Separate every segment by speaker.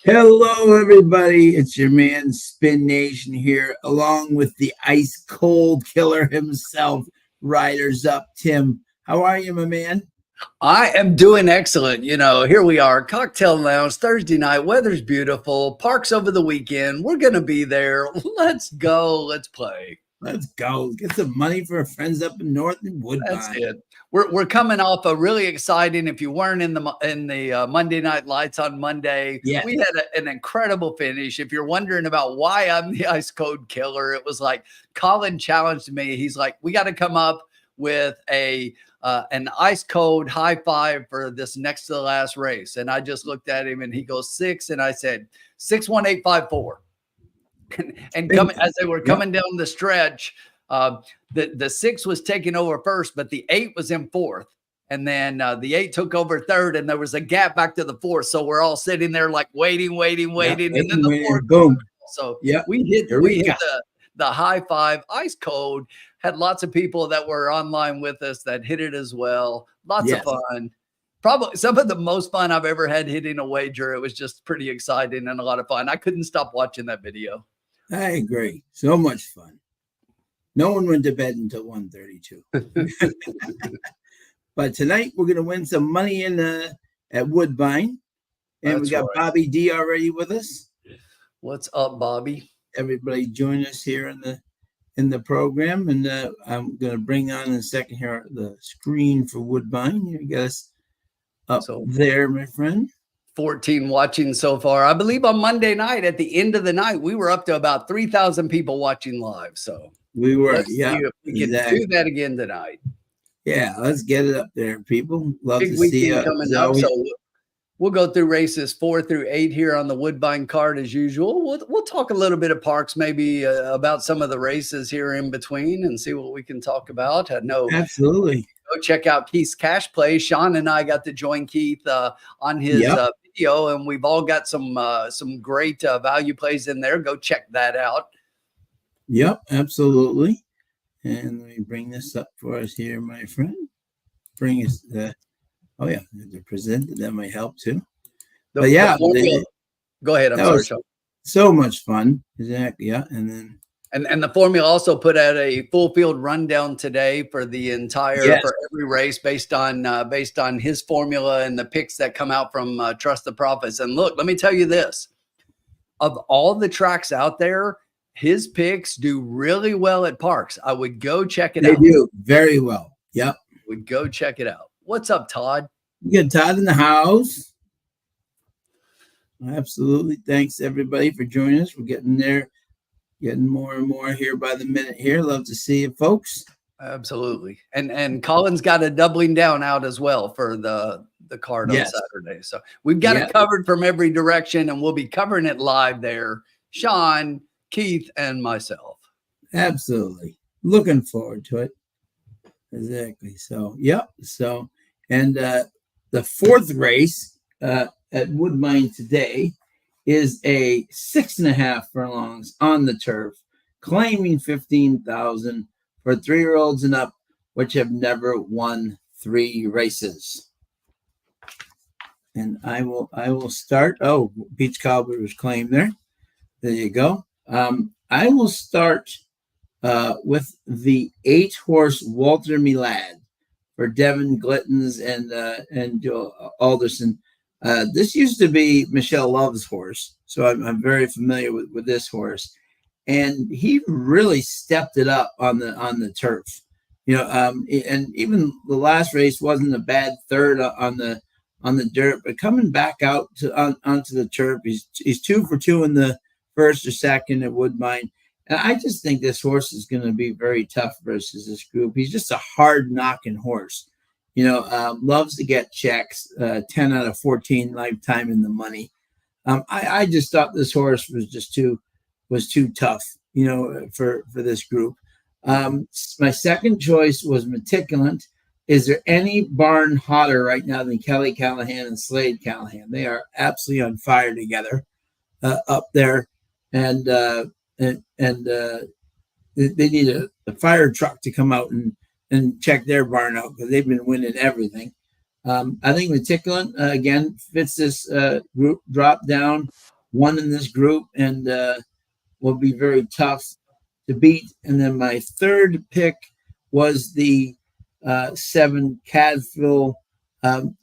Speaker 1: Hello, everybody. It's your man Spin Nation here, along with the ice cold killer himself, Riders Up Tim. How are you, my man?
Speaker 2: I am doing excellent. Here we are, cocktail lounge, Thursday night. Weather's beautiful. Parks over the weekend. We're going to be there. Let's go. Let's play.
Speaker 1: Let's go. Get some money for our friends up in North and
Speaker 2: That's
Speaker 1: Woodbine.
Speaker 2: it. We're coming off a really exciting. If you weren't in the Monday Night Lights on Monday,
Speaker 1: Yes.
Speaker 2: we had an incredible finish. If you're wondering about why I'm the ice code killer, it was like Colin challenged me. He's like, we got to come up with an ice code high five for this next to the last race. And I just looked at him and he goes 6, and I said 61854. And coming as they were coming down the stretch, the 6 was taking over first, but the 8 was in fourth. And then the 8 took over third, and there was a gap back to the fourth. So we're all sitting there like waiting. And then the fourth,
Speaker 1: boom.
Speaker 2: So we hit the high five. Ice Code had lots of people that were online with us that hit it as well. Lots of fun. Probably some of the most fun I've ever had hitting a wager. It was just pretty exciting and a lot of fun. I couldn't stop watching that video.
Speaker 1: I agree. So much fun. No one went to bed until 1:32. But tonight we're going to win some money at Woodbine. And we got Bobby D already with us.
Speaker 2: What's up, Bobby?
Speaker 1: Everybody join us here in the program. And I'm going to bring on in a second here the screen for Woodbine. You got us up there, my friend.
Speaker 2: 14 watching so far. I believe on Monday night, at the end of the night, we were up to about 3,000 people watching live. So
Speaker 1: we were,
Speaker 2: we can do that again tonight.
Speaker 1: Yeah, let's get it up there, people. Love to see you
Speaker 2: coming up. So we'll go through races 4 through 8 here on the Woodbine card as usual. We'll talk a little bit of parks, maybe about some of the races here in between, and see what we can talk about. I know
Speaker 1: absolutely.
Speaker 2: Go check out Keith's cash play. Sean and I got to join Keith on his video, and we've all got some great value plays in there. Go check that out.
Speaker 1: Yep, absolutely. And let me bring this up for us here, my friend. Bring us the presented. That might help too. Go ahead.
Speaker 2: I'm sorry, Sean.
Speaker 1: So much fun. Exactly. Yeah. And then
Speaker 2: and the formula also put out a full field rundown today for the entire for every race based on his formula and the picks that come out from Trust the Profits. And look, let me tell you this: of all the tracks out there, his picks do really well at parks. I would go check it out.
Speaker 1: They do very well. Yep.
Speaker 2: Would go check it out. What's up, Todd?
Speaker 1: You got Todd in the house. Absolutely. Thanks everybody for joining us. We're getting there. Getting more and more here by the minute here. Love to see you, folks.
Speaker 2: Absolutely. And Colin's got a doubling down out as well for the card on Saturday. So we've got it covered from every direction, and we'll be covering it live there. Sean, Keith, and myself.
Speaker 1: Absolutely. Looking forward to it. Exactly. So, So, and the fourth race at Woodbine today is a 6.5 furlongs on the turf, claiming 15,000 for 3-year-olds and up, which have never won 3 races. And I will start. Oh, Beach Cowboy was claimed there. There you go. I will start with the 8-horse Walter Milad for Devin Glittens and Joe Alderson. This used to be Michelle Love's horse, so I'm very familiar with this horse, and he really stepped it up on the turf, and even the last race wasn't a bad third on the dirt, but coming back out onto the turf, he's 2 for 2 in the first or second at Woodbine, and I just think this horse is going to be very tough versus this group. He's just a hard knocking horse. Loves to get checks, 10 out of 14 lifetime in the money. I just thought this horse was too tough, for this group. My second choice was Meticulent. Is there any barn hotter right now than Kelly Callahan and Slade Callahan? They are absolutely on fire together up there, and they need a fire truck to come out and check their barn out because they've been winning everything. I think Meticulent, again, fits this group drop down, one in this group, and will be very tough to beat. And then my third pick was the 7 Cadville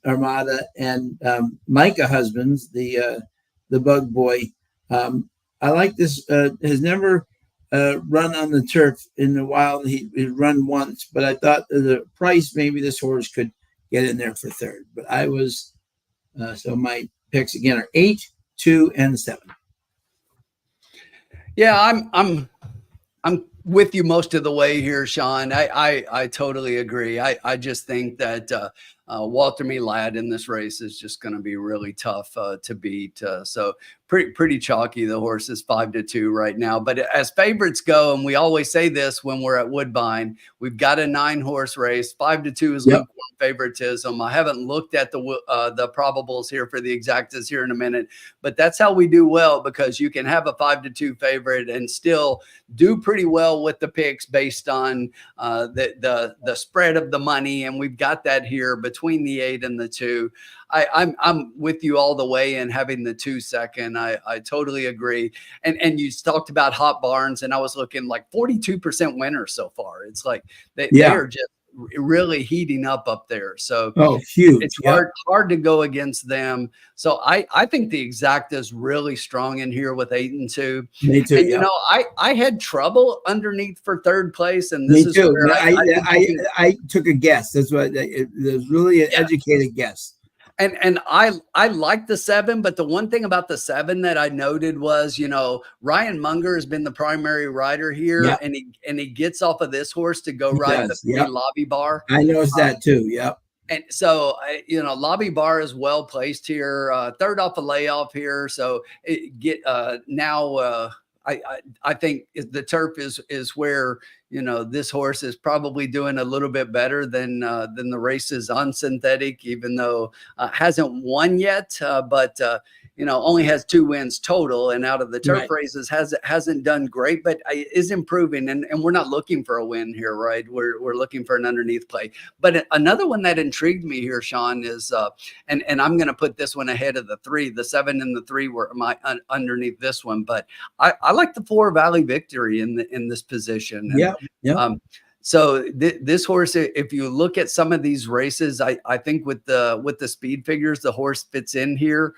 Speaker 1: Armada, and Micah Husbands, the Bug Boy. I like this. Has never run on the turf in a while. He run once, but I thought the price, maybe this horse could get in there for third. But I was so my picks again are 8, 2, and 7.
Speaker 2: Yeah, I'm with you most of the way here, Sean. I totally agree. I just think that Walter Milad in this race is just going to be really tough to beat. So pretty chalky. The horse is 5-2 right now. But as favorites go, and we always say this when we're at Woodbine, we've got a 9-horse race. 5-2 is lukewarm favoritism. I haven't looked at the probables here for the exactas here in a minute, but that's how we do well, because you can have a 5-2 favorite and still do pretty well with the picks based on the spread of the money, and we've got that here between the 8 and the 2. I'm with you all the way in having the 2 second. I totally agree. And you talked about Hot Barns, and I was looking like 42% winners so far. It's like they are just really heating up there. So
Speaker 1: huge.
Speaker 2: It's hard to go against them. So I think the exacta is really strong in here with 8 and 2.
Speaker 1: Me too.
Speaker 2: And you know, I had trouble underneath for third place, and
Speaker 1: this is where I took a guess. That's what it was, really an educated guess.
Speaker 2: And I like the 7, but the one thing about the 7 that I noted was, you know, Ryan Munger has been the primary rider here, and he gets off of this horse to go ride the 3 Lobby Bar.
Speaker 1: I noticed that too. Yep.
Speaker 2: And so, you know, Lobby Bar is well placed here, third off a layoff here. So now I think the turf is where, you know, this horse is probably doing a little bit better than the races on synthetic, even though hasn't won yet, but you know, only has 2 wins total, and out of the turf races hasn't done great, but is improving. And we're not looking for a win here, right? We're looking for an underneath play. But another one that intrigued me here, Sean, is and I'm going to put this one ahead of the 3. The 7 and the 3 were underneath this one, but I like the 4 Valley Victory in this position. And, so this horse, if you look at some of these races, I think with the speed figures, the horse fits in here.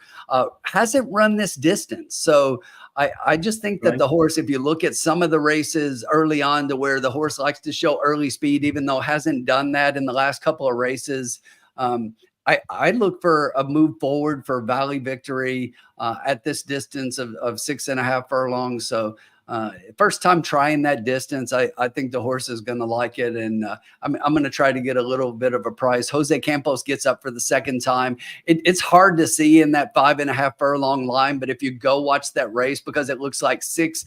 Speaker 2: Hasn't run this distance, so I just think that the horse, if you look at some of the races early on to where the horse likes to show early speed, even though hasn't done that in the last couple of races, I look for a move forward for Valley Victory at this distance of 6.5 furlongs. So first time trying that distance, I think the horse is going to like it, and I'm going to try to get a little bit of a price. Jose Campos gets up for the second time. It's hard to see in that 5.5 furlong line, but if you go watch that race, because it looks like 6,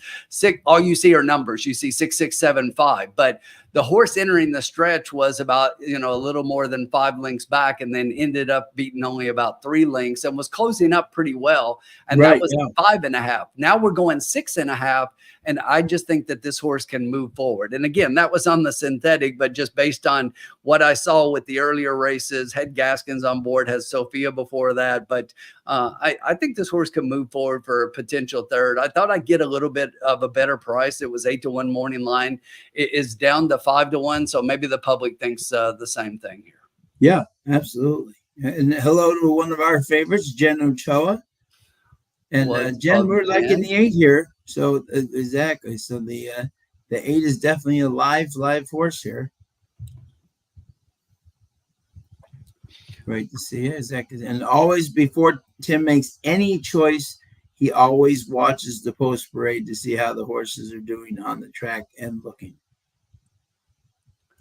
Speaker 2: all you see are numbers. You see 6, 6, 7, 5, but the horse entering the stretch was about, you know, a little more than 5 lengths back, and then ended up beating only about 3 lengths and was closing up pretty well. And that was 5.5. Now we're going 6.5. And I just think that this horse can move forward. And again, that was on the synthetic, but just based on what I saw with the earlier races, had Gaskins on board, has Sophia before that. But I think this horse can move forward for a potential third. I thought I'd get a little bit of a better price. It was 8-1 morning line. It is down to 5-1. So maybe the public thinks the same thing here.
Speaker 1: Yeah, absolutely. And hello to one of our favorites, Jen Ochoa. And Jen, we're like in the 8 here. So exactly. So the 8 is definitely a live horse here. Great to see you. Exactly. And always before Tim makes any choice, he always watches the post parade to see how the horses are doing on the track and looking,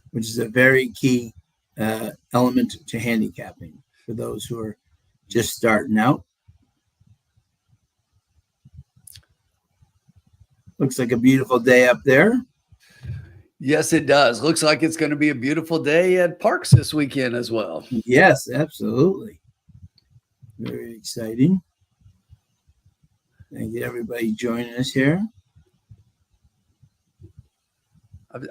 Speaker 1: which is a very key element to handicapping for those who are just starting out. Looks like a beautiful day up there.
Speaker 2: Yes, it does. Looks like it's going to be a beautiful day at Parks this weekend as well.
Speaker 1: Yes, absolutely. Very exciting. Thank you, everybody joining us here.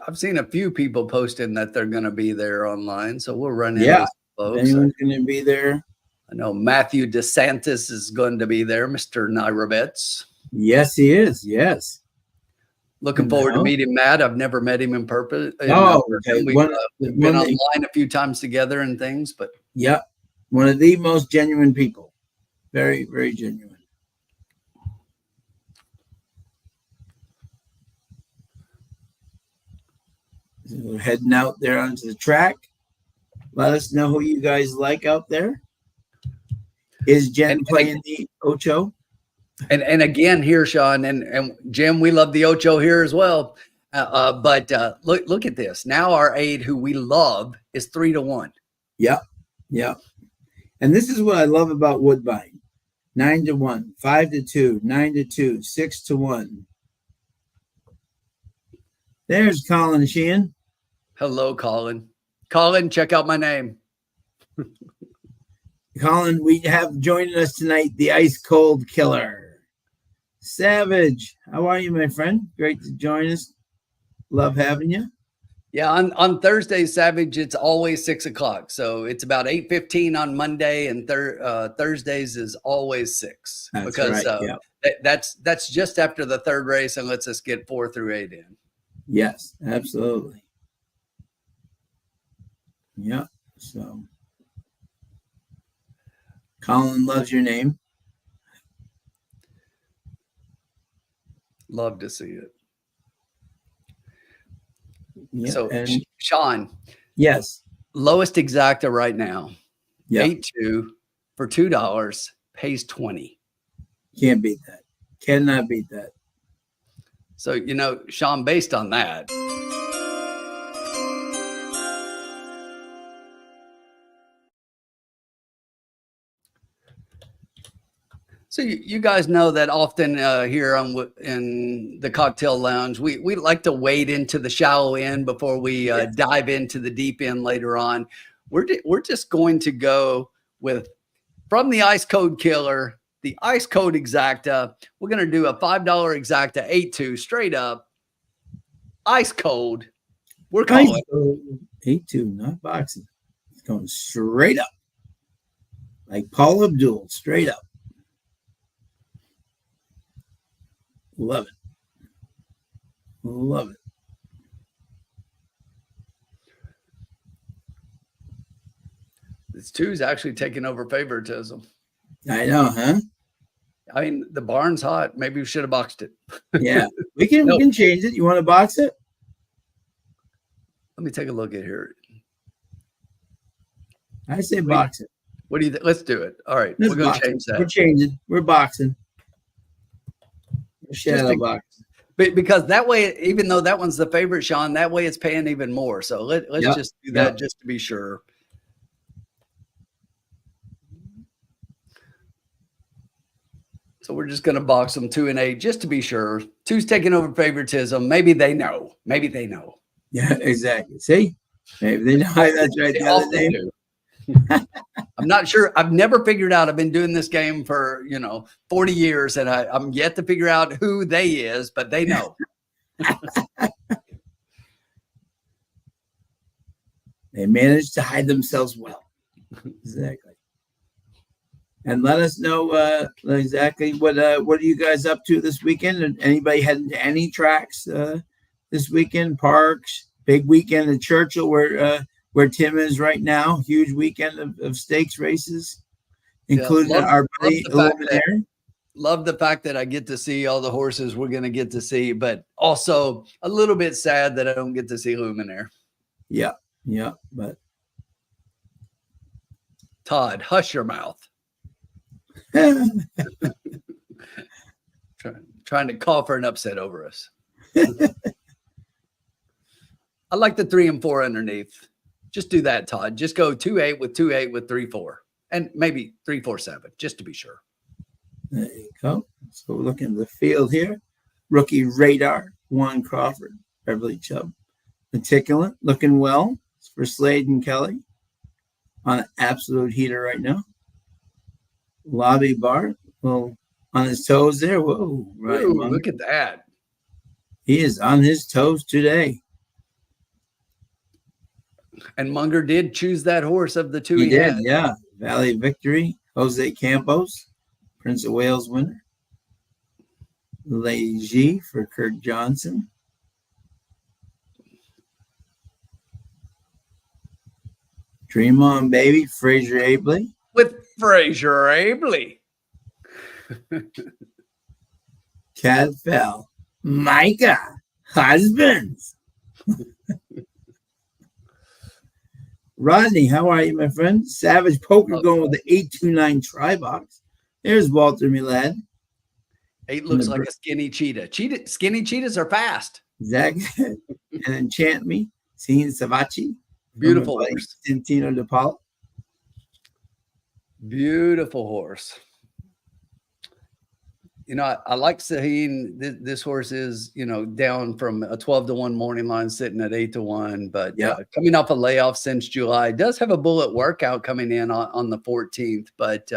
Speaker 2: I've seen a few people posting that they're going to be there online, so we'll run into some folks.
Speaker 1: anyone's going to be there.
Speaker 2: I know Matthew DeSantis is going to be there, Mr. Nairovitz.
Speaker 1: Yes, he is. Yes.
Speaker 2: Looking forward to meeting Matt. I've never met him in purpose.
Speaker 1: Okay.
Speaker 2: We've been online a few times together and things, but
Speaker 1: yeah, one of the most genuine people. Very, very genuine. So we're heading out there onto the track. Let us know who you guys like out there. Is Jen playing the Ocho?
Speaker 2: And again here, Sean and Jim, we love the Ocho here as well. But look at this. Now our 8, who we love, is 3-1.
Speaker 1: Yeah. And this is what I love about Woodbine. 9-1, 5-2, 9-2, 6-1. There's Colin Sheehan.
Speaker 2: Hello, Colin. Colin, check out my name.
Speaker 1: Colin, we have joining us tonight the Ice Cold Killer. Savage, how are you, my friend? Great to join us. Love having you.
Speaker 2: Yeah, on Thursdays, Savage, it's always 6 o'clock. So it's about 8:15 on Monday, and Thursdays is always 6.
Speaker 1: That's
Speaker 2: because
Speaker 1: right. Yeah.
Speaker 2: That's just after the third race and lets us get 4 through 8 in.
Speaker 1: Yes, absolutely. Yeah. So Colin loves your name.
Speaker 2: Love to see it.
Speaker 1: Yeah,
Speaker 2: so,
Speaker 1: and
Speaker 2: Sean.
Speaker 1: Yes.
Speaker 2: Lowest exacta right now.
Speaker 1: Yeah.
Speaker 2: 8-2 for $2 pays 20.
Speaker 1: Can't beat that. Cannot beat that.
Speaker 2: So, Sean, based on that. So you guys know that often here in the cocktail lounge, we like to wade into the shallow end before we dive into the deep end later on. We're just going to go with, from the Ice Code Killer, the Ice Code Exacta. We're going to do a $5 Exacta 8-2 straight up. Ice Code. We're calling
Speaker 1: 8-2, not boxing. It's going straight up. Like Paul Abdul, straight up. Love it. Love it.
Speaker 2: This 2 is actually taking over favoritism.
Speaker 1: I know, huh?
Speaker 2: I mean, the barn's hot. Maybe we should have boxed it.
Speaker 1: Yeah, we can change it. You want to box it?
Speaker 2: Let me take a look at here.
Speaker 1: I say box it.
Speaker 2: What do you think? Let's do it. All right.
Speaker 1: We're
Speaker 2: going to change that.
Speaker 1: We're changing. We're boxing. Shadow box.
Speaker 2: Because that way, even though that one's the favorite, Sean, that way it's paying even more. So let's just do that just to be sure. So we're just going to box them 2 and 8 just to be sure. 2's taking over favoritism. Maybe they know.
Speaker 1: Yeah, exactly. See? Maybe they know. That's right. The other name.
Speaker 2: I'm not sure. I've never figured out. I've been doing this game for 40 years, and I'm yet to figure out who they is, but they know.
Speaker 1: They managed to hide themselves well. Exactly. And let us know exactly what are you guys up to this weekend? And anybody heading to any tracks this weekend? Parks, big weekend at Churchill where Tim is right now. Huge weekend of stakes races, including our buddy Luminaire.
Speaker 2: Love the fact that I get to see all the horses we're going to get to see, but also a little bit sad that I don't get to see Luminaire.
Speaker 1: Yeah, but
Speaker 2: Todd, hush your mouth. Trying to call for an upset over us. I like the 3 and 4 underneath. Just do that, Todd. Just go 2-8 with 2-8 with 3-4, and maybe 3-4-7, just to be sure.
Speaker 1: There you go. So we're looking at the field here. Rookie Radar, Juan Crawford, Beverly Chubb, Meticulous, looking well for Slade and Kelly on an absolute heater right now. Lobby Bar, well, on his toes there. Whoa, right.
Speaker 2: Ooh, look at that.
Speaker 1: He is on his toes today.
Speaker 2: And Munger did choose that horse of the two
Speaker 1: He
Speaker 2: he
Speaker 1: did,
Speaker 2: had.
Speaker 1: yeah. Valley Victory, Jose Campos, Prince of Wales winner. Leger for Kirk Johnson. Dream On Baby, Fraser Abley.
Speaker 2: With Fraser Abley.
Speaker 1: Cadfell, Micah, Husbands. Rodney, how are you, my friend? Savage Poker going with the 829 try box. There's Walter Milad.
Speaker 2: 8 looks like a skinny cheetah. Skinny cheetahs are fast.
Speaker 1: Zach and Enchant Me, Seeing Savachi.
Speaker 2: Beautiful horse.
Speaker 1: Santino De Paula.
Speaker 2: Beautiful horse. You know, I like Saheen. This horse is, you know, down from a 12-1 morning line, sitting at 8-1, but coming off a layoff since July. Does have a bullet workout coming in on the 14th, but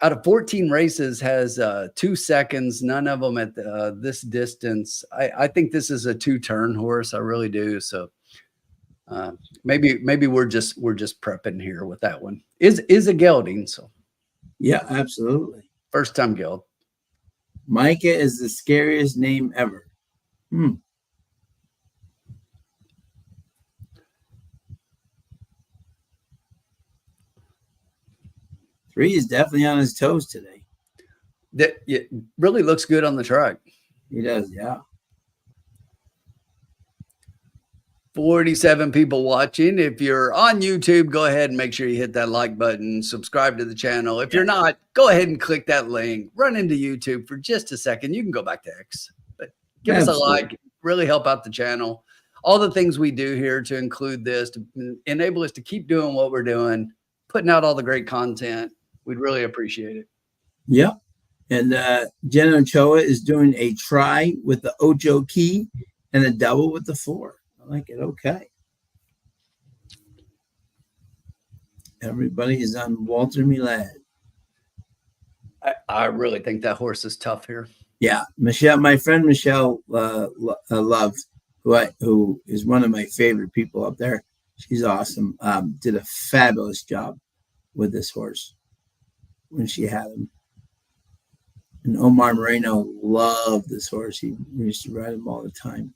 Speaker 2: out of 14 races has 2 seconds, none of them at this distance. I think this is a 2-turn horse. I really do. So maybe we're just prepping here with that one. Is a gelding. So
Speaker 1: yeah, absolutely.
Speaker 2: First time geld.
Speaker 1: Micah is the scariest name ever. 3 is definitely on his toes today.
Speaker 2: That really looks good on the track.
Speaker 1: He does, yeah.
Speaker 2: 47 people watching. If you're on YouTube, go ahead and make sure you hit that like button, subscribe to the channel. If you're not, go ahead and click that link, run into YouTube for just a second. You can go back to X, but give us a like, really help out the channel. All the things we do here to include this, to enable us to keep doing what we're doing, putting out all the great content. We'd really appreciate it.
Speaker 1: Yep. And Jen Ochoa is doing a try with the Ocho key and a double with the 4. I like it. Okay. Everybody is on Walter Milad.
Speaker 2: I really think that horse is tough here.
Speaker 1: Yeah. Michelle, my friend Michelle Love, who is one of my favorite people up there. She's awesome. Did a fabulous job with this horse when she had him. And Omar Moreno loved this horse. He used to ride him all the time.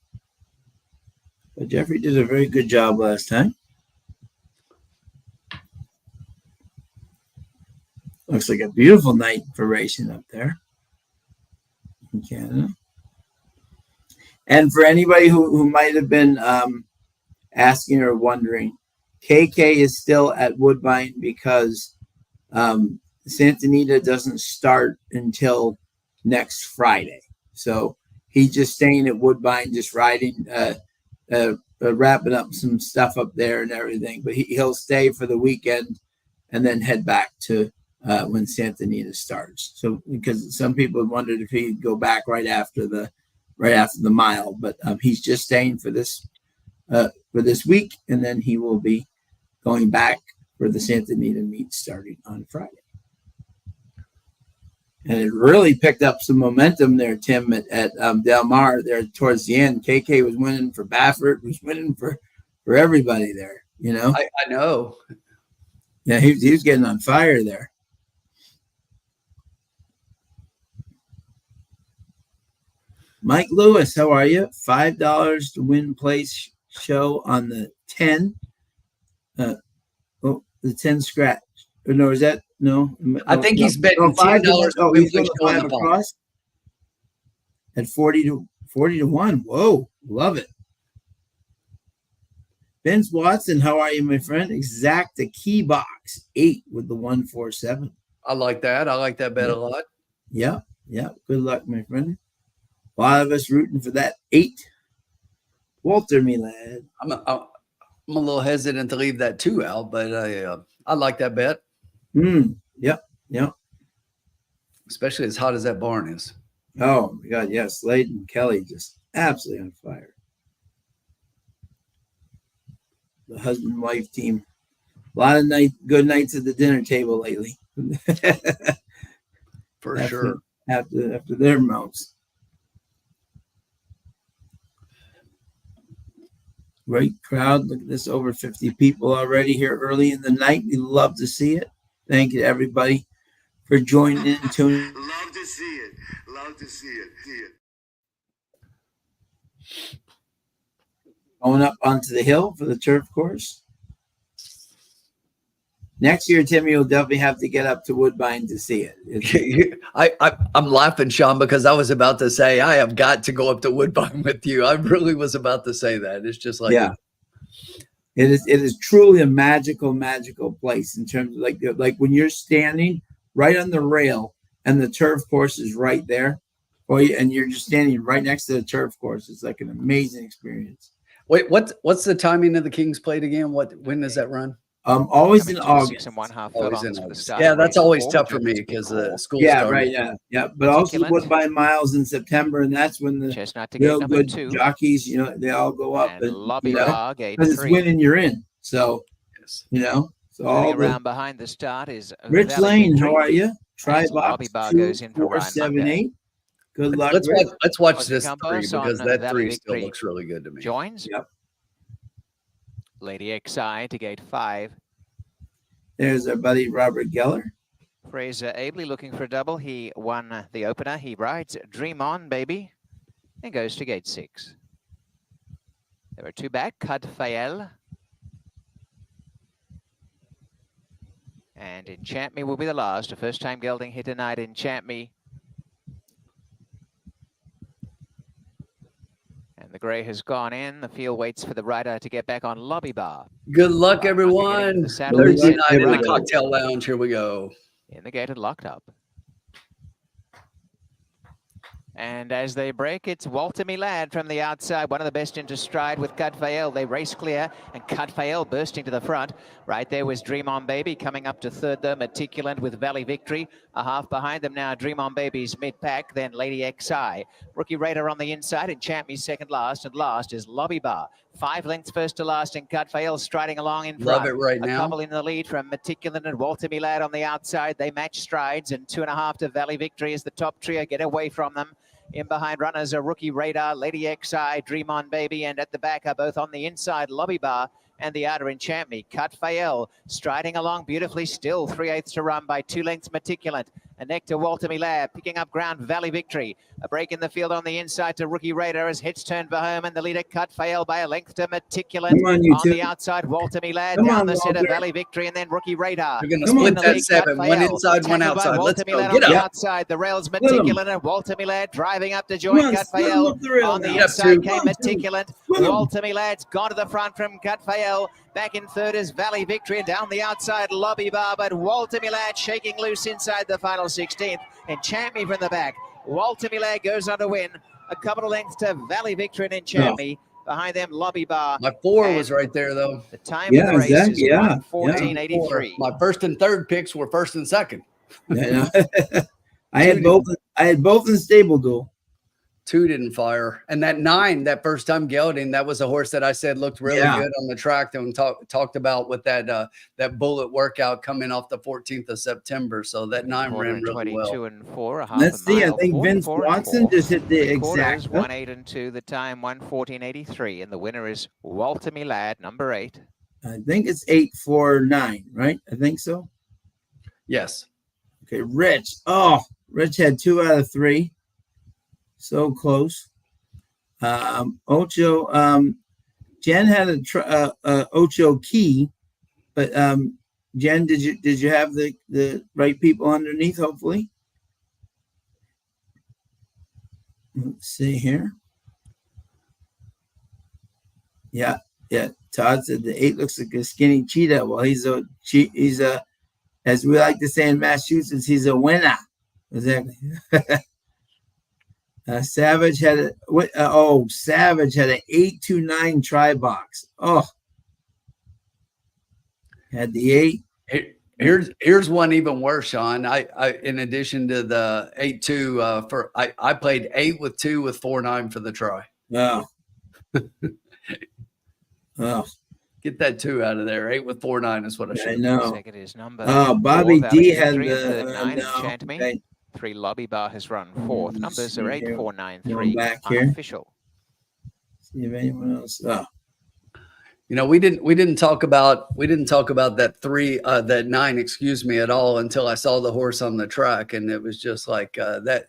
Speaker 1: But Jeffrey did a very good job last time. Looks like a beautiful night for racing up there in Canada. And for anybody who might have been asking or wondering, KK is still at Woodbine because Santa Anita doesn't start until next Friday. So he's just staying at Woodbine, just riding, wrapping up some stuff up there and everything. But he'll stay for the weekend and then head back to when Santa Anita starts. So because some people wondered if he'd go back right after the mile, but he's just staying for this week, and then he will be going back for the Santa Anita meet starting on Friday. And it really picked up some momentum there, Tim, at Del Mar there towards the end. KK was winning for Baffert, was winning for everybody there, you know?
Speaker 2: I know.
Speaker 1: Yeah, he was getting on fire there. Mike Lewis, how are you? $5 to win place show on the 10. The 10 scratch. Or no, is that no?
Speaker 2: I think he's betting $10 to win place show on the
Speaker 1: across at 40 to 1. Whoa, love it. Vince Watson, how are you, my friend? Exacta key box 8 with the 147.
Speaker 2: I like that. I like that bet a lot.
Speaker 1: Yeah. Good luck, my friend. A lot of us rooting for that 8. Walter Milad.
Speaker 2: I'm a little hesitant to leave that 2 out, but I like that bet.
Speaker 1: Yep.
Speaker 2: Especially as hot as that barn is.
Speaker 1: Oh my God, yes. Slade and Kelly just absolutely on fire. The husband and wife team. A lot of good nights at the dinner table lately.
Speaker 2: For sure.
Speaker 1: After their mounts. Great crowd. Look at this, over 50 people already here early in the night. We love to see it. Thank you to everybody for joining in and tuning.
Speaker 3: Love to see it. Love to see it.
Speaker 1: Going up onto the hill for the turf course. Next year, Timmy will definitely have to get up to Woodbine to see it.
Speaker 2: I'm laughing, Sean, because I was about to say I have got to go up to Woodbine with you. I really was about to say that. It's just like,
Speaker 1: yeah, it is truly a magical place in terms of like when you're standing right on the rail and the turf course is right there, and you're just standing right next to the turf course. It's like an amazing experience.
Speaker 2: Wait, what's the timing of the King's Plate again? When does that run?
Speaker 1: Always in August.
Speaker 4: 6 1/2
Speaker 2: Always
Speaker 4: furlongs
Speaker 2: in
Speaker 4: for the
Speaker 2: August.
Speaker 4: start.
Speaker 2: Yeah, that's always tough for me because the school starts.
Speaker 1: Right, yeah. But also the Woodbine Miles in September, and that's when the
Speaker 4: Chestnut to
Speaker 1: real
Speaker 4: gate
Speaker 1: good
Speaker 4: 2.
Speaker 1: jockeys, they all go up
Speaker 4: And Lobby Bar, gate
Speaker 1: because it's
Speaker 4: 3.
Speaker 1: winning you're in. So, so all
Speaker 4: around behind the start is
Speaker 1: Rich
Speaker 4: Valley
Speaker 1: Lane.
Speaker 4: Victory.
Speaker 1: How are you? Try
Speaker 4: Lobby
Speaker 1: box
Speaker 4: Bar
Speaker 1: 2,
Speaker 4: goes in for
Speaker 1: 4,
Speaker 4: Ryan
Speaker 1: 7,
Speaker 4: Mungo.
Speaker 1: 8. Good luck.
Speaker 2: Let's watch this
Speaker 4: Oscar
Speaker 2: 3
Speaker 4: Campos
Speaker 2: because
Speaker 4: on
Speaker 2: that
Speaker 4: Valley
Speaker 2: 3 still
Speaker 4: Victory.
Speaker 2: looks really good to me.
Speaker 4: Joins.
Speaker 1: Yep.
Speaker 4: Lady XI to gate 5.
Speaker 1: There's our buddy Robert Geller.
Speaker 4: Fraser ably looking for a double. He won the opener. He rides Dream On, baby, and goes to gate 6. There are 2 back. Cadfael and Enchant Me will be the last. A first-time gelding here tonight. Enchant Me. And the grey has gone in. The field waits for the rider to get back on Lobby Bar.
Speaker 2: Good luck, everyone. Thursday night in the cocktail lounge. Here we go.
Speaker 4: In the gate and locked up. And as they break, it's Walter Milad from the outside, one of the best into stride with Cadfael. They race clear, and Cadfael bursting to the front. Right there was Dream On Baby coming up to third, though, Meticulant with Valley Victory. A half behind them now, Dream On Baby's mid-pack, then Lady XI. Rookie Raider on the inside, and Champ Me second last, and last is Lobby Bar. 5 lengths first to last, and Cadfael striding along in front.
Speaker 2: Love it right now.
Speaker 4: A couple in the lead from Meticulant and Walter Milad on the outside. They match strides, and 2.5 to Valley Victory as the top trio get away from them. In behind runners are Rookie Radar, Lady XI, Dream On Baby, and at the back are both on the inside, Lobby Bar and the outer Enchant Me. Cadfael striding along beautifully still, 3/8 to run by 2 lengths Meticulant. A neck to Walter Milad, picking up ground, Valley Victory. A break in the field on the inside to Rookie Raider as hits turned for home, and the leader Cadfael by a length to Meticulant. On the outside, Walter Milad down the center, Valley Victory, and then Rookie Raider.
Speaker 2: You're going to split that 7, one inside, one outside. Let's go. Get
Speaker 4: on the
Speaker 2: up.
Speaker 4: outside, the rails Meticulant, and Walter Milad driving up to join Cadfael. On the inside came Meticulant. Walter Milad's gone to the front from Cadfael. Back in third is Valley Victory, and down the outside Lobby Bar, but Walter Milad shaking loose inside the final 16th. Enchant Me from the back. Walter Milad goes on to win. A couple of lengths to Valley Victory and Enchant Me. Behind them, Lobby Bar.
Speaker 2: My 4 was right there, though.
Speaker 4: The time of the race is 1:14.83.
Speaker 2: My first and third picks were first and second.
Speaker 1: I had both in stable duel.
Speaker 2: 2 didn't fire, and that 9, that first time gelding, that was a horse that I said looked really good on the track and talked about with that that bullet workout coming off the 14th of September. So that 9 ran really well.
Speaker 4: 22 and 4, a half
Speaker 1: Let's
Speaker 4: a mile,
Speaker 1: see. I think Vince
Speaker 4: 44 and
Speaker 1: Watson
Speaker 4: 4.
Speaker 1: just hit the exact
Speaker 4: 1 8 and 2. The time 1:14.83, and the winner is Walter Milad, number 8.
Speaker 1: I think it's 849, right? I think so.
Speaker 2: Yes.
Speaker 1: Okay, Rich. Oh, Rich had 2 out of 3. So close. Ocho. Jen had a Ocho key, but Jen, did you have the right people underneath? Hopefully. Let's see here. Yeah. Todd said the 8 looks like a skinny cheetah. Well, he's a as we like to say in Massachusetts, he's a winner. Exactly. Savage had Savage had an 829 try box. Oh, had the 8.
Speaker 2: Here's one even worse, Sean. I in addition to the 8-2 I played 8 with 2 with 4-9 for the try.
Speaker 1: Oh. Oh.
Speaker 2: Get that 2 out of there. 8 with 4-9 is what I should.
Speaker 1: I know.
Speaker 4: Second is number
Speaker 1: Bobby
Speaker 4: 4,
Speaker 1: D had
Speaker 4: Victory,
Speaker 1: the
Speaker 4: and 9, Enchant Me.
Speaker 1: Okay.
Speaker 4: 3, Lobby Bar has run 4th. Numbers are 8, 4, 9,
Speaker 1: Going
Speaker 4: 3.
Speaker 1: back here.
Speaker 4: Unofficial.
Speaker 1: See if anyone else. Oh.
Speaker 2: You know, we didn't talk about that 9, excuse me, at all until I saw the horse on the track, and it was just like that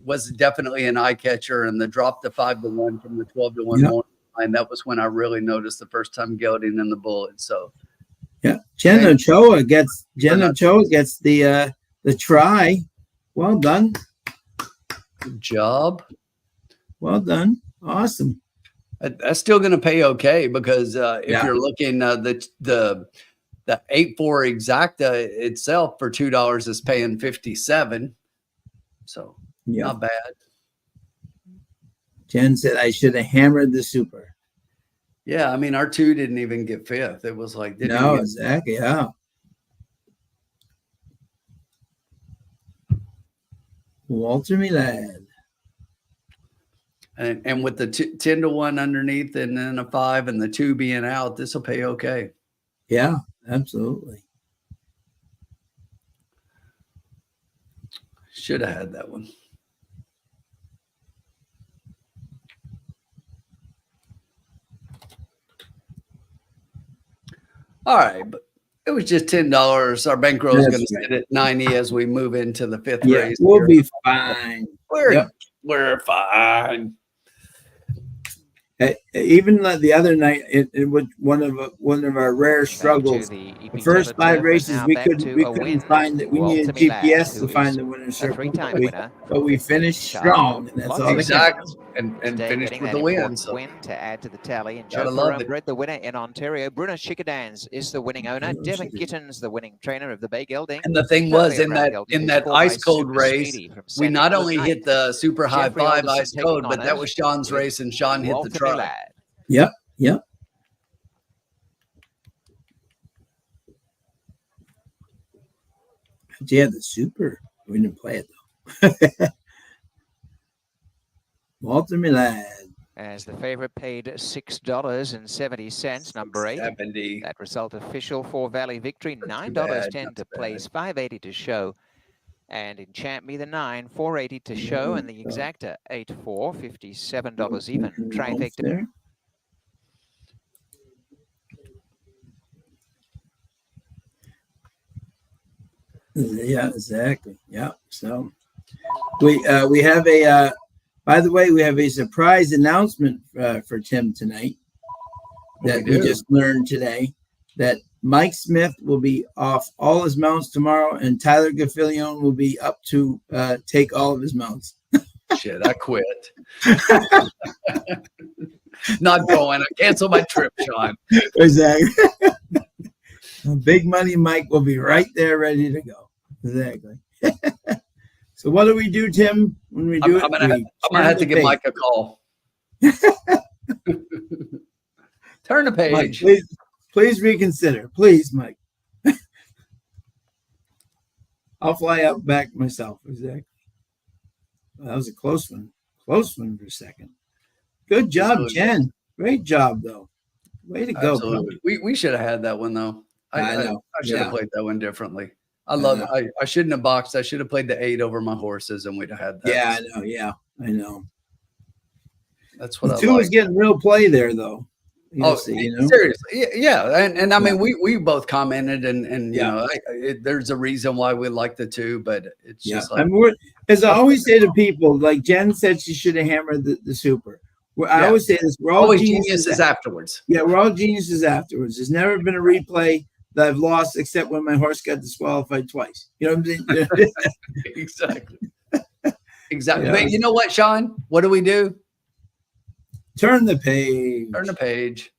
Speaker 2: was definitely an eye catcher. And the drop to 5-1 from the 12-1 morning line, that was when I really noticed the first time gelding in the bullet. So
Speaker 1: yeah, Jen Ochoa gets the try. Well done.
Speaker 2: Good job.
Speaker 1: Well done. Awesome.
Speaker 2: That's still going to pay okay, because if you're looking the 8-4 exacta itself for $2 is paying 57, so not bad.
Speaker 1: Jen said I should have hammered the super.
Speaker 2: Yeah, I mean, our 2 didn't even get 5th. It was like
Speaker 1: exactly. Yeah. Walter Milad.
Speaker 2: And with the 10-1 underneath, and then a 5 and the 2 being out, this will pay okay.
Speaker 1: Yeah, absolutely.
Speaker 2: Should have had that one. All right, but it was just $10. Our bankroll is going to sit at 90 as we move into the 5th race.
Speaker 1: We'll be fine.
Speaker 2: We're fine.
Speaker 1: Even the other night, it was one of our rare struggles. The first 5 races, we couldn't find it. We needed GPS to find the winner's circle, but we finished strong, and that's all.
Speaker 2: Exactly, and finished with the win. So.
Speaker 4: Win to add to the tally. And Joe Ferrone bred the winner in Ontario. Bruno Chickadans is the winning owner. Devin Gittins, the winning trainer of the Bay Gelding.
Speaker 2: And the thing was, in that ice cold race, we not only hit the super high 5 ice code, but that was Sean's race, and Sean hit the truck.
Speaker 1: Yep. Yeah, the super. We didn't play it though. Walter Milad.
Speaker 4: As the favorite paid $6.70, number 8.
Speaker 2: 70.
Speaker 4: That result official for Valley Victory. $9.10 to place, $5.80 to show. And in Champ Me the 9, $4.80 to show, and the exacta 8-4, $57 even. Trifecta.
Speaker 1: Yeah, exactly. Yeah. So we have a by the way, we have a surprise announcement for Tim tonight that we just learned today, that Mike Smith will be off all his mounts tomorrow, and Tyler Gaffilione will be up to take all of his mounts.
Speaker 2: Shit, I quit. Not going. I cancel my trip, Sean.
Speaker 1: Exactly. Big Money Mike will be right there ready to go. Exactly. So what do we do, Tim, when we do
Speaker 2: I'm gonna have to give Mike a call. Turn the page.
Speaker 1: Mike, please reconsider. Please, Mike. I'll fly out back myself. Exactly. Well, that was a close one. Close one for a second. Good job, Jen. Great job, though. Way to go, bro.
Speaker 2: We should have had that one, though.
Speaker 1: I know.
Speaker 2: I should have played that one differently. I love it. I shouldn't have boxed. I should have played the 8 over my horses, and we'd have had that.
Speaker 1: Yeah, I know. Yeah, I know.
Speaker 2: That's what
Speaker 1: the 2 was getting real play there, though.
Speaker 2: Seriously, yeah. And I mean, we both commented, and you know, there's a reason why we like the 2, but it's just like,
Speaker 1: I mean, as I always say to people, like Jen said, she should have hammered the super. I always say this: we're all
Speaker 2: geniuses afterwards.
Speaker 1: Yeah, we're all geniuses afterwards. There's never been a replay that I've lost except when my horse got disqualified twice. You know what I'm saying?
Speaker 2: Exactly. Exactly. Yeah. But you know what, Sean? What do we do?
Speaker 1: Turn the page.
Speaker 2: Turn the page.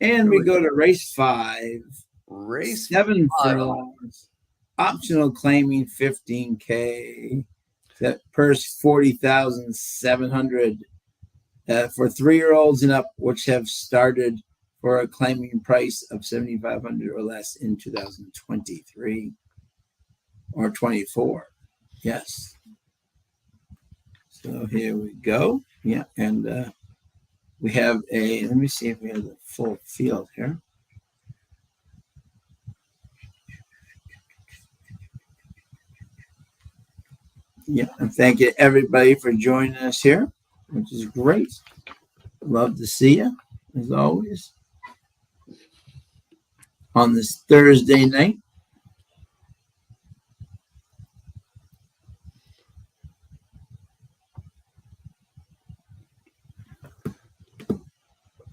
Speaker 1: And we go to race 5.
Speaker 2: Race
Speaker 1: 7 furlongs. Optional claiming $15K. That purse 40,700 for 3-year-olds and up, which have started for a claiming price of $7,500 or less in 2023 or 24. Yes. So here we go. Yeah, and we have let me see if we have the full field here. Yeah, and thank you everybody for joining us here, which is great. Love to see you, as always. on this Thursday night.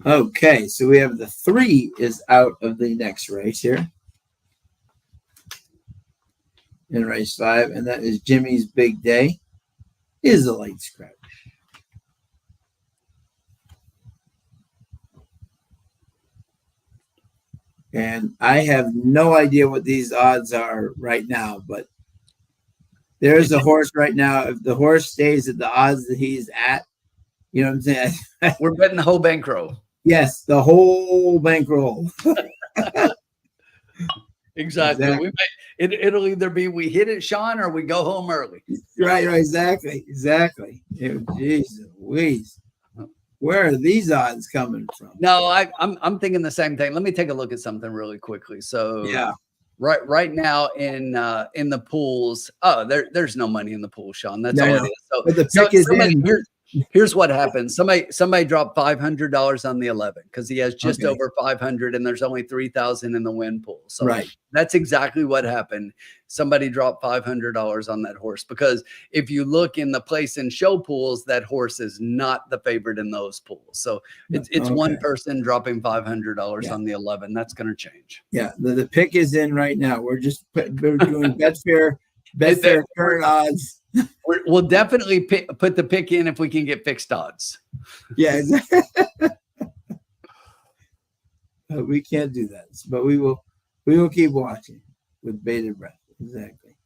Speaker 1: Okay, so we have the 3 is out of the next race here in race 5, and that is Jimmy's Big Day. Is a late scratch. And I have no idea what these odds are right now, but there's a horse right now. If the horse stays at the odds that he's at, you know what I'm saying?
Speaker 2: We're betting the whole bankroll.
Speaker 1: Yes, the whole bankroll.
Speaker 2: Exactly. We may, it'll either be we hit it, Sean, or we go home early.
Speaker 1: Right, exactly. Jeez Louise. Where are these odds coming from?
Speaker 2: No, I'm thinking the same thing. Let me take a look at something really quickly. So
Speaker 1: yeah,
Speaker 2: right now in the pools. Oh, there's no money in the pool, Sean. That's all it is. So,
Speaker 1: but the pick is in.
Speaker 2: Here's what happens. Somebody dropped $500 on the 11 because he has just over 500 and there's only 3,000 in the win pool. So that's exactly what happened. Somebody dropped $500 on that horse because if you look in the place and show pools, that horse is not the favorite in those pools. So it's one person dropping $500 on the 11. That's going to change.
Speaker 1: Yeah, the pick is in right now. We're doing Betfair current odds.
Speaker 2: We'll definitely put the pick in if we can get fixed odds.
Speaker 1: Yeah, exactly. We can't do that, but we will keep watching with bated breath. Exactly.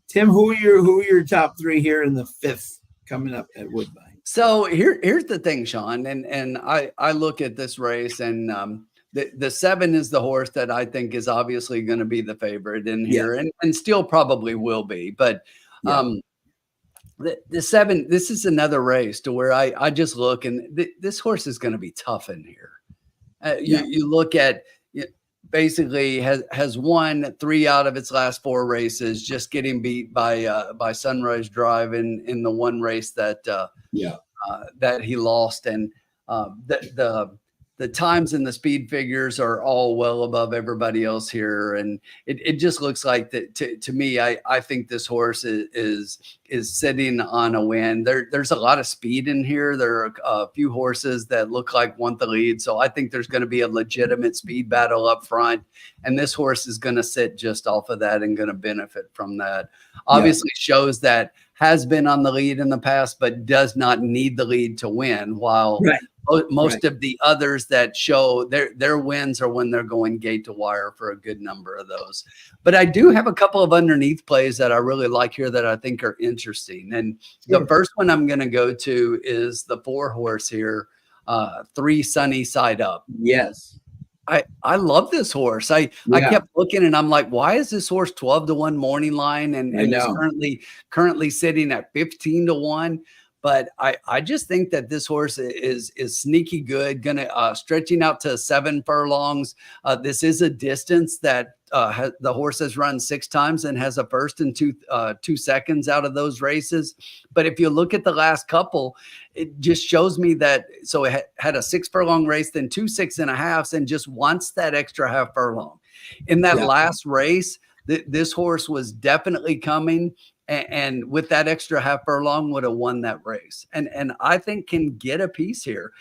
Speaker 1: Tim, who are your top 3 here in the 5th coming up at Woodbine?
Speaker 2: So here's the thing, Sean, and I look at this race and the 7 is the horse that I think is obviously going to be the favorite in here and still probably will be, but the 7, this is another race to where I just look and this horse is going to be tough in here. You look at basically has won 3 out of its last 4 races, just getting beat by Sunrise Drive in the one race that that he lost, and the times and the speed figures are all well above everybody else here. And it just looks like that to me, I think this horse is sitting on a win. There's a lot of speed in here. There are a few horses that look like want the lead. So I think there's going to be a legitimate speed battle up front. And this horse is going to sit just off of that and going to benefit from that. Obviously shows that has been on the lead in the past, but does not need the lead to win, while most of the others that show their wins are when they're going gate to wire for a good number of those. But I do have a couple of underneath plays that I really like here that I think are interesting. And the first one I'm going to go to is the 4 horse here, 3 Sunny Side Up.
Speaker 1: Yes.
Speaker 2: I love this horse. I kept looking and I'm like, why is this horse 12-1 morning line and is currently sitting at 15-1? But I just think that this horse is sneaky good, stretching out to 7 furlongs. This is a distance that the horse has run 6 times and has a first and 2 seconds out of those races. But if you look at the last couple, it just shows me that. So it had a 6 furlong race, then 2 6.5s, and just wants that extra half furlong. In that last race, this horse was definitely coming. And with that extra half furlong would have won that race. And I think can get a piece here.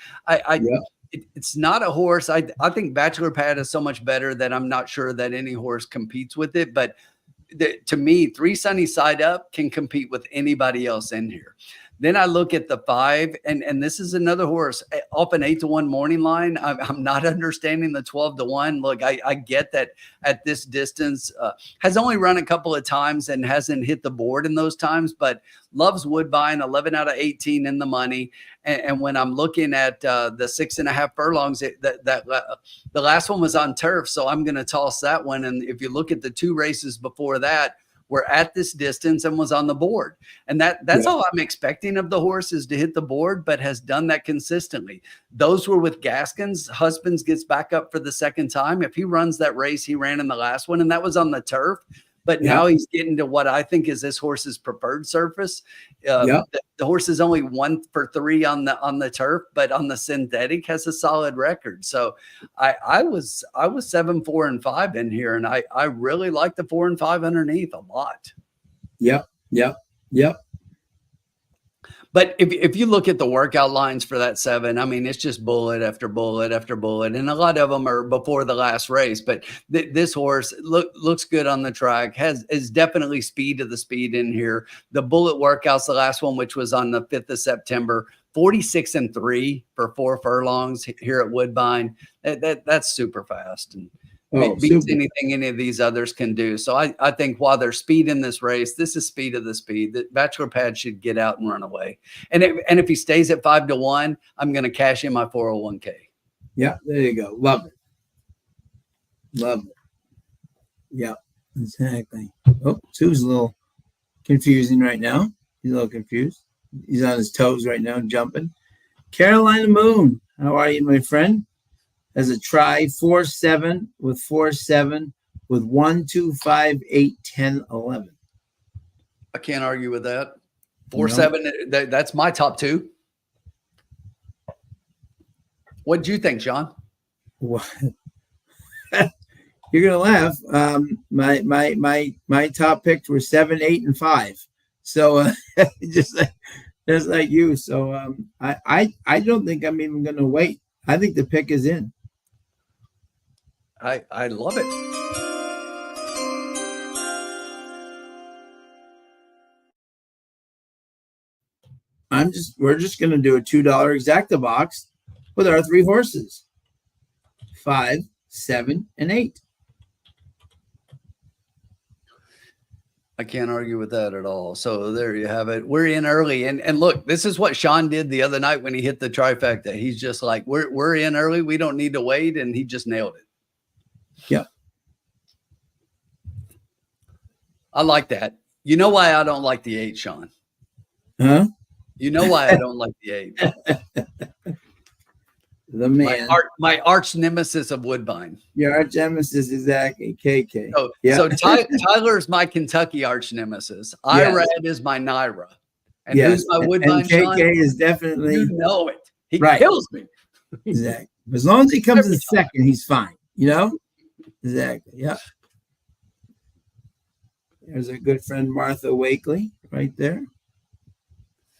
Speaker 2: It's not a horse. I think Bachelor Pad is so much better that I'm not sure that any horse competes with it. But to me, 3 Sunny Side Up can compete with anybody else in here. Then I look at the 5, and this is another horse off an 8-1 morning line. I'm not understanding the 12-1. Look, I get that at this distance, has only run a couple of times and hasn't hit the board in those times, but loves Woodbine, 11 out of 18 in the money. And when I'm looking at the 6.5 furlongs, the last one was on turf, so I'm going to toss that one. And if you look at the 2 races before that, we're at this distance and was on the board. And that's all I'm expecting of the horse, is to hit the board, but has done that consistently. Those were with Gaskins. Husbands gets back up for the second time. If he runs that race he ran in the last one, and that was on the turf, But now he's getting to what I think is this horse's preferred surface. The horse is only 1 for 3 on the turf, but on the synthetic has a solid record. So I was 7, 4, and 5 in here, and I really like the 4 and 5 underneath a lot.
Speaker 1: Yep.
Speaker 2: But if you look at the workout lines for that 7, I mean, it's just bullet after bullet after bullet. And a lot of them are before the last race. But this horse looks good on the track, is definitely speed of the speed in here. The bullet workouts, the last one, which was on the 5th of September, 46 and 3 for 4 furlongs here at Woodbine. That's super fast. And beats anything any of these others can do. So I think while there's speed in this race, this is speed of the speed. That Bachelor Pad should get out and run away. And if he stays at 5 to 1, I'm going to cash in my 401k.
Speaker 1: Yeah, there you go. Love it. Yeah, exactly. Oh, Sue's a little confusing right now. He's a little confused. He's on his toes right now, jumping. Carolina Moon, how are you, my friend? As a try 4-7 with 4-7 with 1, 2, 5, 8, 10, 11.
Speaker 2: I can't argue with that. 4-7. That's my top 2. What'd you think, Sean?
Speaker 1: What? You're gonna laugh. My top picks were 7, 8, and 5. So just like you. So I don't think I'm even gonna wait. I think the pick is in.
Speaker 2: I love it.
Speaker 1: We're just going to do a $2 exacta box with our 3 horses, 5, 7, and 8.
Speaker 2: I can't argue with that at all. So there you have it. We're in early. And look, this is what Sean did the other night when he hit the trifecta. He's just like, we're in early. We don't need to wait. And he just nailed it.
Speaker 1: Yeah.
Speaker 2: I like that. You know why I don't like the 8, Sean?
Speaker 1: Huh?
Speaker 2: You know why I don't like the 8?
Speaker 1: The man.
Speaker 2: My arch nemesis of Woodbine.
Speaker 1: Your arch nemesis is exactly KK.
Speaker 2: So Tyler's my Kentucky arch nemesis. Irad is my Naira. And who's my Woodbine,
Speaker 1: and KK
Speaker 2: Sean?
Speaker 1: is definitely.
Speaker 2: You know it. He kills me.
Speaker 1: Exactly. As long as he comes in second, he's fine. You know? Exactly. Yeah. There's a good friend, Martha Wakely, right there.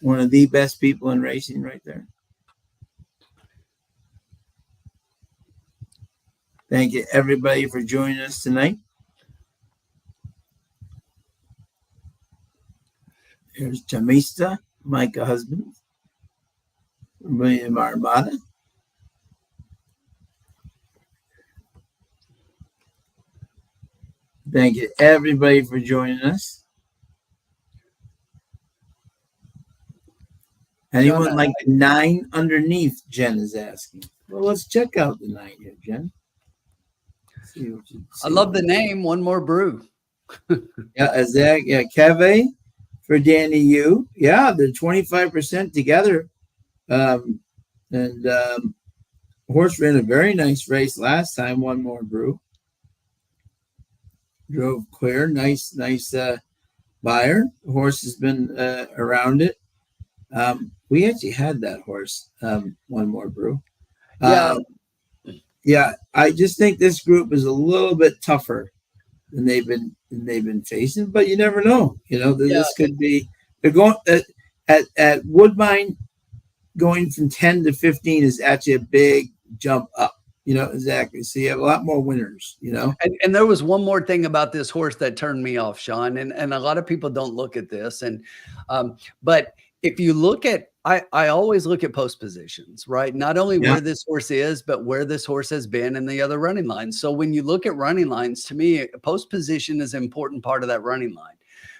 Speaker 1: One of the best people in racing right there. Thank you, everybody, for joining us tonight. There's Jamista, Micah Husband, William Armada. Thank you, everybody, for joining us. Anyone like the 9 underneath, Jen is asking. Well, let's check out the 9 here, Jen.
Speaker 2: I love the name. One More Brew.
Speaker 1: Zach, Keve for Danny Yu. Yeah, they're 25% together. Horse ran a very nice race last time. One More Brew. Drove clear. Nice buyer. The horse has been around it. We actually had that horse, One More Brew. Yeah, I just think this group is a little bit tougher than they've been facing, but you never know. You know, this could be. They're going at Woodbine, going from 10 to 15 is actually a big jump up. You know, exactly. So you have a lot more winners, you know.
Speaker 2: And there was one more thing about this horse that turned me off, Sean. And a lot of people don't look at this. But if you look at, I always look at post positions, right? Not only where this horse is, but where this horse has been in the other running lines. So when you look at running lines, to me, post position is an important part of that running line.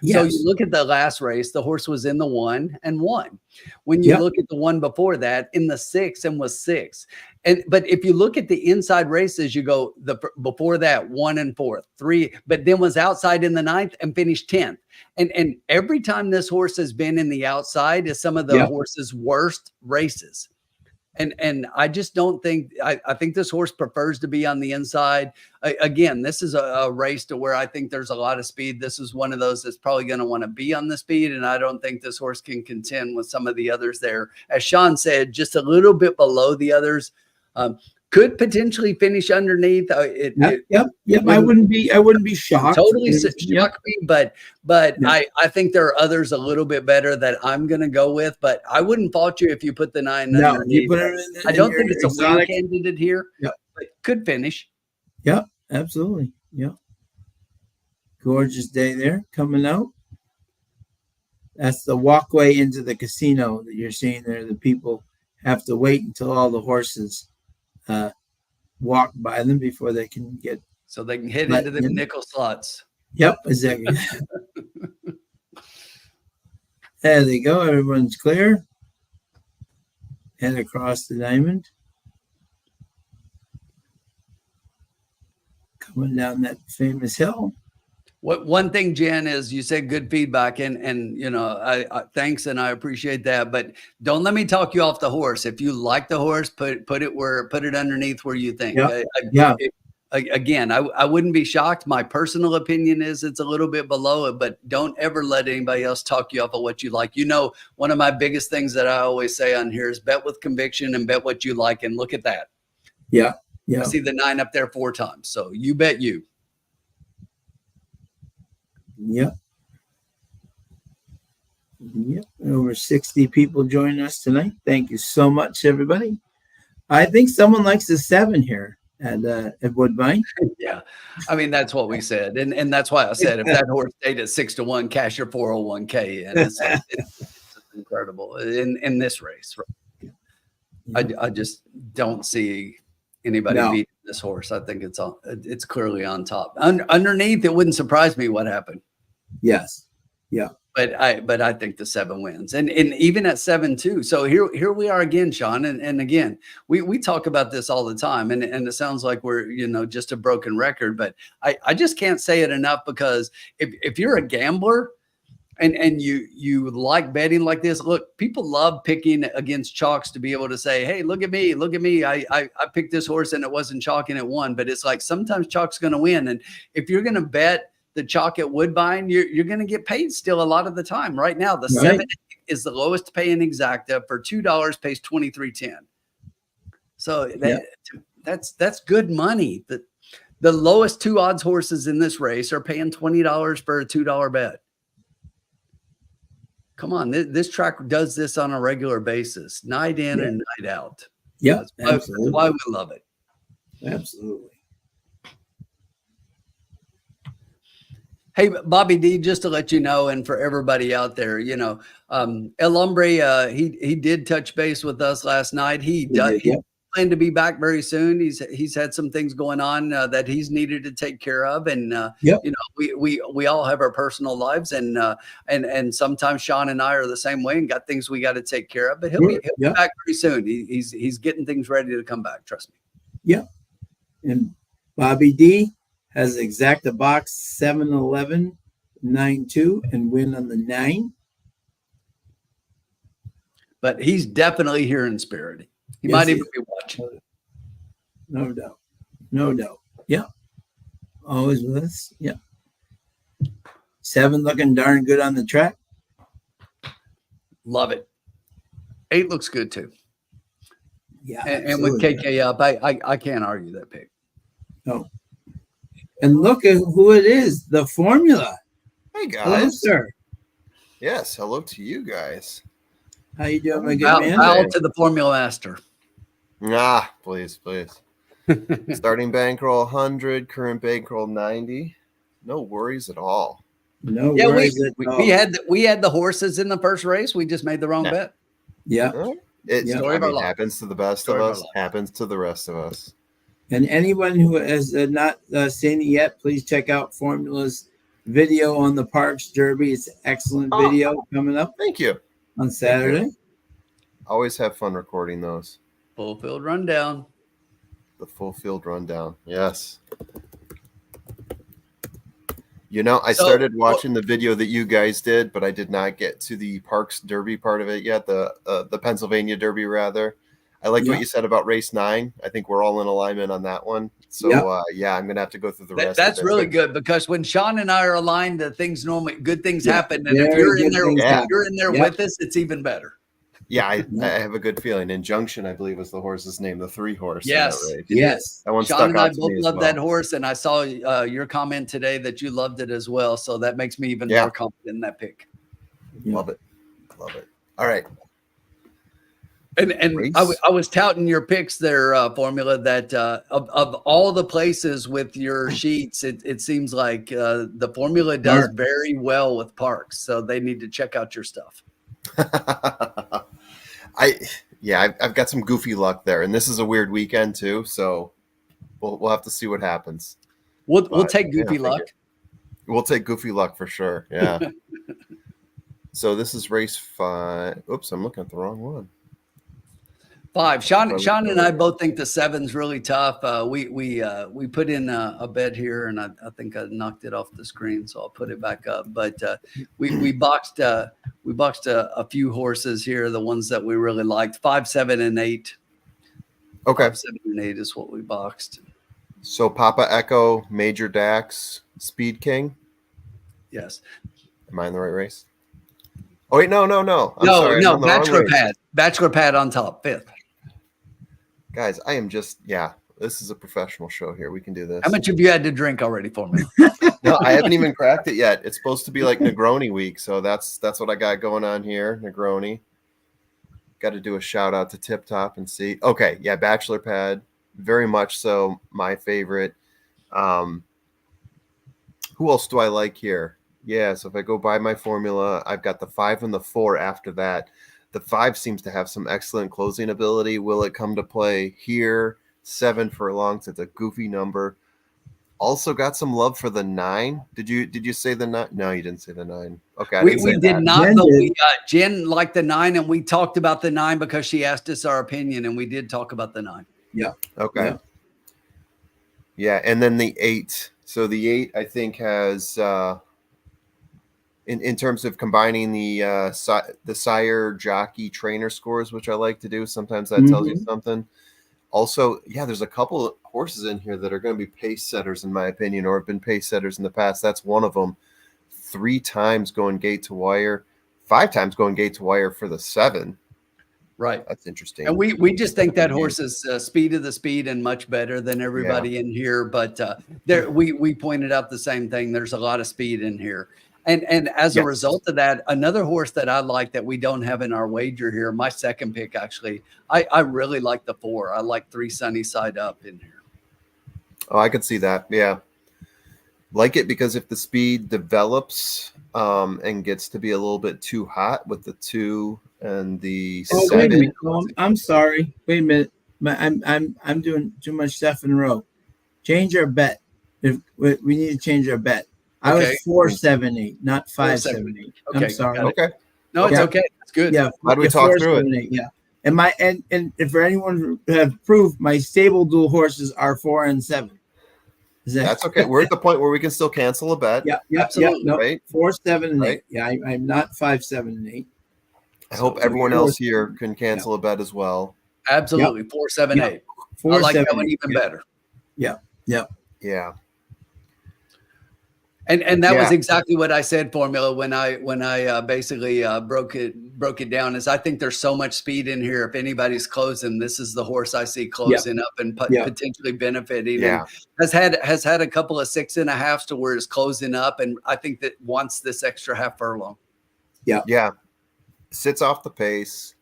Speaker 2: Yes. So you look at the last race, the horse was in the 1 and 1. When you look at the one before that, in the 6 and was 6. But if you look at the inside races, you go before that 1 and 4, 3, but then was outside in the 9th and finished 10th. And every time this horse has been in the outside is some of the horse's worst races. And I just don't think I think this horse prefers to be on the inside. Again, this is a race to where I think there's a lot of speed. This is one of those that's probably going to want to be on the speed, and I don't think this horse can contend with some of the others there. As Sean said, just a little bit below the others. Could potentially finish underneath.
Speaker 1: Yep. I wouldn't be shocked.
Speaker 2: Totally shock me, but I think there are others a little bit better that I'm going to go with. But I wouldn't fault you if you put the 9 underneath. I don't think it's a win candidate here.
Speaker 1: Yep.
Speaker 2: But could finish.
Speaker 1: Yep, absolutely. Yep. Gorgeous day there coming out. That's the walkway into the casino that you're seeing there. The people have to wait until all the horses walk by them before they can get,
Speaker 2: so they can hit into the nickel slots.
Speaker 1: Yep, exactly. There they go. Everyone's clear. Head across the diamond. Coming down that famous hill.
Speaker 2: What one thing, Jen, is you said good feedback, and you know, I thanks, and I appreciate that. But don't let me talk you off the horse. If you like the horse, put it underneath where you think. Again, I wouldn't be shocked. My personal opinion is it's a little bit below it, but don't ever let anybody else talk you off of what you like. You know, one of my biggest things that I always say on here is bet with conviction and bet what you like. And look at that.
Speaker 1: Yeah.
Speaker 2: I see the 9 up there 4 times. So you bet you.
Speaker 1: Yep. Over 60 people joining us tonight. Thank you so much, everybody. I think someone likes the 7 here at Woodbine.
Speaker 2: Yeah. I mean, that's what we said. And that's why I said if that horse stayed at 6-1, cash your 401k. And it's incredible in this race. I just don't see anybody beating this horse. I think it's clearly on top. Underneath, it wouldn't surprise me what happened.
Speaker 1: Yes. Yeah.
Speaker 2: But I think the 7 wins, and even at 7-2. So here we are again, Sean, and again we talk about this all the time, and it sounds like we're just a broken record, but I just can't say it enough, because if you're a gambler and you like betting like this, look, people love picking against chalks to be able to say, hey, look at me, I picked this horse and it wasn't chalk and it won. But it's like sometimes chalk's going to win, and if you're going to bet the chalk at Woodbine, you're going to get paid still a lot of the time. Right now, the 7 is the lowest paying exacta for $2 pays $23.10. So that's good money. The lowest 2 odds horses in this race are paying $20 for a $2 bet. Come on, this track does this on a regular basis, night in and night out.
Speaker 1: Yeah,
Speaker 2: that's why we love it.
Speaker 1: Absolutely.
Speaker 2: Hey, Bobby D, just to let you know, and for everybody out there, El Hombre, he did touch base with us last night. He planned to be back very soon. He's had some things going on that he's needed to take care of, and we all have our personal lives, and sometimes Sean and I are the same way and got things we got to take care of. But he'll be back pretty soon. He's getting things ready to come back. Trust me. Yeah,
Speaker 1: and Bobby D has exacta box 7-11-9-2 and win on the 9.
Speaker 2: But he's definitely here in spirit. He might even be watching.
Speaker 1: No doubt. No doubt. Yeah. Always with us. Yeah. 7 looking darn good on the track.
Speaker 2: Love it. 8 looks good too.
Speaker 1: Yeah.
Speaker 2: And with KK up, I can't argue that pick.
Speaker 1: No. And look at who it is, the formula.
Speaker 5: Hey, guys.
Speaker 1: Hello, sir.
Speaker 5: Yes, hello to you guys.
Speaker 1: How you doing, my good man?
Speaker 2: Bow to the formula master.
Speaker 5: Please. Starting bankroll 100, current bankroll 90. No worries at all.
Speaker 1: No worries at all.
Speaker 2: We had the horses in the first race. We just made the wrong bet.
Speaker 1: Yeah.
Speaker 5: Happens to the best of us, happens to the rest of us.
Speaker 1: And anyone who has not seen it yet, please check out Formula's video on the Parks Derby. It's an excellent video coming up.
Speaker 5: Thank you.
Speaker 1: On Saturday.
Speaker 5: Always have fun recording those.
Speaker 2: Full field rundown.
Speaker 5: The full field rundown. Yes. I started watching the video that you guys did, but I did not get to the Parks Derby part of it yet. The Pennsylvania Derby, rather. I liked
Speaker 1: Yeah.
Speaker 5: what you said about race 9. I think we're all in alignment on that one. So I'm going to have to go through the rest.
Speaker 2: That's
Speaker 5: of it.
Speaker 2: really good, because when Sean and I are aligned, the things normally good things
Speaker 1: Yeah.
Speaker 2: happen. And
Speaker 1: Very
Speaker 2: if you're in
Speaker 1: good
Speaker 2: there,
Speaker 1: things
Speaker 2: if you're in there
Speaker 1: Yep.
Speaker 2: with us, it's even better.
Speaker 5: Yeah, I have a good feeling. Injunction, I believe, was the horse's name, the 3 horse.
Speaker 2: Yes.
Speaker 5: In that race.
Speaker 1: Yes.
Speaker 5: That one
Speaker 2: Sean
Speaker 5: stuck
Speaker 2: and I
Speaker 5: out to
Speaker 2: both
Speaker 5: me as
Speaker 2: love
Speaker 5: well.
Speaker 2: that horse, and I saw your comment today that you loved it as well. So that makes me even more confident in that pick.
Speaker 5: Love it. Love it. All right.
Speaker 2: And I was touting your picks there, Formula, that of all the places with your sheets, it seems like the Formula does very well with parks. So they need to check out your stuff.
Speaker 5: I've got some goofy luck there, and this is a weird weekend too, so we'll have to see what happens.
Speaker 2: We'll take goofy luck.
Speaker 5: We'll take goofy luck for sure. Yeah. So this is race 5. Oops, I'm looking at the wrong one.
Speaker 2: 5. Sean and I both think the 7's really tough. We put in a bet here, and I think I knocked it off the screen, so I'll put it back up. But we boxed a few horses here, the ones that we really liked. 5, 7, and 8.
Speaker 5: Okay.
Speaker 2: 5, 7, and 8 is what we boxed.
Speaker 5: So Papa Echo, Major Dax, Speed King.
Speaker 2: Yes.
Speaker 5: Am I in the right race? Oh wait, no. I'm sorry.
Speaker 2: No. Bachelor Pad on top, 5th.
Speaker 5: Guys, I am just this is a professional show here. We can do this.
Speaker 2: How much have you had to drink already for me?
Speaker 5: No, I haven't even cracked it yet. It's supposed to be like Negroni week, so that's what I got going on here. Negroni. Got to do a shout out to Tip Top and see. Okay, yeah, Bachelor Pad, very much so my favorite. Who else do I like here? Yeah, so if I go by my formula, I've got the 5 and the 4 after that. The 5 seems to have some excellent closing ability. Will it come to play here? 7 furlongs. It's a goofy number. Also got some love for the 9. Did you say the 9? No, you didn't say the 9. Okay,
Speaker 2: we did not,
Speaker 1: Jen
Speaker 2: but
Speaker 1: did.
Speaker 2: Jen liked the 9, and we talked about the 9 because she asked us our opinion, and we did talk about the 9.
Speaker 1: Yeah.
Speaker 5: Okay. Yeah, and then the 8. So the 8, I think, has in terms of combining the sire jockey trainer scores, which I like to do. Sometimes that tells you something. Also, there's a couple of horses in here that are going to be pace setters, in my opinion, or have been pace setters in the past. That's one of them. 3 times going gate to wire, 5 times going gate to wire for the 7.
Speaker 2: Right.
Speaker 5: That's interesting.
Speaker 2: And we just think that horse is speed of the speed and much better than everybody in here. But we pointed out the same thing. There's a lot of speed in here. And as a result of that, another horse that I like that we don't have in our wager here, my second pick, actually, I really like the 4. I like 3 Sunny Side Up in here.
Speaker 5: Oh, I could see that. Yeah. Like it because if the speed develops and gets to be a little bit too hot with the 2 and the 7.
Speaker 1: Wait a minute. I'm sorry. Wait a minute. I'm doing too much stuff in a row. Change our bet. If we need to change our bet. I was 4, 7, 8, not 5, 7, 8.
Speaker 2: Okay.
Speaker 1: I'm sorry.
Speaker 5: Okay.
Speaker 2: No, it's okay. It's good.
Speaker 1: Yeah.
Speaker 5: How do we talk
Speaker 1: 4,
Speaker 5: through
Speaker 1: 7, 8, yeah. And if for anyone who have proved, my stable dual horses are 4 and 7.
Speaker 5: That's okay. We're at the point where we can still cancel a bet.
Speaker 1: Yeah,
Speaker 2: absolutely.
Speaker 1: No,
Speaker 5: right?
Speaker 1: 4, 7, and 8.
Speaker 5: Right.
Speaker 1: Yeah, I'm not 5, 7, and 8.
Speaker 5: I hope everyone else here can cancel a bet as well.
Speaker 2: Absolutely. 4, 7, 8.
Speaker 1: 4,
Speaker 2: I like
Speaker 1: 7,
Speaker 2: that one
Speaker 1: 8.
Speaker 2: even better.
Speaker 1: Yeah.
Speaker 5: Yeah.
Speaker 2: And that was exactly what I said, Formula, when I basically broke it down. Is I think there's so much speed in here. If anybody's closing, this is the horse I see closing up and potentially benefiting.
Speaker 1: Yeah.
Speaker 2: And has had a couple of 6.5s to where it's closing up, and I think that wants this extra half furlong.
Speaker 5: Yeah. Sits off the pace,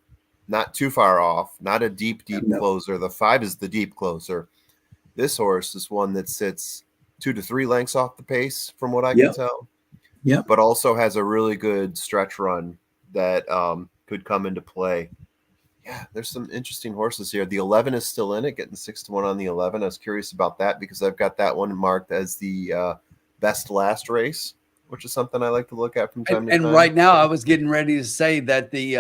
Speaker 5: not too far off, not a deep closer. The 5 is the deep closer. This horse is one that sits 2 to 3 lengths off the pace from what I can tell.
Speaker 1: Yeah.
Speaker 5: But also has a really good stretch run that could come into play. Yeah, there's some interesting horses here. The 11 is still in it, getting 6 to 1 on the 11. I was curious about that because I've got that one marked as the best last race, which is something I like to look at from time to time.
Speaker 2: And right now I was getting ready to say that the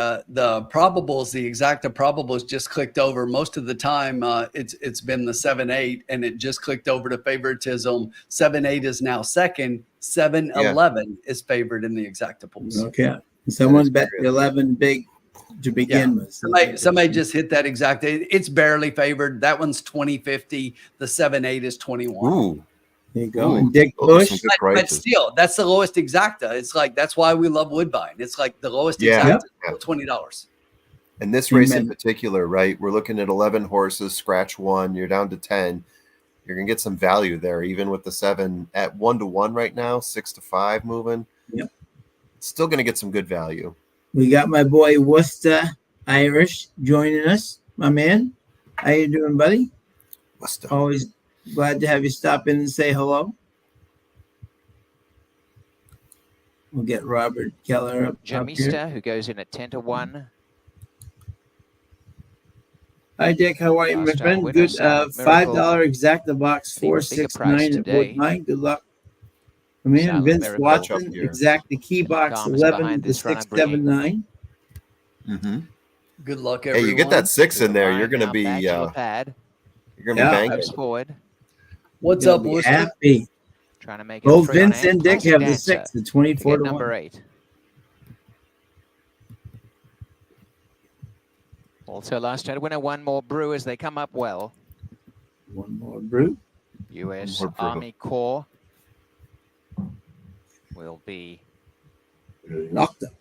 Speaker 2: probables, the exacta probables just clicked over. Most of the time it's been the 7-8 and it just clicked over to favoritism. 7-8 is now second. 7-11 is favored in the exacta pools.
Speaker 1: Okay. Someone bet the 11 big to begin with.
Speaker 2: Somebody just hit that exact. It's barely favored. That one's 20.50. The 7.8 is 21.
Speaker 5: Ooh.
Speaker 1: There you go.
Speaker 5: Ooh,
Speaker 1: And Dick
Speaker 5: those are
Speaker 1: Bush.
Speaker 5: some good
Speaker 2: But
Speaker 5: prices.
Speaker 2: still, that's the lowest exacta. It's like that's why we love Woodbine. It's like the lowest
Speaker 5: Yeah.
Speaker 2: exacta, $20.
Speaker 5: And this race in
Speaker 1: Amen.
Speaker 5: particular, right? We're looking at 11 horses, scratch one. You're down to 10. You're gonna get some value there, even with the 7 at 1-1 right now, 6-5 moving.
Speaker 1: Yep.
Speaker 5: Still gonna get some good value.
Speaker 1: We got my boy Worcester Irish joining us, my man. How you doing, buddy?
Speaker 5: Must have.
Speaker 1: Always glad to have you stop in and say hello. We'll get Robert Keller up here.
Speaker 4: Jamista, who goes in at 10-1.
Speaker 1: Hi, Dick. How are you, my
Speaker 4: Last time
Speaker 1: friend?
Speaker 4: winner,
Speaker 1: Good.
Speaker 4: Silent
Speaker 1: $5
Speaker 4: Miracle.
Speaker 1: exacta box
Speaker 4: Big- bigger price
Speaker 1: 469 at
Speaker 4: today.
Speaker 1: Woodbine. Good luck. Come in,
Speaker 4: Silent
Speaker 1: Vince
Speaker 4: Miracle.
Speaker 1: Watson,
Speaker 5: Up here.
Speaker 1: exacta key box
Speaker 4: Thomas
Speaker 1: 11
Speaker 4: behind
Speaker 1: to
Speaker 4: this runner, bringing
Speaker 1: 679.
Speaker 5: Mm-hmm.
Speaker 2: Good luck,
Speaker 5: Hey,
Speaker 2: everyone.
Speaker 5: you get that 6 in there, you're
Speaker 4: Line
Speaker 5: gonna
Speaker 4: now,
Speaker 5: be
Speaker 4: Bachelor Pad.
Speaker 5: you're gonna
Speaker 1: Yeah.
Speaker 5: be banging.
Speaker 4: Moves forward,
Speaker 2: What's
Speaker 1: Gonna
Speaker 2: up,
Speaker 1: be
Speaker 2: Worcester?
Speaker 1: happy.
Speaker 4: trying to make it
Speaker 1: Both
Speaker 4: three on
Speaker 1: Vince
Speaker 4: end.
Speaker 1: and Dick
Speaker 4: Classic
Speaker 1: have the
Speaker 4: Dancer
Speaker 1: 6 at
Speaker 4: to
Speaker 1: 24
Speaker 4: get
Speaker 1: to
Speaker 4: number
Speaker 1: 1.
Speaker 4: 8. Also last night winner, one more brew as they come up well.
Speaker 1: One more brute.
Speaker 4: US
Speaker 5: One more brew.
Speaker 4: Army Corps will be
Speaker 1: Knocked up.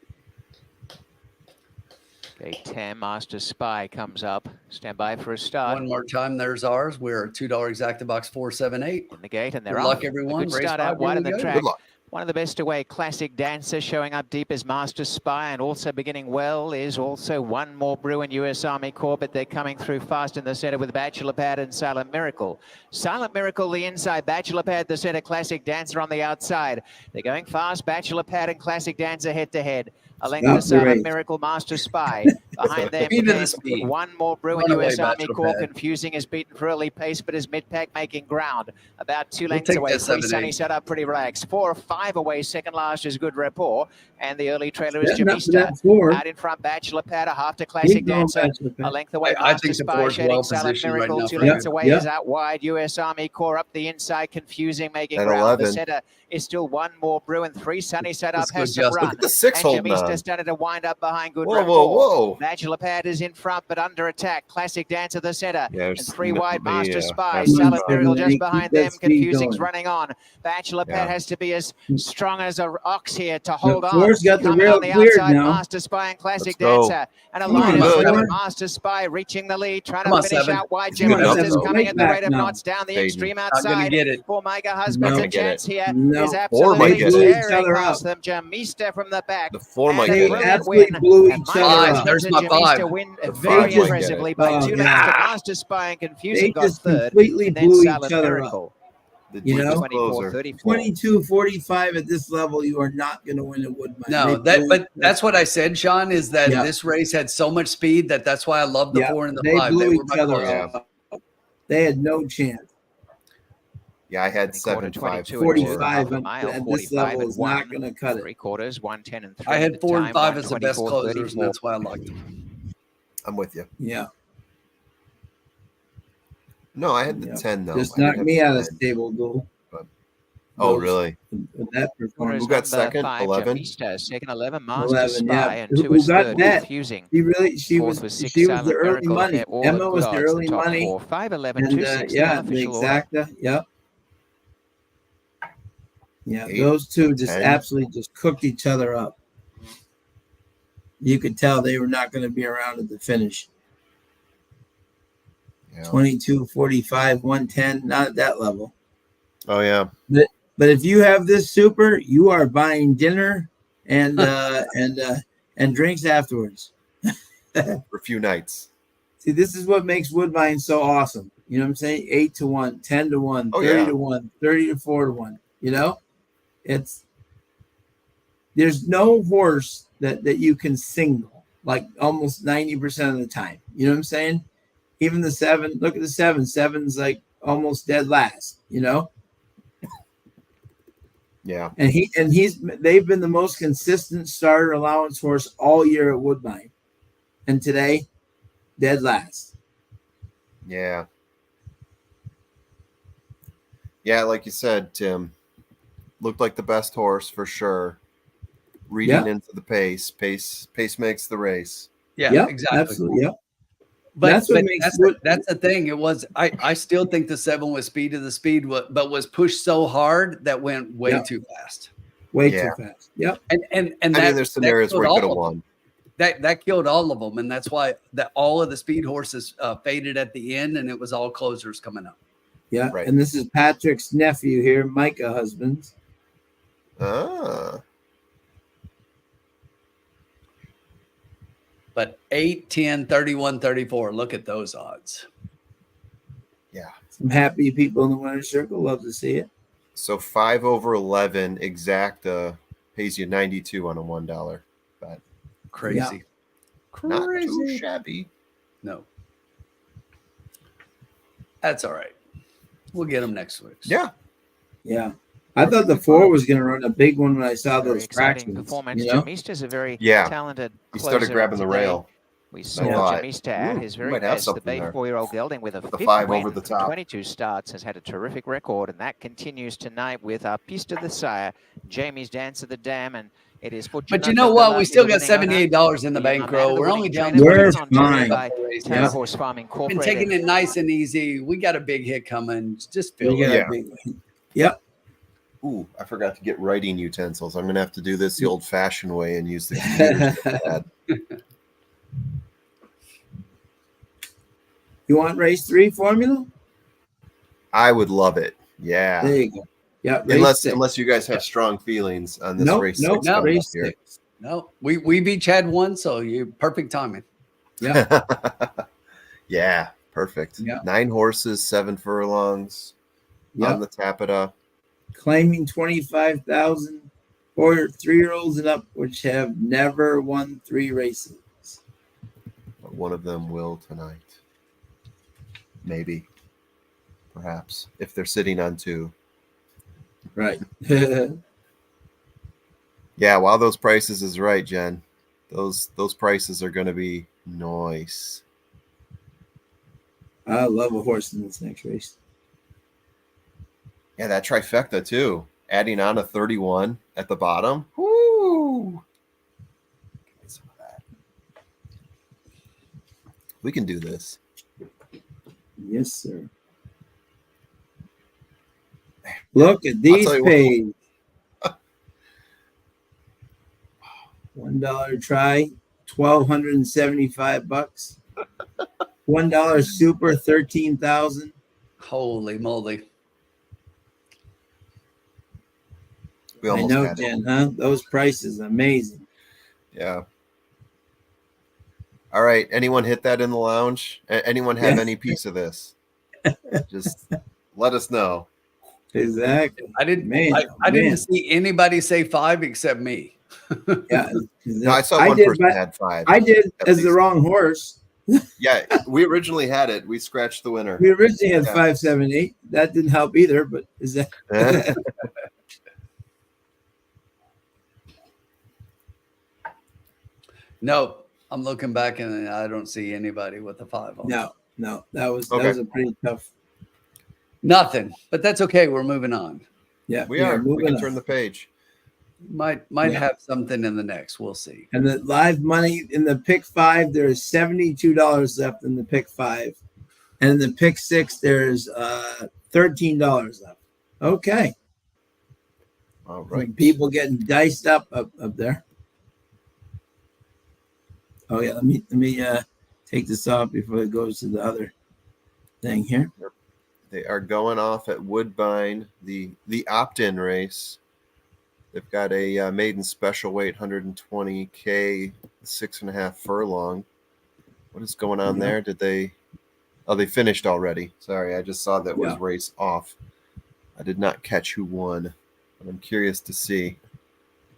Speaker 4: gate 10. Master Spy comes up. Stand by for a start.
Speaker 2: One more time. There's ours. We're a $2 exacta box 478.
Speaker 4: In the gate, and they're
Speaker 2: Good
Speaker 4: off.
Speaker 2: luck,
Speaker 4: A
Speaker 2: everyone.
Speaker 4: good
Speaker 2: Race
Speaker 4: start
Speaker 2: 5,
Speaker 4: out wide
Speaker 2: here
Speaker 4: of
Speaker 2: we
Speaker 4: the
Speaker 2: go.
Speaker 4: track.
Speaker 5: Good luck.
Speaker 4: One of the best away classic dancer showing up deep is Master Spy, and also beginning well is also one more brew in US Army Corps, but they're coming through fast in the center with Bachelor Pad and Silent Miracle. Silent Miracle the inside, Bachelor Pad the center, Classic Dancer on the outside. They're going fast, Bachelor Pad and Classic Dancer head to head. A length
Speaker 1: Stop
Speaker 4: to
Speaker 1: the
Speaker 4: Silent
Speaker 1: race.
Speaker 4: Miracle, Master Spy. Behind them
Speaker 2: Speed of the
Speaker 4: came
Speaker 2: speed.
Speaker 4: one more brew in
Speaker 2: Run away,
Speaker 4: US Army
Speaker 2: Bachelor
Speaker 4: Corps.
Speaker 2: Pad.
Speaker 4: Confusing is beaten for early pace, but is mid-pack making ground. About 2
Speaker 2: We'll
Speaker 4: lengths
Speaker 2: take
Speaker 4: away.
Speaker 2: that
Speaker 4: 3
Speaker 2: 7-8.
Speaker 4: Sunny set up pretty relaxed. 4 or 5 away. Second last is good rapport. And the early trailer is
Speaker 1: Setting up for
Speaker 4: Jamista.
Speaker 1: that 4.
Speaker 4: Out in front, Bachelor Pad, a half to Classic
Speaker 1: Keep going,
Speaker 4: Dancer.
Speaker 1: Bachelor
Speaker 4: A
Speaker 1: Pad.
Speaker 4: length away,
Speaker 2: I
Speaker 4: Master
Speaker 2: think the
Speaker 4: Spy,
Speaker 2: 4 is
Speaker 4: shading
Speaker 2: well
Speaker 4: Silent
Speaker 2: positioned right
Speaker 4: Miracle.
Speaker 2: now
Speaker 4: 2
Speaker 2: for
Speaker 4: lengths
Speaker 2: him.
Speaker 4: away
Speaker 1: Yep.
Speaker 4: is out wide. US Army Corps up the inside, confusing, making
Speaker 5: At
Speaker 4: ground.
Speaker 5: 11.
Speaker 4: The center is still one more brew, and 3 Sunny set up
Speaker 2: Let's go,
Speaker 4: has some
Speaker 2: Justin.
Speaker 4: run.
Speaker 5: Look at the 6
Speaker 4: And
Speaker 5: holding
Speaker 4: Jamista
Speaker 5: on.
Speaker 4: started to wind up behind good
Speaker 5: Whoa,
Speaker 4: rapport.
Speaker 5: whoa.
Speaker 4: Bachelor Pad is in front, but under attack. Classic Dancer the center.
Speaker 5: Yeah,
Speaker 4: And 3 wide, Master Spy.
Speaker 5: Master
Speaker 4: Silent
Speaker 5: Spy.
Speaker 4: Miracle just
Speaker 1: Keep
Speaker 4: behind
Speaker 1: that
Speaker 4: them.
Speaker 1: speed
Speaker 4: Confusing's
Speaker 1: going.
Speaker 4: running on. Bachelor Pad
Speaker 5: Yeah.
Speaker 4: has to be as strong as an ox here to hold on.
Speaker 1: 4's got the
Speaker 4: Coming
Speaker 1: rail
Speaker 4: on the
Speaker 1: cleared
Speaker 4: outside,
Speaker 1: now.
Speaker 4: Master Spy and Classic
Speaker 5: Let's go.
Speaker 4: Dancer. And a
Speaker 1: Come on,
Speaker 4: line is
Speaker 5: good.
Speaker 4: coming.
Speaker 1: 4.
Speaker 4: Master Spy reaching the lead, trying
Speaker 2: Come
Speaker 4: to
Speaker 2: on,
Speaker 4: finish
Speaker 2: 7.
Speaker 4: out wide.
Speaker 5: He's
Speaker 4: Jimmy
Speaker 5: good enough,
Speaker 4: is
Speaker 5: though.
Speaker 4: coming at the
Speaker 1: Right
Speaker 4: rate of
Speaker 1: back
Speaker 4: knots down the
Speaker 5: Fading.
Speaker 4: extreme
Speaker 2: Not going to
Speaker 4: outside.
Speaker 2: get it.
Speaker 4: For Micah
Speaker 1: No.
Speaker 4: Husbands,
Speaker 1: Not
Speaker 4: a
Speaker 5: gonna get
Speaker 4: chance here
Speaker 1: No.
Speaker 4: is
Speaker 5: 4
Speaker 4: absolutely
Speaker 5: might get it.
Speaker 1: Blew each
Speaker 4: tearing
Speaker 1: other
Speaker 4: past
Speaker 1: up.
Speaker 4: them. Jamista from the back.
Speaker 5: The 4 might
Speaker 4: And a
Speaker 1: They
Speaker 5: get it.
Speaker 4: brilliant
Speaker 1: absolutely
Speaker 4: win.
Speaker 1: blew
Speaker 4: And
Speaker 1: each
Speaker 4: Micah
Speaker 1: other
Speaker 2: Five.
Speaker 1: up.
Speaker 4: Husbands
Speaker 2: There's
Speaker 4: and
Speaker 2: my
Speaker 4: Jamista
Speaker 2: 5.
Speaker 4: win
Speaker 5: The
Speaker 4: very
Speaker 5: 5 might get it.
Speaker 4: impressively by
Speaker 1: Oh,
Speaker 4: 2 lengths to
Speaker 1: God.
Speaker 4: Master Spy, and
Speaker 1: They
Speaker 4: Confusing got
Speaker 1: just
Speaker 4: third.
Speaker 1: completely
Speaker 4: And then
Speaker 1: blew
Speaker 4: Silent
Speaker 1: each other up.
Speaker 4: Miracle.
Speaker 5: The
Speaker 1: You know?
Speaker 5: deepest closer.
Speaker 4: 24-34.
Speaker 1: 22-45 at this level, you are not going to win at Woodbine.
Speaker 2: No,
Speaker 1: They blew-
Speaker 2: but that's what I said, Sean, is that
Speaker 1: Yeah.
Speaker 2: this race had so much speed that's why I love the
Speaker 1: Yeah,
Speaker 2: 4 and the
Speaker 1: they
Speaker 2: 5.
Speaker 1: blew
Speaker 2: They were
Speaker 1: each
Speaker 2: my
Speaker 1: other
Speaker 2: closest.
Speaker 1: up. They had no chance.
Speaker 5: Yeah, I had
Speaker 4: Quarter
Speaker 5: 7-5.
Speaker 4: 22
Speaker 1: 45
Speaker 4: half a mile,
Speaker 1: at this
Speaker 4: 45
Speaker 1: level
Speaker 4: and
Speaker 1: is not
Speaker 4: 1.
Speaker 1: going to cut it.
Speaker 4: 3/4, 1:10 and 3.
Speaker 2: I
Speaker 4: at
Speaker 2: had
Speaker 4: the
Speaker 2: 4 and
Speaker 4: time,
Speaker 2: 5 as the best
Speaker 4: 1:24,
Speaker 2: closers, and
Speaker 4: 34.
Speaker 2: that's why I liked them.
Speaker 5: I'm with you.
Speaker 1: Yeah.
Speaker 5: No, I had the
Speaker 1: Yeah.
Speaker 5: 10 though.
Speaker 1: Just
Speaker 5: I didn't
Speaker 1: knocked
Speaker 5: have
Speaker 1: me
Speaker 5: the
Speaker 1: out of
Speaker 5: 10.
Speaker 1: stable duel.
Speaker 5: Oh,
Speaker 1: Those-
Speaker 5: really?
Speaker 1: With that performance.
Speaker 5: Who got second?
Speaker 4: 5,
Speaker 5: 11?
Speaker 4: Jamista, second 11, Master
Speaker 1: 11, yeah.
Speaker 4: Spy, and
Speaker 1: Who
Speaker 4: 2 is
Speaker 1: got
Speaker 4: third,
Speaker 1: that?
Speaker 4: Confusing.
Speaker 1: She
Speaker 4: Fourth
Speaker 1: was
Speaker 4: 6,
Speaker 1: the
Speaker 4: Silent
Speaker 1: early
Speaker 4: Miracle,
Speaker 1: money.
Speaker 4: all
Speaker 1: Emma
Speaker 4: at good
Speaker 1: was the
Speaker 4: odds,
Speaker 1: early
Speaker 4: top
Speaker 1: money.
Speaker 4: 4. 5, 11,
Speaker 1: And
Speaker 4: 2, 6,
Speaker 1: yeah,
Speaker 4: the
Speaker 1: the
Speaker 4: unofficial order.
Speaker 1: exacta. Yep. Yeah,
Speaker 5: 8,
Speaker 1: those two just
Speaker 5: 10.
Speaker 1: absolutely just cooked each other up. You could tell they were not going to be around at the finish.
Speaker 5: Yeah.
Speaker 1: 22-45, 110, not at that level.
Speaker 5: Oh, yeah.
Speaker 1: But if you have this super, you are buying dinner and and drinks afterwards.
Speaker 5: For a few nights.
Speaker 1: See, this is what makes Woodbine so awesome. You know what I'm saying? 8 to 1, 10 to 1,
Speaker 5: Oh,
Speaker 1: 30
Speaker 5: yeah.
Speaker 1: to 1, 30 to 4 to 1. You know? There's no horse that you can single like almost 90% of the time. You know what I'm saying? Even the 7, look at the 7. 7's like almost dead last, you know?
Speaker 5: Yeah.
Speaker 1: And they've been the most consistent starter allowance horse all year at Woodbine. And today, dead last.
Speaker 5: Yeah. Yeah, like you said, Tim, looked like the best horse for sure. Reading
Speaker 1: Yeah.
Speaker 5: into the pace. Pace makes the race.
Speaker 2: Yeah,
Speaker 1: Yep,
Speaker 2: exactly.
Speaker 1: absolutely. Yep.
Speaker 2: But
Speaker 1: That's what
Speaker 2: but
Speaker 1: makes
Speaker 2: that's the thing. It was I still think the 7 was speed of the speed, but was pushed so hard that went way
Speaker 1: Yep.
Speaker 2: too fast.
Speaker 1: way
Speaker 5: Yeah.
Speaker 1: too fast. Yep.
Speaker 2: And
Speaker 5: I
Speaker 2: that,
Speaker 5: mean, there's scenarios where he could have won.
Speaker 2: That killed all of them, and that's why that all of the speed horses faded at the end, and it was all closers coming up.
Speaker 1: Yeah.
Speaker 5: Right.
Speaker 1: And this is Patrick's nephew here, Micah husbands.
Speaker 5: Ah.
Speaker 2: But 8, 10, 31, 34. Look at those odds.
Speaker 5: Yeah.
Speaker 1: Some happy people in the winner's circle. Love to see it.
Speaker 5: So 5 over 11 exacta pays you 92 on a $1 bet.
Speaker 2: Crazy.
Speaker 5: Not too
Speaker 2: Crazy.
Speaker 5: shabby.
Speaker 2: No. That's all right. We'll get them next week.
Speaker 5: Yeah.
Speaker 1: Yeah. I thought the 4 was going to run a big one when I saw
Speaker 4: Very
Speaker 1: those
Speaker 4: exciting
Speaker 1: fractions.
Speaker 4: performance.
Speaker 1: You know?
Speaker 4: Jamista's a very
Speaker 5: Yeah.
Speaker 4: talented
Speaker 5: He started
Speaker 4: closer
Speaker 5: grabbing the
Speaker 4: today.
Speaker 5: rail.
Speaker 4: We saw
Speaker 5: thought,
Speaker 4: Jamista at
Speaker 5: ooh,
Speaker 4: his
Speaker 5: we
Speaker 4: very
Speaker 5: might have
Speaker 4: best. The
Speaker 5: something
Speaker 4: bay
Speaker 5: there.
Speaker 4: 4-year-old gelding with a
Speaker 5: With the
Speaker 4: fifth
Speaker 5: 5
Speaker 4: win
Speaker 5: over the
Speaker 4: from
Speaker 5: top.
Speaker 4: 22 starts has had a terrific record, and that continues tonight with our Piste de Sire, Jamie's Dance of the Dam, and it is for.
Speaker 2: But you know what? We still got $78 in the
Speaker 4: The
Speaker 2: bankroll. We're only down to
Speaker 1: We're
Speaker 2: 22
Speaker 1: fine.
Speaker 4: by Terra
Speaker 1: Yeah.
Speaker 4: Horse Farm
Speaker 2: Been
Speaker 4: Incorporated.
Speaker 2: taking it nice and easy. We got a big hit coming. Just feel
Speaker 1: We
Speaker 2: it.
Speaker 1: got
Speaker 5: Yeah.
Speaker 1: a big one. Yep.
Speaker 5: Ooh, I forgot to get writing utensils. I'm going to have to do this the old-fashioned way and use the computers.
Speaker 1: You want race 3 formula?
Speaker 5: I would love it. Yeah.
Speaker 1: There you go. Yeah. Race
Speaker 5: Unless you guys have strong feelings on this
Speaker 1: Nope,
Speaker 5: race.
Speaker 1: nope,
Speaker 5: 6
Speaker 2: no,
Speaker 5: coming up
Speaker 1: race
Speaker 5: here.
Speaker 1: 6.
Speaker 2: No, we've each had one, so you perfect timing.
Speaker 1: Yeah.
Speaker 5: Yeah, perfect.
Speaker 1: Yeah.
Speaker 5: 9 horses, 7 furlongs
Speaker 1: Yeah.
Speaker 5: on the Tapeta.
Speaker 1: Claiming 25,000 for 3-year-olds and up, which have never won 3 races.
Speaker 5: One of them will tonight. Maybe. Perhaps. If they're sitting on 2.
Speaker 1: Right.
Speaker 5: Yeah, while those prices is right, Jen. Those prices are going to be nice.
Speaker 1: I love a horse in this next race.
Speaker 5: Yeah, that trifecta too. Adding on a 31 at the bottom. Woo! Get some of that. We can do this.
Speaker 1: Yes, sir. Look at these
Speaker 5: tell you what.
Speaker 1: pays. $1 try, $1,275. $1 super, 13,000.
Speaker 2: Holy moly.
Speaker 5: We
Speaker 1: I
Speaker 5: almost
Speaker 1: know,
Speaker 5: had it.
Speaker 1: Jen, huh? Those prices, amazing.
Speaker 5: Yeah. All right. Anyone hit that in the lounge? Anyone have
Speaker 1: Yeah.
Speaker 5: any piece of this? Just let us know.
Speaker 1: Exactly.
Speaker 2: I didn't
Speaker 1: Man,
Speaker 2: I
Speaker 1: man.
Speaker 2: didn't see anybody say 5 except me.
Speaker 1: Yeah.
Speaker 5: No, I saw one
Speaker 1: did,
Speaker 5: person
Speaker 1: but
Speaker 5: had 5.
Speaker 1: I did
Speaker 5: at
Speaker 1: as the
Speaker 5: least.
Speaker 1: wrong horse.
Speaker 5: Yeah, we originally had it. We scratched the winner.
Speaker 1: We originally had
Speaker 5: Yeah.
Speaker 1: 5, 7, 8. That didn't help either, but is that
Speaker 2: No, I'm looking back and I don't see anybody with a 5 on.
Speaker 1: no. That was
Speaker 5: Okay.
Speaker 1: a pretty tough.
Speaker 2: Nothing. But that's okay. We're moving on.
Speaker 1: Yeah,
Speaker 5: We are. We
Speaker 1: moving
Speaker 5: can
Speaker 1: on.
Speaker 5: turn the page.
Speaker 2: Might
Speaker 1: Yeah.
Speaker 2: have something in the next. We'll see.
Speaker 1: And the live money in the pick 5, there's $72 left in the pick 5. And in the pick 6, there's $13 left. Okay.
Speaker 5: All right.
Speaker 1: People getting diced up there. Oh yeah, let me take this off before it goes to the other thing here.
Speaker 5: They are going off at Woodbine, the opt-in race. They've got a maiden special weight, 120K, 6.5 furlong. What is going on there? Did they? Oh, they finished already. Sorry, I just saw that was race off. I did not catch who won, but I'm curious to see.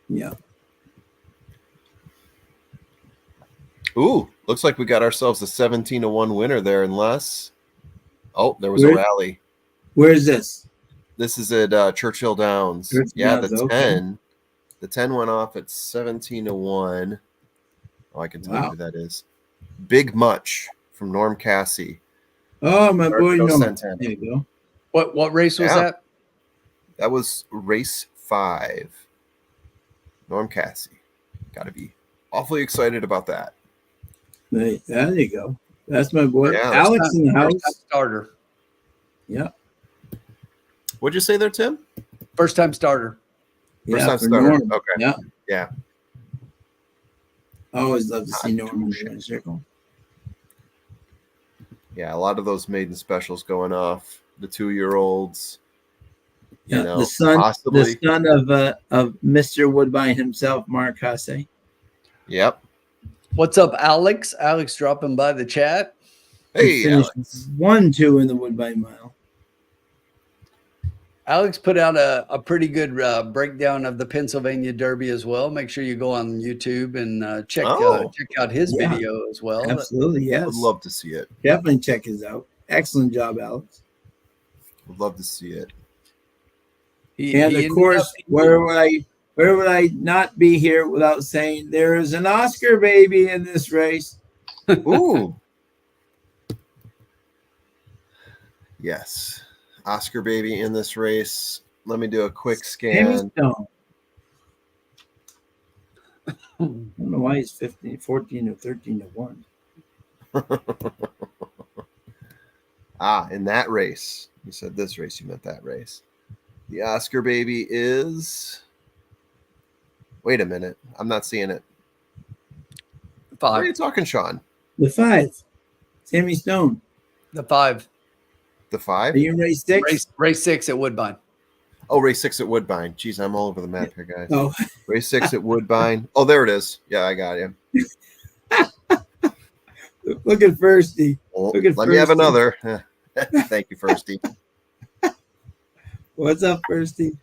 Speaker 1: Yeah.
Speaker 5: Ooh, looks like we got ourselves a 17-1 winner there, unless. Oh, there was a rally.
Speaker 1: Where is this?
Speaker 5: This is at Churchill Downs. The 10.
Speaker 1: Okay.
Speaker 5: The 10 went off at 17-1. Oh, I can tell you who that is. Big Much from Norm Cassie.
Speaker 1: Oh, my boy Norm.
Speaker 5: Santana.
Speaker 1: There you go.
Speaker 2: What race was that?
Speaker 5: That was race 5. Norm Cassie. Got to be awfully excited about that.
Speaker 1: There you go. That's my boy.
Speaker 5: Yeah,
Speaker 1: Alex in the
Speaker 2: First time
Speaker 1: house.
Speaker 2: starter.
Speaker 1: Yeah.
Speaker 5: What'd you say there, Tim?
Speaker 2: First time starter.
Speaker 5: First
Speaker 1: Yeah,
Speaker 5: time
Speaker 1: for
Speaker 5: starter.
Speaker 1: Norman.
Speaker 5: Okay.
Speaker 1: Yeah.
Speaker 5: Yeah.
Speaker 1: I always love to see
Speaker 5: Not
Speaker 1: Norman
Speaker 5: too
Speaker 1: in the circle.
Speaker 5: Yeah, a lot of those maiden specials going off. The 2-year-olds.
Speaker 1: Yeah,
Speaker 5: You know,
Speaker 1: the son
Speaker 5: possibly.
Speaker 1: of Mr. Woodbine himself, Mark Hasse.
Speaker 5: Yep.
Speaker 2: What's up, Alex? Alex dropping by the chat.
Speaker 1: He
Speaker 5: Hey,
Speaker 1: finished
Speaker 5: Alex.
Speaker 1: 1-2 in the Woodbine Mile.
Speaker 2: Alex put out a pretty good breakdown of the Pennsylvania Derby as well. Make sure you go on YouTube and check out his
Speaker 1: Yeah.
Speaker 2: video as well.
Speaker 1: Absolutely, yes.
Speaker 5: Would love to see it.
Speaker 1: Definitely check his out. Excellent job, Alex.
Speaker 5: Would love to see it.
Speaker 1: And of course, where would I not be here without saying there is an Oscar baby in this race?
Speaker 5: Ooh. Yes. Oscar baby in this race. Let me do a quick
Speaker 1: Timmy
Speaker 5: scan.
Speaker 1: Stone. I don't know why he's 14 or 13 to 1.
Speaker 5: In that race. You said this race, you meant that race. The Oscar baby is. Wait a minute. I'm not seeing it. What are you
Speaker 2: 5.
Speaker 5: talking, Sean?
Speaker 1: The 5. Timmy Stone.
Speaker 2: The 5.
Speaker 5: The 5?
Speaker 1: Are you in race 6?
Speaker 2: Race 6 at Woodbine.
Speaker 5: Oh, race 6 at Woodbine. Jeez, I'm all over the map here, guys.
Speaker 1: Oh,
Speaker 5: Race 6 at Woodbine. Oh, there it is. Yeah, I got you.
Speaker 1: look at Firsty.
Speaker 5: Well,
Speaker 1: Look at
Speaker 5: let me have
Speaker 1: Firsty.
Speaker 5: another. Thank you, Firsty.
Speaker 1: What's up, Firsty?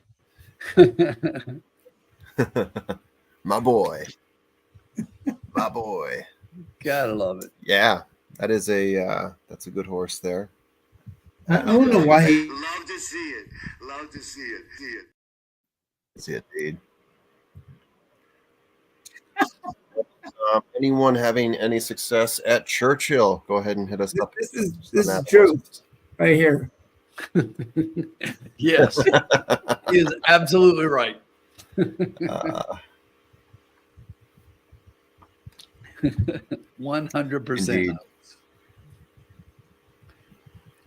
Speaker 5: My boy. My boy.
Speaker 2: Gotta love it.
Speaker 5: Yeah, that is that's a good horse there.
Speaker 1: I don't know why he.
Speaker 3: Love to see it. Love to see it. See it.
Speaker 5: See it, dude. Anyone having any success at Churchill? Go ahead and hit us up.
Speaker 1: This is true right here.
Speaker 2: Yes. He is absolutely right. 100%.
Speaker 5: Indeed.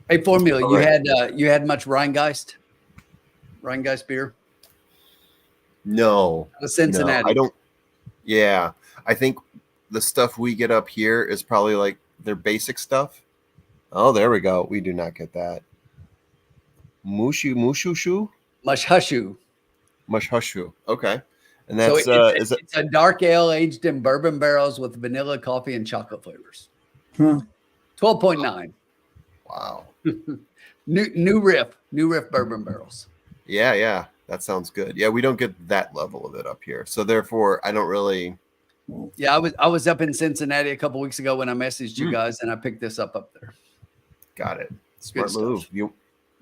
Speaker 2: Hey, Formula,
Speaker 5: All right.
Speaker 2: you had much Rheingeist beer?
Speaker 5: No,
Speaker 2: Out of Cincinnati.
Speaker 5: no, I don't. Yeah, I think the stuff we get up here is probably like their basic stuff. Oh, there we go. We do not get that. Mushushu,
Speaker 2: Mushhushu.
Speaker 5: Okay, and that's
Speaker 2: So
Speaker 5: is it?
Speaker 2: it's a dark ale aged in bourbon barrels with vanilla, coffee, and chocolate flavors.
Speaker 1: Huh.
Speaker 2: 12.9.
Speaker 5: Wow.
Speaker 2: New riff bourbon barrels.
Speaker 5: Yeah, that sounds good. Yeah, we don't get that level of it up here, so therefore I don't really.
Speaker 2: Yeah, I was up in Cincinnati a couple weeks ago when I messaged you guys, and I picked this up there.
Speaker 5: Got it.
Speaker 2: Good
Speaker 5: Smart move. You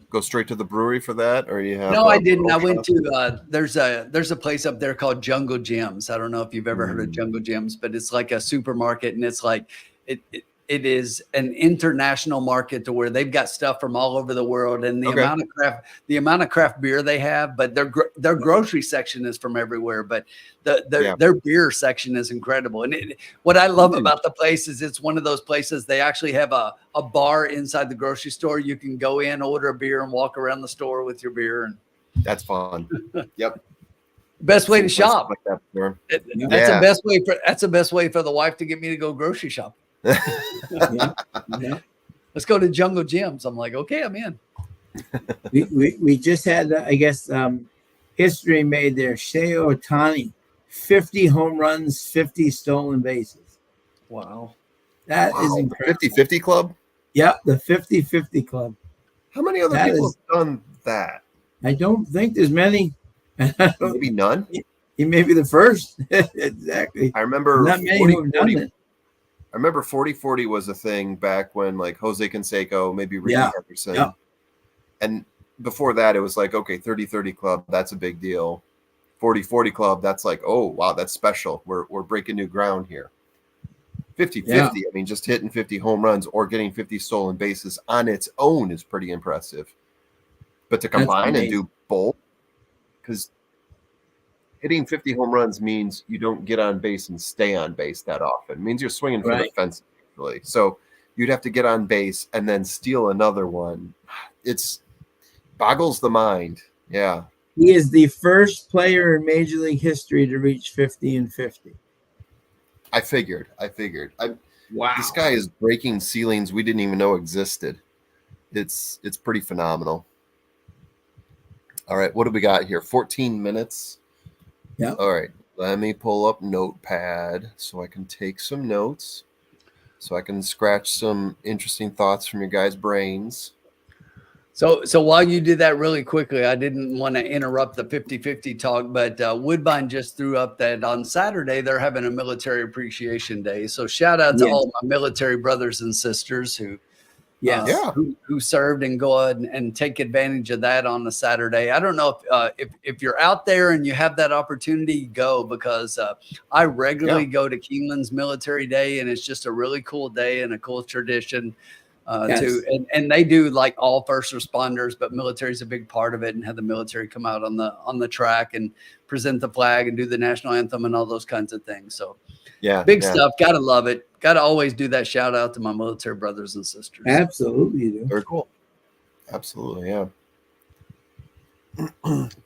Speaker 5: go straight to the brewery for that, or you have?
Speaker 2: No, I didn't. I went to there's a place up there called Jungle Gyms. I don't know if you've ever heard of Jungle Gyms, but it's like a supermarket, and it's like it is an international market to where they've got stuff from all over the world, and the amount of craft beer they have, but their grocery section is from everywhere, but their beer section is incredible. And what I love about the place is it's one of those places they actually have a bar inside the grocery store. You can go in, order a beer, and walk around the store with your beer, and
Speaker 5: that's fun. Yep.
Speaker 2: Best way to shop.
Speaker 5: Like that before.
Speaker 2: That's the best way for the wife to get me to go grocery shopping.
Speaker 1: Yeah.
Speaker 2: Let's go to Jungle Gyms. I'm like, okay, I'm in.
Speaker 1: We just had, I guess, history made there. Shea Otani, 50 home runs, 50 stolen bases.
Speaker 2: Wow.
Speaker 1: That is incredible.
Speaker 5: 50-50 club?
Speaker 1: Yeah, the 50-50 club.
Speaker 5: How many other people have done that?
Speaker 1: I don't think there's many.
Speaker 5: Maybe none?
Speaker 1: He may be the first. Exactly.
Speaker 5: I remember
Speaker 1: Not many who have done it.
Speaker 5: I remember 40-40 was a thing back when like Jose Canseco, maybe Ricky Henderson.
Speaker 1: Yeah.
Speaker 5: And before that, it was like, okay, 30-30 club, that's a big deal. 40-40 club, that's like, oh, wow, that's special. We're breaking new ground here. 50-50, I mean, just hitting 50 home runs or getting 50 stolen bases on its own is pretty impressive. But to combine and do both, because hitting 50 home runs means you don't get on base and stay on base that often. It means you're swinging for the
Speaker 1: Right.
Speaker 5: fence usually. So you'd have to get on base and then steal another one. It's boggles the mind. Yeah.
Speaker 1: He is the first player in Major League history to reach 50 and 50.
Speaker 5: I figured.
Speaker 1: Wow.
Speaker 5: This guy is breaking ceilings we didn't even know existed. It's pretty phenomenal. All right, what do we got here? 14 minutes.
Speaker 1: Yeah.
Speaker 5: All right, let me pull up Notepad so I can take some notes, so I can scratch some interesting thoughts from your guys' brains.
Speaker 2: So while you did that really quickly, I didn't want to interrupt the 50-50 talk, but Woodbine just threw up that on Saturday they're having a military appreciation day. So shout out to
Speaker 1: Yes.
Speaker 2: all my military brothers and sisters who
Speaker 1: Yes.
Speaker 5: Yeah.
Speaker 2: who served, and go ahead and take advantage of that on the Saturday. I don't know if you're out there and you have that opportunity, go, because I regularly go to Keeneland's Military Day, and it's just a really cool day and a cool tradition.
Speaker 1: Yes.
Speaker 2: And they do like all first responders, but military is a big part of it, and have the military come out on the track and present the flag and do the national anthem and all those kinds of things. So
Speaker 5: Yeah,
Speaker 2: big stuff. Gotta love it. Gotta always do that shout out to my military brothers and sisters.
Speaker 1: Absolutely, you do.
Speaker 5: Very cool. Absolutely, yeah.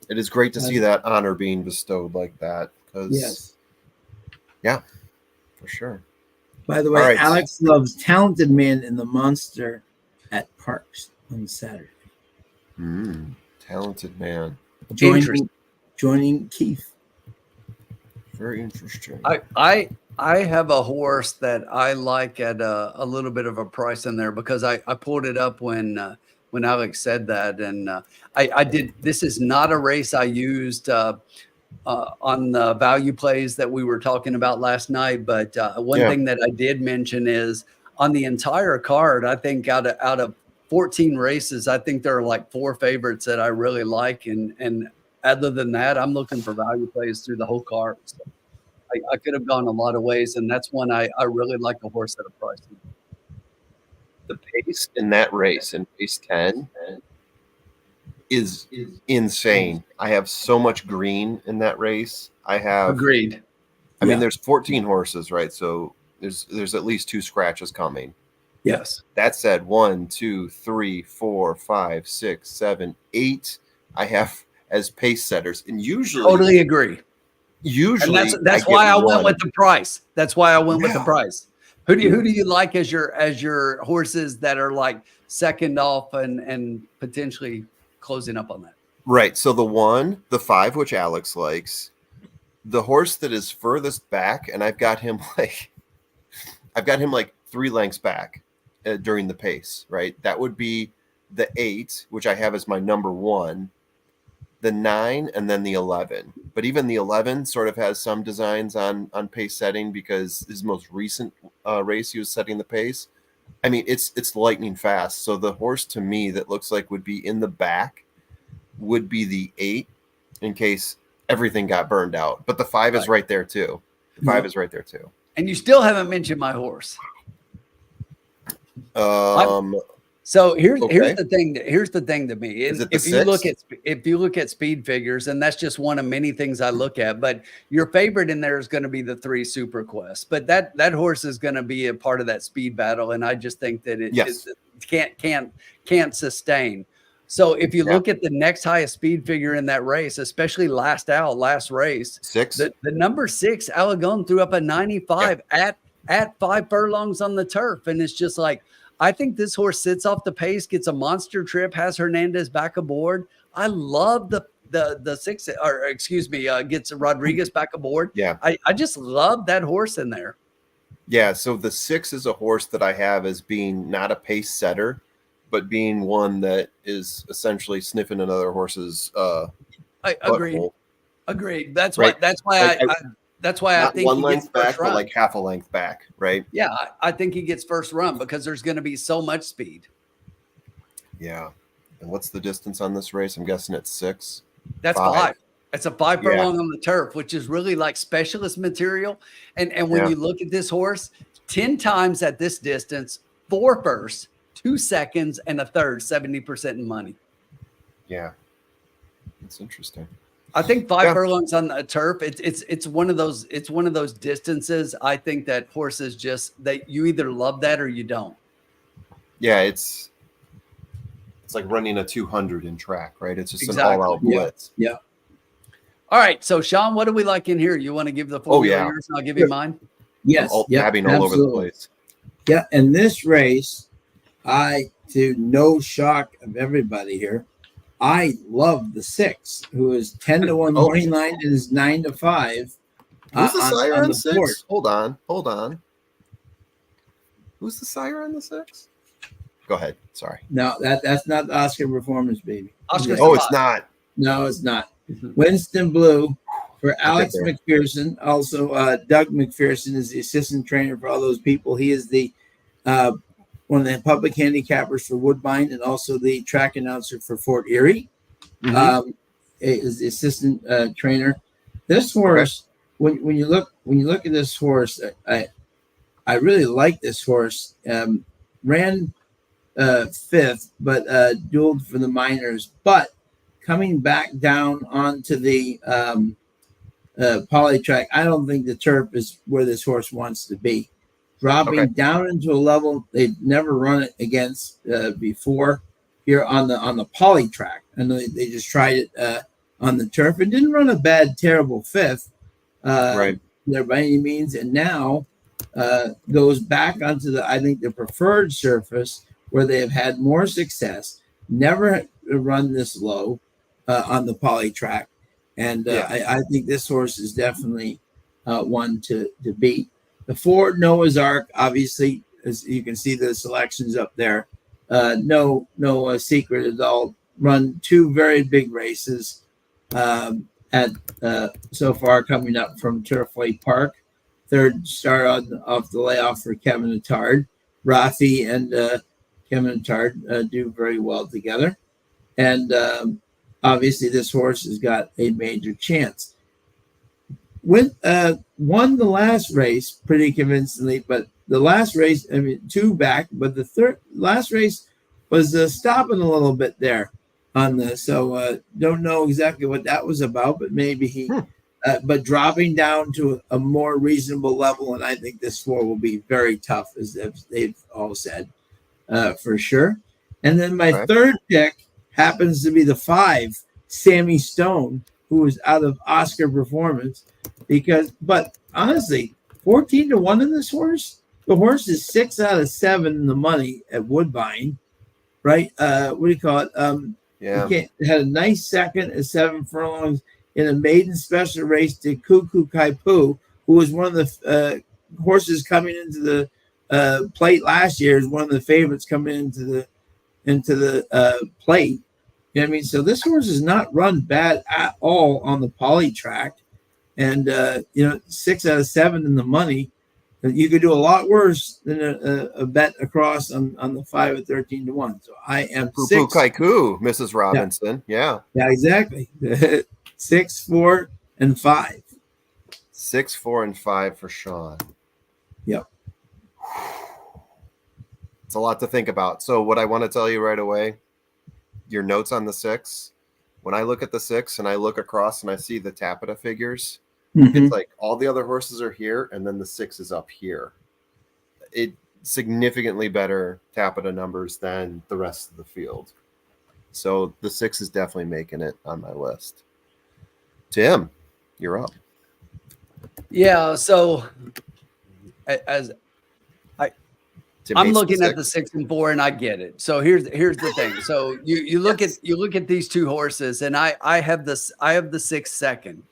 Speaker 5: It is great to see that honor being bestowed like that.
Speaker 1: Yes.
Speaker 5: Yeah, for sure.
Speaker 1: By the way,
Speaker 5: All right.
Speaker 1: Alex loves Talented Man in the Monster at Parks on Saturday.
Speaker 5: Talented Man.
Speaker 1: Joining Keith.
Speaker 5: Very interesting.
Speaker 2: I have a horse that I like at a little bit of a price in there, because I pulled it up when Alex said that, and I did. This is not a race I used on the value plays that we were talking about last night, but one thing that I did mention is on the entire card, I think out of 14 races, I think there are like 4 favorites that I really like, and other than that, I'm looking for value plays through the whole card. So I could have gone a lot of ways, and that's one I really like a horse at a price.
Speaker 5: The pace in that race, in race 10, is insane. I have so much green in that race. I have
Speaker 2: Agreed.
Speaker 5: I mean, there's 14 horses, right? So there's at least 2 scratches coming.
Speaker 2: Yes.
Speaker 5: That said, 1, 2, 3, 4, 5, 6, 7, 8 I have as pace setters, and usually
Speaker 2: Totally agree.
Speaker 5: Usually,
Speaker 2: and that's why I went with the price. That's why I went with the price. Who do you like as your horses that are like second off and potentially closing up on that?
Speaker 5: Right. So the 5, which Alex likes, the horse that is furthest back, and I've got him like 3 lengths back during the pace. Right. That would be the 8, which I have as my number 1. The 9, and then the 11. But even the 11 sort of has some designs on pace setting, because his most recent race he was setting the pace. I mean, it's lightning fast. So the horse to me that looks like would be in the back would be the 8, in case everything got burned out. But the 5 is right there too. The 5 is right there too.
Speaker 2: And you still haven't mentioned my horse. So here's the thing. Here's the thing to me. If you look at speed figures, and that's just one of many things I look at, but your favorite in there is going to be the 3 Super Quest. But that horse is going to be a part of that speed battle, and I just think that it can't sustain. So if you look at the next highest speed figure in that race, especially last race,
Speaker 5: 6,
Speaker 2: the number 6 Alagon threw up a 95 at 5 furlongs on the turf, and it's just like, I think this horse sits off the pace, gets a monster trip, has Hernandez back aboard. I love the 6, or excuse me, gets Rodriguez back aboard.
Speaker 5: Yeah.
Speaker 2: I just love that horse in there.
Speaker 5: Yeah. So the 6 is a horse that I have as being not a pace setter, but being one that is essentially sniffing another horse's
Speaker 2: I agree. That's
Speaker 5: right.
Speaker 2: That's why I think
Speaker 5: 1
Speaker 2: he
Speaker 5: length
Speaker 2: gets
Speaker 5: back,
Speaker 2: first run.
Speaker 5: but like half a length back, right?
Speaker 2: Yeah, I think he gets first run because there's going to be so much speed.
Speaker 5: Yeah. And what's the distance on this race? I'm guessing it's 6.
Speaker 2: That's 5. It's a 5 furlong on the turf, which is really like specialist material. And when you look at this horse, 10 times at this distance, 4 firsts, 2 seconds, and a third, 70% in money.
Speaker 5: Yeah. It's interesting.
Speaker 2: I think 5
Speaker 5: Yeah.
Speaker 2: furlongs on the turf. It's one of those distances. I think that horses you either love that or you don't.
Speaker 5: Yeah, it's like running a 200 in track, right? It's just
Speaker 2: Exactly.
Speaker 5: an all-out
Speaker 1: Yeah.
Speaker 5: blitz.
Speaker 1: Yeah.
Speaker 2: All right. So Sean, what do we like in here? You want to give the formula
Speaker 5: yeah.
Speaker 2: yours and I'll give you mine?
Speaker 1: Yes.
Speaker 5: I'm
Speaker 1: Yeah.
Speaker 5: dabbing all over the place.
Speaker 1: Yeah. And this race, to no shock of everybody here, I love the 6, who is 10 to 1 morning line and is 9 to 5.
Speaker 5: Who's the sire on the
Speaker 1: board.
Speaker 5: 6? Hold on. Who's the sire on the 6? Go ahead. Sorry.
Speaker 1: No, that's not the Oscar Performance, baby.
Speaker 2: Oscar.
Speaker 5: Oh, it's not.
Speaker 1: No, it's not. Winston Blue for Alex
Speaker 5: there.
Speaker 1: McPherson. Also, Doug McPherson is the assistant trainer for all those people. He is the one of the public handicappers for Woodbine and also the track announcer for Fort Erie. Is the assistant trainer. This horse, when you look at this horse, I really like this horse. Ran 5th, but dueled for the minors. But coming back down onto the poly track, I don't think the turf is where this horse wants to be. Dropping down into a level they've never run it against before here on the poly track. I know they just tried it on the turf and didn't run a bad, terrible 5th there by any means. And now goes back onto the preferred surface where they have had more success. Never run this low on the poly track, and I think this horse is definitely one to beat. The 4 Noah's Ark, obviously, as you can see the selections up there. No secret at all. Run 2 very big races at so far coming up from Turfway Park. 3rd start off the layoff for Kevin Attard. Rafi and Kevin Attard do very well together. And obviously this horse has got a major chance. Won the last race pretty convincingly, but the last race, 2 back, but the last race was stopping a little bit there on the, so don't know exactly what that was about, but maybe he, but dropping down to a more reasonable level, and I think this 4 will be very tough, as they've all said, for sure. And then my 3rd pick happens to be the 5, Sammy Stone, who is out of Oscar Performance. But honestly, 14 to 1 in this horse. The horse is 6 out of 7 in the money at Woodbine, right? What do you call it? It had a nice second at 7 furlongs in a maiden special race to Cuckoo Kaipu, who was one of the horses coming into the plate last year. Is one of the favorites coming into the plate. You know what I mean? So this horse is not run bad at all on the poly track. And, 6 out of 7 in the money. You could do a lot worse than a bet across on the 5 at 13 to 1. So I am
Speaker 5: Poo Kaiku, Mrs. Robinson. Yeah,
Speaker 1: exactly. 6, 4, and 5.
Speaker 5: 6, 4, and 5 for Sean.
Speaker 1: Yep.
Speaker 5: It's a lot to think about. So what I want to tell you right away, your notes on the 6. When I look at the 6 and I look across and I see the Tapita figures, it's like all the other horses are here and then the 6 is up here. It significantly better Tapita numbers than the rest of the field. So the 6 is definitely making it on my list. Tim, you're up.
Speaker 2: Yeah. So I'm looking at the 6 and 4, and I get it. So here's the thing. So you look at these 2 horses, and I have the 6 second.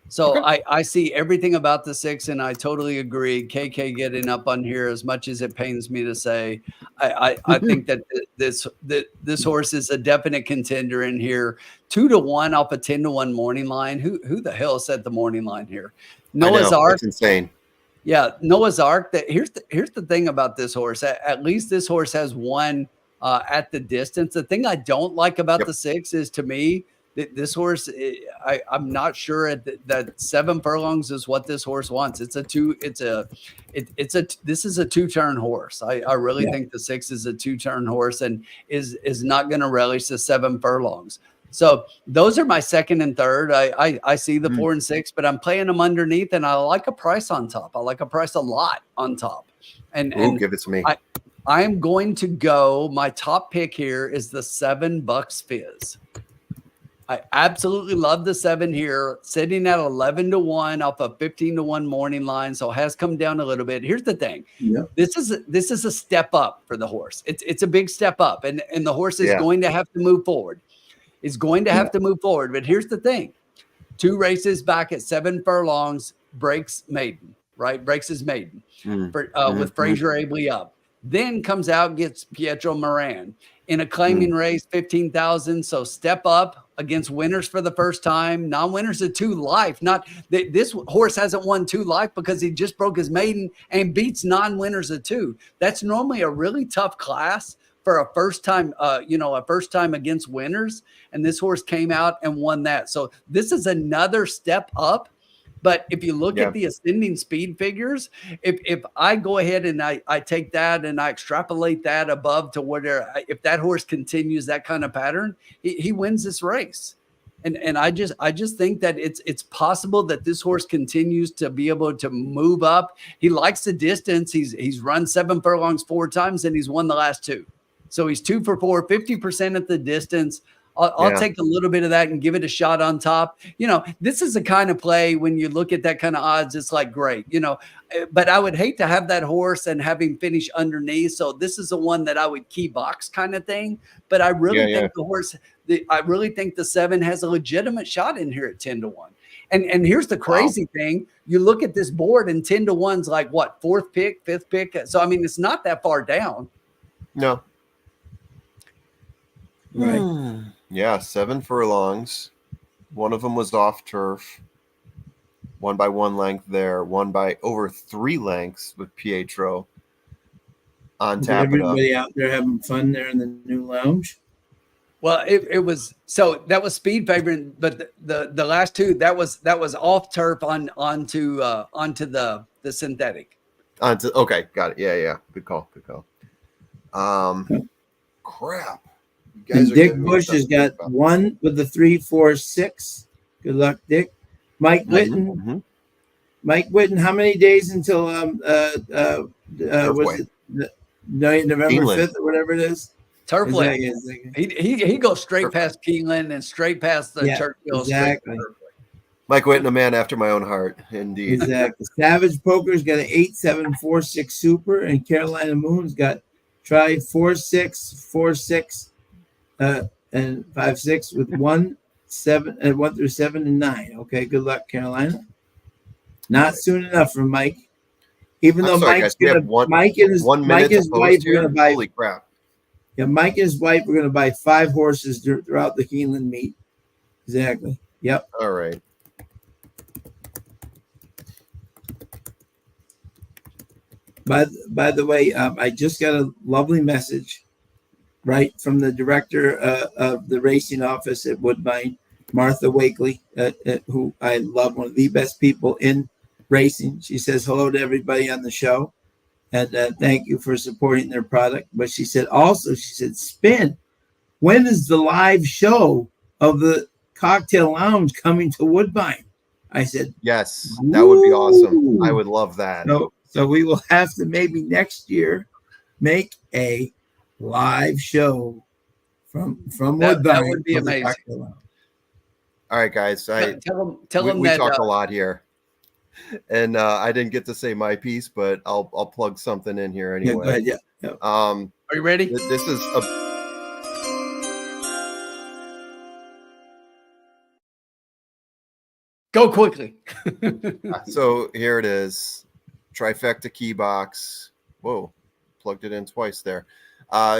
Speaker 2: So I see everything about the 6, and I totally agree. KK getting up on here, as much as it pains me to say, I think that this horse is a definite contender in here. 2 to 1 off a 10 to 1 morning line. Who the hell set the morning line here? Noah's Ark.
Speaker 5: That's insane.
Speaker 2: Yeah, Noah's Ark. Here's the thing about this horse. At least this horse has won at the distance. The thing I don't like about the 6 is, to me, this horse, I'm not sure that 7 furlongs is what this horse wants. This is a 2-turn horse. I really think the 6 is a 2-turn horse and is not going to relish the 7 furlongs. So those are my second and third. I see the 4 and 6, but I'm playing them underneath, and I like a price on top. I like a price a lot on top. And
Speaker 5: give it to me.
Speaker 2: I'm going to go. My top pick here is the $7 Fizz. I absolutely love the 7 here, sitting at 11-1 off a 15-1 morning line. So it has come down a little bit. Here's the thing.
Speaker 1: Yep.
Speaker 2: This is a step up for the horse. It's a big step up, and the horse is going to have to move forward. Is going to have to move forward. But here's the thing. 2 races back at 7 furlongs, breaks maiden, right? Breaks his maiden with Fraser Abley up. Then comes out, gets Pietro Moran in a claiming race, 15,000. So step up against winners for the first time. Non-winners of 2 life. This horse hasn't won 2 life because he just broke his maiden and beats non-winners of 2. That's normally a really tough class for a first time, a first time against winners. And this horse came out and won that. So this is another step up. But if you look at the ascending speed figures, if I go ahead and I take that and I extrapolate that above to whatever, if that horse continues that kind of pattern, he wins this race. And I just think that it's possible that this horse continues to be able to move up. He likes the distance. He's run 7 furlongs 4 times and he's won the last 2. So he's 2 for 4, 50% at the distance. I'll take a little bit of that and give it a shot on top. This is the kind of play when you look at that kind of odds, it's like great, but I would hate to have that horse and have him finish underneath. So this is the one that I would key box kind of thing. But I really think the horse, I really think the 7 has a legitimate shot in here at 10-1. And here's the crazy thing. You look at this board and 10-1's like what, 4th pick, 5th pick. So, I mean, it's not that far down.
Speaker 5: No.
Speaker 1: Right.
Speaker 5: Yeah, 7 furlongs. One of them was off turf. 1 by 1 length there. 1 by over 3 lengths with Pietro on tap.
Speaker 1: Everybody out there having fun there in the new lounge.
Speaker 2: Well, it was, so that was speed favorite, but the last 2 that was off turf onto the synthetic.
Speaker 5: Okay, got it. Yeah. Good call. Crap.
Speaker 1: And Dick Bush has got 1 with the 3, 4, 6. Good luck, Dick. Mike Whitten. Mike Whitten. How many days until was it November 5th or whatever it is?
Speaker 2: Turfway. He goes straight past Keeneland and straight past the Churchill.
Speaker 1: Exactly.
Speaker 5: Mike Whitten, a man after my own heart, indeed.
Speaker 1: Exactly. Savage Poker's got an 8-7-4-6 super, and Carolina Moon's got try 4-6-4-6. And 5-6 with 1, 7, and 1 through 7 and 9. Okay, good luck, Carolina. Not soon enough for Mike. Even though Mike's Mike and his wife are going to buy.
Speaker 5: Holy crap!
Speaker 1: Yeah, Mike and his wife are going to buy 5 horses throughout the Keeneland meet. Exactly. Yep.
Speaker 5: All right.
Speaker 1: By the way, I just got a lovely message right from the director of the racing office at Woodbine, Martha Wakely, who I love, one of the best people in racing. She says hello to everybody on the show, and thank you for supporting their product. But she said, Spin, when is the live show of the cocktail lounge coming to Woodbine? I said,
Speaker 5: yes, that would be awesome. I would love that.
Speaker 1: So we will have to maybe next year make a live show from Woodbine.
Speaker 2: That would be amazing.
Speaker 5: All right, guys.
Speaker 2: Tell them
Speaker 5: we
Speaker 2: that
Speaker 5: talked a lot here, and I didn't get to say my piece, but I'll plug something in here anyway.
Speaker 1: Yeah.
Speaker 2: Are you ready?
Speaker 5: This is
Speaker 2: Go quickly.
Speaker 5: So here it is, trifecta key box. Whoa, plugged it in twice there.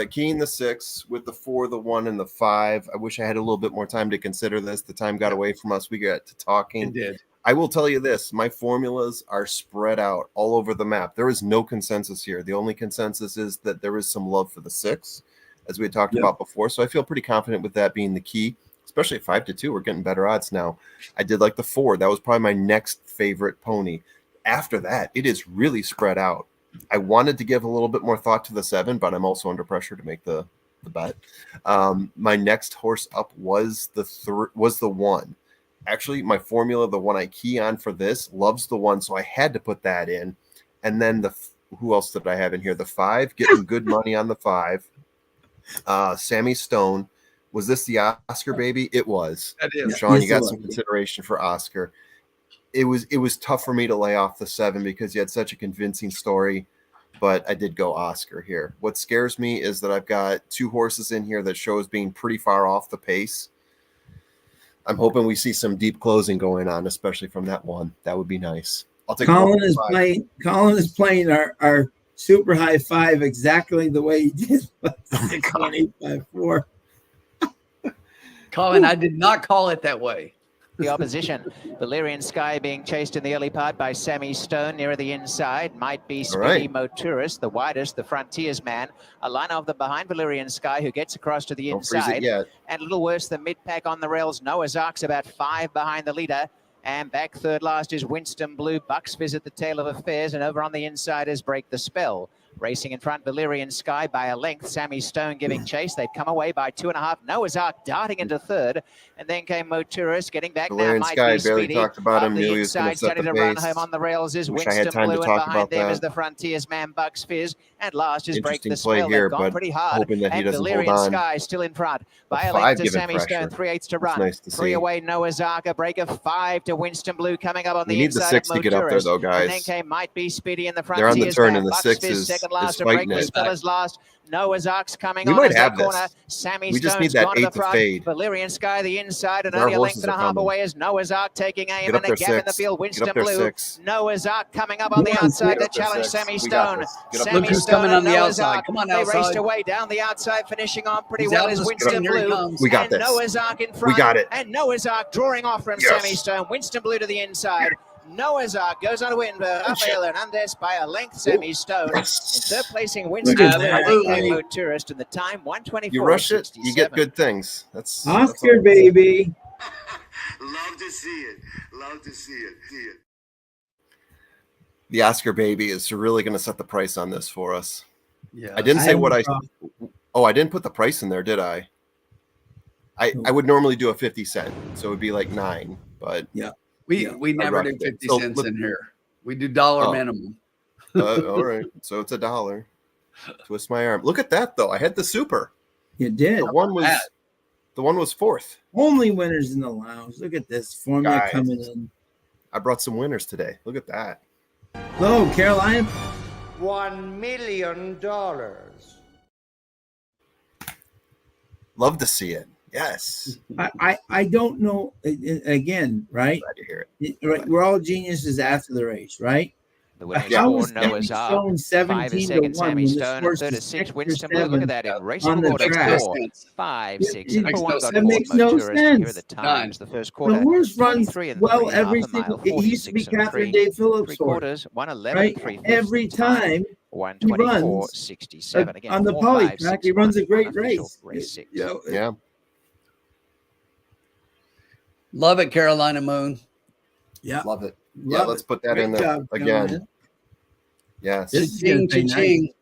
Speaker 5: Keying the 6 with the 4, the 1, and the 5. I wish I had a little bit more time to consider this. The time got away from us. We got to talking.
Speaker 2: It did.
Speaker 5: I will tell you this. My formulas are spread out all over the map. There is no consensus here. The only consensus is that there is some love for the 6, as we had talked about before. So I feel pretty confident with that being the key, especially at 5-2. We're getting better odds now. I did like the 4. That was probably my next favorite pony. After that, it is really spread out. I wanted to give a little bit more thought to the 7, but I'm also under pressure to make the the bet. My next horse up was the one. Actually, my formula, the one I key on for this, loves the one, so I had to put that in. And then who else did I have in here? The 5, getting good money on the 5. Sammy Stone. Was this the Oscar baby? It was.
Speaker 2: That is.
Speaker 5: Sean,
Speaker 1: Yes,
Speaker 5: you got
Speaker 1: it was.
Speaker 5: some consideration for Oscar. It was tough for me to lay off the 7 because you had such a convincing story, but I did go Oscar here. What scares me is that I've got 2 horses in here that shows being pretty far off the pace. I'm hoping we see some deep closing going on, especially from that one. That would be nice. I'll take
Speaker 1: Colin is
Speaker 5: 5.
Speaker 1: playing. Colin is playing our super high 5 exactly the way he did. 6-1-8-5-4.
Speaker 2: Colin, I did not call it that way.
Speaker 4: The opposition. Valerian Sky being chased in the early part by Sammy Stone nearer the inside. Might be Speedy Moturus, the widest, the frontiersman. A line of them behind Valerian Sky, who gets across to the
Speaker 5: Don't freeze it
Speaker 4: inside.
Speaker 5: yet.
Speaker 4: And a little worse than mid-pack on the rails. Noah's Ark's about 5 behind the leader. And back third last is Winston Blue. Bucks visit the tail of affairs. And over on the inside is Break the Spell. Racing in front, Valerian Sky by a length. Sammy Stone giving chase. They've come away by 2.5. Noah's Ark darting into third. And then came Moturus getting back
Speaker 5: Valerian
Speaker 4: now.
Speaker 5: Sky, barely talked about him. Knew he was going to set
Speaker 4: starting
Speaker 5: the
Speaker 4: to run
Speaker 5: pace.
Speaker 4: home on the rails is
Speaker 5: Wish I
Speaker 4: Winston
Speaker 5: had time
Speaker 4: Blue.
Speaker 5: to
Speaker 4: And
Speaker 5: talk
Speaker 4: behind
Speaker 5: about
Speaker 4: them
Speaker 5: that.
Speaker 4: is the frontiersman Bucks Fizz. And last is Break
Speaker 5: Interesting
Speaker 4: the
Speaker 5: play
Speaker 4: Spell.
Speaker 5: here,
Speaker 4: They've gone
Speaker 5: but
Speaker 4: pretty hard.
Speaker 5: hoping that he
Speaker 4: and
Speaker 5: doesn't hold
Speaker 4: Valerian
Speaker 5: on.
Speaker 4: Sky still in front by
Speaker 5: A
Speaker 4: a length
Speaker 5: 5
Speaker 4: to
Speaker 5: giving
Speaker 4: Sammy
Speaker 5: pressure.
Speaker 4: Stone. 3/8 to
Speaker 5: That's
Speaker 4: run.
Speaker 5: nice to
Speaker 4: 3
Speaker 5: see.
Speaker 4: away Noah's Ark. A break of 5 to Winston Blue coming up on
Speaker 5: We
Speaker 4: the
Speaker 5: need the
Speaker 4: inside
Speaker 5: 6
Speaker 4: of
Speaker 5: to get up there,
Speaker 4: Moturus.
Speaker 5: though,
Speaker 4: And then
Speaker 5: guys.
Speaker 4: came Might Be Speedy in the
Speaker 5: They're on the
Speaker 4: frontiersman.
Speaker 5: turn, and the
Speaker 4: Bucks
Speaker 5: 6
Speaker 4: Fizz
Speaker 5: is
Speaker 4: second last. To
Speaker 5: fighting
Speaker 4: Break the
Speaker 5: it.
Speaker 4: Spell is last. Noah's Ark's coming
Speaker 5: We
Speaker 4: on
Speaker 5: might
Speaker 4: as
Speaker 5: have
Speaker 4: the corner.
Speaker 5: this.
Speaker 4: Sammy
Speaker 5: We just need
Speaker 4: Stone's
Speaker 5: that
Speaker 4: gone to
Speaker 5: 8
Speaker 4: the
Speaker 5: to
Speaker 4: front.
Speaker 5: fade.
Speaker 4: Valerian Sky the inside, and
Speaker 5: Our
Speaker 4: only a length
Speaker 5: horses
Speaker 4: and a
Speaker 5: are
Speaker 4: half
Speaker 5: coming.
Speaker 4: away is Noah's Ark taking aim,
Speaker 5: Get up
Speaker 4: and
Speaker 5: there,
Speaker 4: a gap in the
Speaker 5: 6.
Speaker 4: field.
Speaker 5: Get
Speaker 4: Winston
Speaker 5: up there,
Speaker 4: Blue.
Speaker 5: 6.
Speaker 4: Noah's Ark coming up on the
Speaker 1: Come on,
Speaker 4: outside to
Speaker 5: Get up there,
Speaker 4: challenge
Speaker 5: 6.
Speaker 4: Sammy
Speaker 5: We got
Speaker 4: Stone.
Speaker 5: this. Get up
Speaker 2: Look
Speaker 4: Sammy
Speaker 5: there.
Speaker 2: who's
Speaker 4: Stone
Speaker 2: coming
Speaker 4: and
Speaker 2: on the
Speaker 4: Noah's
Speaker 2: outside.
Speaker 4: Ark.
Speaker 2: Come on,
Speaker 4: They raced
Speaker 2: outside.
Speaker 4: away down the outside, finishing on pretty
Speaker 2: He's
Speaker 4: well
Speaker 2: out of
Speaker 4: is
Speaker 2: the
Speaker 4: Winston
Speaker 2: screen. Here he
Speaker 4: Blue.
Speaker 2: comes.
Speaker 5: We got
Speaker 4: and
Speaker 5: this.
Speaker 4: Noah's Ark in front.
Speaker 5: got it.
Speaker 4: And Noah's Ark drawing off from
Speaker 5: Yes.
Speaker 4: Sammy Stone. Winston Blue to the inside. Noah's Ark goes on to win for Rafael Hernandez by a length. Sammy Stone. In third placing Winston
Speaker 1: Look at
Speaker 4: Blue.
Speaker 1: that.
Speaker 4: Then came
Speaker 2: Absolutely.
Speaker 4: Moturus, and the time 1:24.
Speaker 5: You rush it, you get good things. That's
Speaker 1: Oscar, baby.
Speaker 3: Love to see it. Love to see it. See it.
Speaker 5: The Oscar baby is really going to set the price on this for us.
Speaker 2: Yeah.
Speaker 5: I didn't say what I.
Speaker 1: have
Speaker 5: Oh, I didn't put the price in there, did I? I would normally do a 50-cent, so it would be like 9. But
Speaker 2: We never
Speaker 5: roughed
Speaker 2: do
Speaker 5: it.
Speaker 2: 50
Speaker 5: So
Speaker 2: cents
Speaker 5: look-
Speaker 2: in here. We do dollar
Speaker 5: Oh.
Speaker 2: minimum.
Speaker 5: all right, so it's $1. Twist my arm. Look at that though. I had the super.
Speaker 1: You did.
Speaker 5: The one was 4th.
Speaker 1: Only winners in the lounge. Look at this formula
Speaker 5: Guys.
Speaker 1: coming in.
Speaker 5: I brought some winners today. Look at that.
Speaker 1: Hello, Caroline.
Speaker 6: $1 million.
Speaker 5: Love to see it. Yes.
Speaker 1: I don't know. Again, right?
Speaker 5: Glad to hear it.
Speaker 1: Right. We're all geniuses after the race, right?
Speaker 4: The winning
Speaker 5: Yeah.
Speaker 1: How
Speaker 4: score,
Speaker 1: was
Speaker 4: Noah's
Speaker 1: Sammy
Speaker 4: Ark.
Speaker 1: Stone
Speaker 4: 5 is
Speaker 1: 17 to 1
Speaker 4: second,
Speaker 1: when
Speaker 4: Sammy
Speaker 1: the
Speaker 4: Stone. And
Speaker 1: horse
Speaker 4: third
Speaker 1: is
Speaker 4: is 6,
Speaker 1: 6 or
Speaker 4: Winston Blue. Look
Speaker 1: 7
Speaker 4: at that in racing
Speaker 1: on the
Speaker 4: order.
Speaker 1: track?
Speaker 4: 5, 6,
Speaker 1: It
Speaker 4: number
Speaker 2: makes
Speaker 4: 1
Speaker 2: no
Speaker 4: got
Speaker 2: sense.
Speaker 1: That
Speaker 4: four
Speaker 1: makes no
Speaker 4: Moturus. Here are the
Speaker 1: sense.
Speaker 4: times. The first
Speaker 1: The
Speaker 4: quarter.
Speaker 1: horse runs
Speaker 4: 23 and
Speaker 1: well
Speaker 4: 3,
Speaker 1: every
Speaker 4: half a
Speaker 1: single.
Speaker 4: mile,
Speaker 1: It used to be
Speaker 4: 46 and
Speaker 1: Catherine
Speaker 4: 3.
Speaker 1: Day Phillips'
Speaker 4: 3
Speaker 1: horse,
Speaker 4: quarters, 111
Speaker 1: right?
Speaker 4: and 3
Speaker 1: Every time
Speaker 4: 124,
Speaker 1: runs,
Speaker 4: 67. Again,
Speaker 1: on the
Speaker 4: 4,
Speaker 1: poly
Speaker 4: 5,
Speaker 1: track,
Speaker 4: 6,
Speaker 1: he runs a
Speaker 4: 1,
Speaker 1: great
Speaker 4: unofficial
Speaker 1: race.
Speaker 4: Race 6.
Speaker 1: You know,
Speaker 5: Yeah.
Speaker 2: Love it, Carolina Moon.
Speaker 1: yeah.
Speaker 5: Love it.
Speaker 1: Love
Speaker 5: Yeah, let's
Speaker 1: it.
Speaker 5: put that
Speaker 1: Great
Speaker 5: in there
Speaker 1: job,
Speaker 5: again.
Speaker 1: Caroline.
Speaker 5: Yes.
Speaker 1: This is gonna
Speaker 2: Ching,
Speaker 1: be
Speaker 2: ching.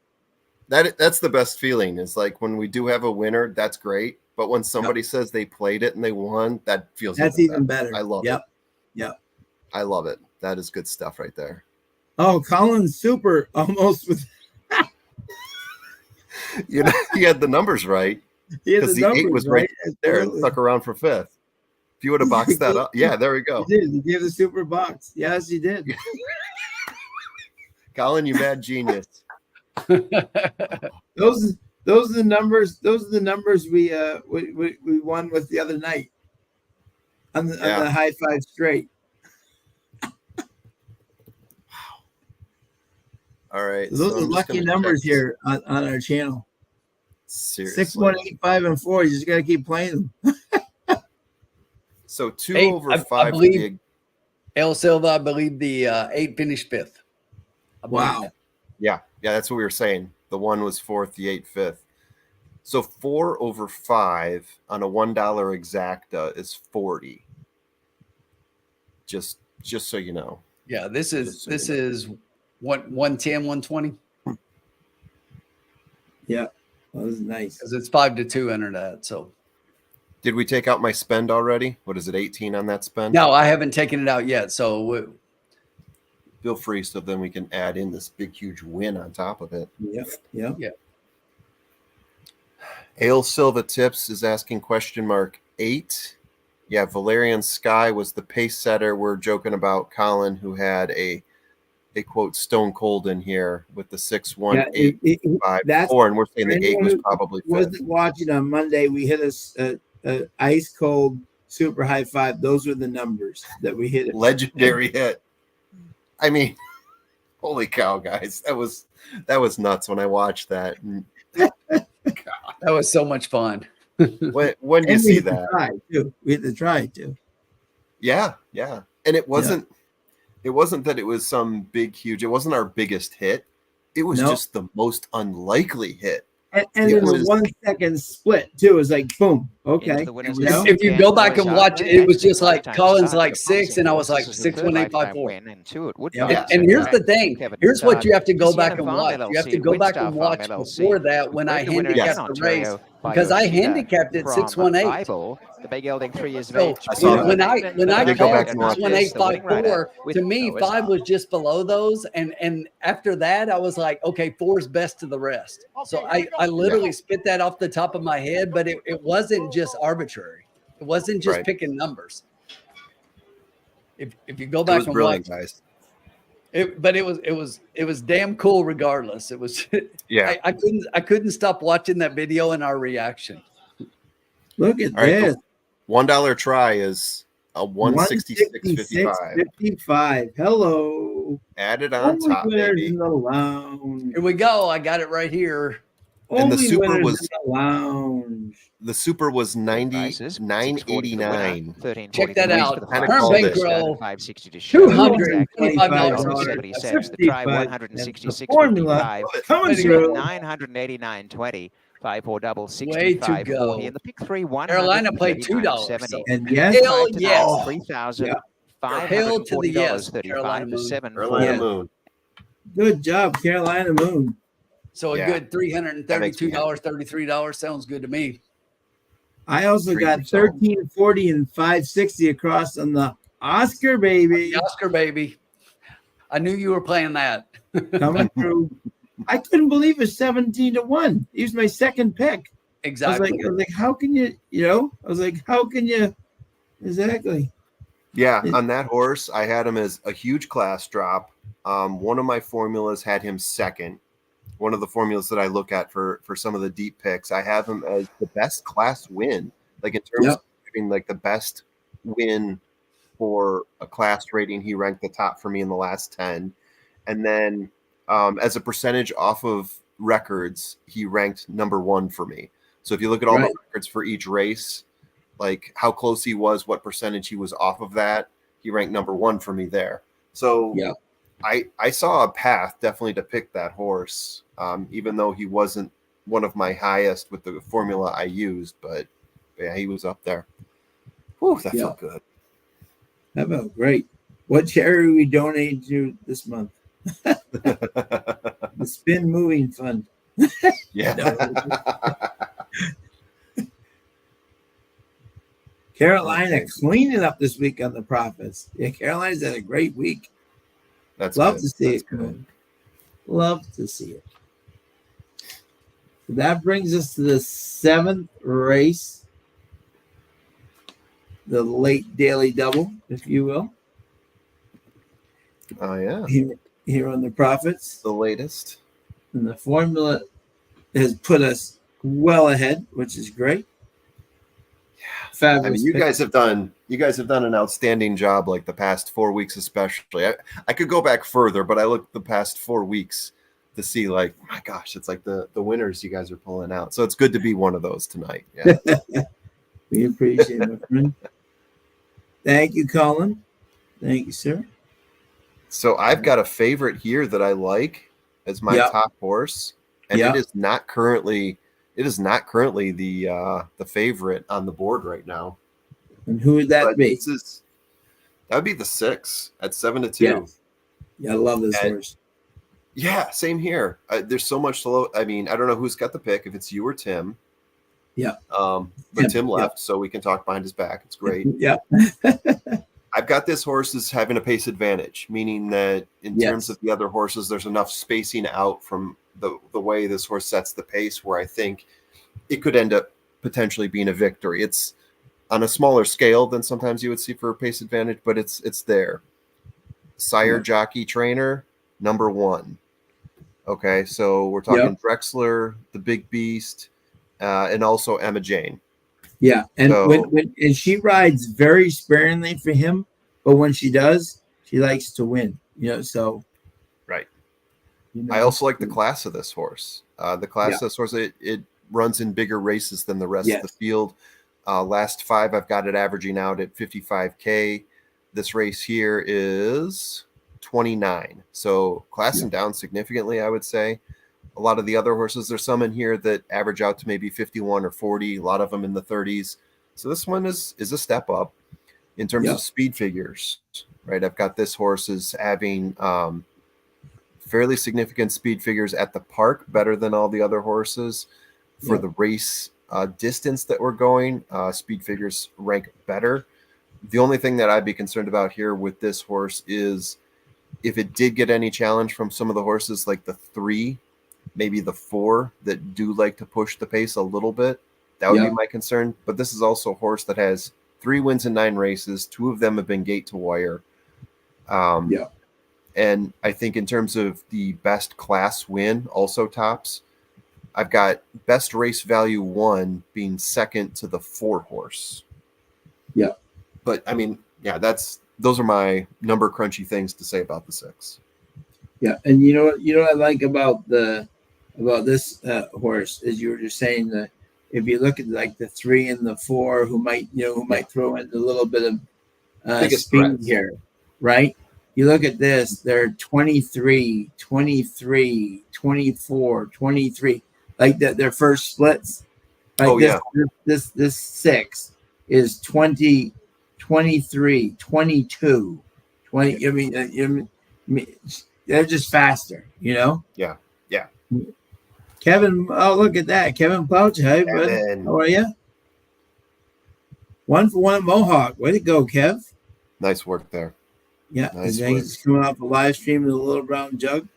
Speaker 5: That's the best feeling. Is like when we do have a winner, that's great. But when somebody says they played it and they won, that feels
Speaker 1: That's even better.
Speaker 5: I love
Speaker 1: Yep.
Speaker 5: it.
Speaker 1: Yep.
Speaker 5: I love it. That is good stuff right there.
Speaker 1: Oh, Colin's super almost with
Speaker 5: You know, he had the numbers right
Speaker 1: he had
Speaker 5: because the 8
Speaker 1: numbers,
Speaker 5: was right there and
Speaker 1: Absolutely.
Speaker 5: stuck around for 5th. If you would have boxed that up, yeah, there we go.
Speaker 1: He did. He gave the super box. Yes, he did.
Speaker 5: Colin, you mad genius.
Speaker 1: Those are the numbers. Those are the numbers we won with the other night on the high 5 straight.
Speaker 5: All right.
Speaker 1: So those
Speaker 5: so
Speaker 1: are
Speaker 5: I'm just
Speaker 1: lucky
Speaker 5: gonna
Speaker 1: numbers
Speaker 5: check.
Speaker 1: here on our channel.
Speaker 5: Seriously.
Speaker 1: 6, 1, 8, 5, and 4. You just got to keep playing them.
Speaker 5: So 2
Speaker 2: Hey,
Speaker 5: over
Speaker 2: I
Speaker 5: 5 for
Speaker 2: believe-
Speaker 5: the
Speaker 2: El Silva, I believe the 8 finished 5th. I believe
Speaker 1: Wow.
Speaker 2: that.
Speaker 5: Yeah, that's what we were saying. The 1 was 4th, the 8 5th. So 4 over 5 on a $1 exacta is 40. Just so you know.
Speaker 2: Yeah, this is
Speaker 5: Just so you know.
Speaker 2: 110, 120.
Speaker 1: Yeah. That was nice.
Speaker 2: because it's 5-2 internet. So
Speaker 5: Did we take out my spend already? What is it, 18 on that spend?
Speaker 2: no, I haven't taken it out yet. So
Speaker 5: Feel free, so then we can add in this big, huge win on top of it.
Speaker 1: Yeah.
Speaker 5: Ale Silva Tips is asking (8). Yeah, Valerian Sky was the pace setter. We're joking about Colin, who had a quote stone cold in here with the 6-1 8 5
Speaker 1: that's
Speaker 5: 4, and we're saying the 8 was
Speaker 1: who
Speaker 5: probably fifth.
Speaker 1: wasn't watching on Monday. We hit a ice cold super high five. Those were the numbers that we hit.
Speaker 5: Legendary hit. I mean, holy cow, guys. That was nuts when I watched that.
Speaker 2: that was so much fun.
Speaker 5: When do you see that?
Speaker 1: We had to try too.
Speaker 5: Yeah. And it wasn't that it was some big, huge, it wasn't our biggest hit. It was just the most unlikely hit.
Speaker 1: And it was 1 second split too. It was like boom. Okay.
Speaker 2: If you go back and watch it, it was just like Colin's like 6, and I was like 6-1-8-5-4.
Speaker 1: Yeah.
Speaker 2: And here's the thing. Here's what you have to go back and watch. You have to go back and watch before that when I handicapped the race, because I handicapped it 6-1-8.
Speaker 4: The big gelding 3 years of
Speaker 2: So
Speaker 4: age.
Speaker 2: when I
Speaker 5: Did go back
Speaker 2: called
Speaker 5: and watch
Speaker 2: 6-1-8-5-4, to me 5 was just below those, and after that I was like, okay, 4 is best to the rest. So I literally spit that off the top of my head, but it wasn't just arbitrary. It wasn't just picking numbers. If you go back and watch,
Speaker 5: guys.
Speaker 2: but it was damn cool regardless. It was I couldn't stop watching that video and our reaction.
Speaker 1: Look at
Speaker 5: All right,
Speaker 1: this.
Speaker 5: $1 try is a 166.55.
Speaker 1: 55. Hello.
Speaker 5: Added on
Speaker 1: Only
Speaker 5: top,
Speaker 1: winners
Speaker 5: baby.
Speaker 1: in the lounge.
Speaker 2: Here we go. I got it right here.
Speaker 5: And the
Speaker 1: Only
Speaker 5: super
Speaker 1: winners
Speaker 5: was
Speaker 1: in the lounge.
Speaker 5: the super was 989.
Speaker 2: Check that out.
Speaker 5: Kinda
Speaker 2: Current
Speaker 5: called it.
Speaker 2: bankroll,
Speaker 4: $225. The try
Speaker 1: The formula
Speaker 4: 166.55.
Speaker 1: coming through.
Speaker 4: 989.20. 5-4
Speaker 2: Way to
Speaker 4: 65
Speaker 2: go.
Speaker 4: 40, and the pick 3
Speaker 2: Carolina played $2.
Speaker 4: 70.
Speaker 1: And yes,
Speaker 2: Hell yes.
Speaker 4: 3,000.
Speaker 2: Hail to the yes, Carolina
Speaker 4: 35
Speaker 2: Moon.
Speaker 4: 7.
Speaker 5: Carolina
Speaker 1: Yeah.
Speaker 5: Moon.
Speaker 1: good job, Carolina Moon.
Speaker 2: So a
Speaker 5: Yeah.
Speaker 2: good $332, $33 sounds good to me.
Speaker 1: I also
Speaker 5: Treat
Speaker 1: got
Speaker 5: yourself.
Speaker 1: 1340 and 560 across on the Oscar baby
Speaker 2: The Oscar baby. I knew you were playing that.
Speaker 1: coming through. I couldn't believe it was 17-1. He was my second pick.
Speaker 2: Exactly.
Speaker 1: I was like, how can you, how can you? Exactly.
Speaker 5: Yeah, on that horse, I had him as a huge class drop. One of my formulas had him second. One of the formulas that I look at for some of the deep picks, I have him as the best class win. Like in terms of giving like the best win for a class rating, he ranked the top for me in the last 10. And then as a percentage off of records, he ranked number 1 for me. So if you look at all the records for each race, like how close he was, what percentage he was off of that, he ranked number 1 for me there. So I saw a path definitely to pick that horse, even though he wasn't one of my highest with the formula I used, but yeah, he was up there. Whew, that felt good.
Speaker 1: That felt great. What charity are we donating to this month? The Spin Moving Fund.
Speaker 5: Yeah.
Speaker 1: Carolina cleaning up this week on the profits. Yeah, Carolina's had a great week.
Speaker 5: That's
Speaker 1: Love
Speaker 5: good.
Speaker 1: to see
Speaker 5: That's
Speaker 1: it.
Speaker 5: good.
Speaker 1: Love to see it. So that brings us to the 7th race, the late daily double, if you will.
Speaker 5: Oh yeah,
Speaker 1: Here on the profits.
Speaker 5: the latest.
Speaker 1: And the formula has put us well ahead, which is great. Fabulous.
Speaker 5: I mean, you
Speaker 1: pick.
Speaker 5: guys have done an outstanding job, like the past 4 weeks, especially. I could go back further, but I looked the past 4 weeks to see, like, my gosh, it's like the winners you guys are pulling out. So it's good to be one of those tonight. Yeah.
Speaker 1: We appreciate it, my friend. Thank you, Colin. Thank you, sir.
Speaker 5: So I've got a favorite here that I like as my top horse, and it is not currently the favorite on the board right now.
Speaker 1: And who would that be?
Speaker 5: That would be the 6 at 7-2.
Speaker 1: Yeah, I love this horse.
Speaker 5: Yeah, same here. There's so much to load. I mean, I don't know who's got the pick, if it's you or Tim.
Speaker 1: Yeah.
Speaker 5: But Tim left, so we can talk behind his back. It's great.
Speaker 1: Yeah.
Speaker 5: I've got this horse as having a pace advantage, meaning that in terms of the other horses, there's enough spacing out from the way this horse sets the pace where I think it could end up potentially being a victory. It's on a smaller scale than sometimes you would see for a pace advantage, but it's there. Sire Jockey Trainer, number 1. Okay, so we're talking Drexler, the Big Beast, and also Emma Jane.
Speaker 1: Yeah, and
Speaker 5: So,
Speaker 1: when she rides very sparingly for him, but when she does, she likes to win. So
Speaker 5: right.
Speaker 1: You know,
Speaker 5: I also like the class of this horse. The class of this horse, it runs in bigger races than the rest of the field. Last 5, I've got it averaging out at 55K. This race here is 29. So classing down significantly, I would say. A lot of the other horses, there's some in here that average out to maybe 51 or 40, a lot of them in the 30s. So this one is a step up in terms of speed figures, right? I've got this horse as having fairly significant speed figures at the park, better than all the other horses. For the race distance that we're going, speed figures rank better. The only thing that I'd be concerned about here with this horse is if it did get any challenge from some of the horses like the 3, maybe the 4 that do like to push the pace a little bit, that would be my concern. But this is also a horse that has 3 wins in 9 races. 2 of them have been gate to wire. And I think in terms of the best class win, also tops, I've got best race value 1 being second to the 4 horse.
Speaker 1: Yeah.
Speaker 5: But I mean, those are my number crunchy things to say about the 6.
Speaker 1: Yeah, and you know what I like about this horse is you were just saying that if you look at like the 3 and the 4 who might throw in a little bit of speed here, right? You look at this, they're 23, 23, 24, 23, like their first splits. Like this 6 is 20, 23, 22, 20. I mean, they're just faster,
Speaker 5: Yeah.
Speaker 1: Kevin, oh, look at that. Kevin Pouch. Hey, bud. How are you? 1 for 1 at Mohawk. Way to go, Kev.
Speaker 5: Nice work there.
Speaker 1: Yeah. Nice and he's coming off a live stream with a little brown jug.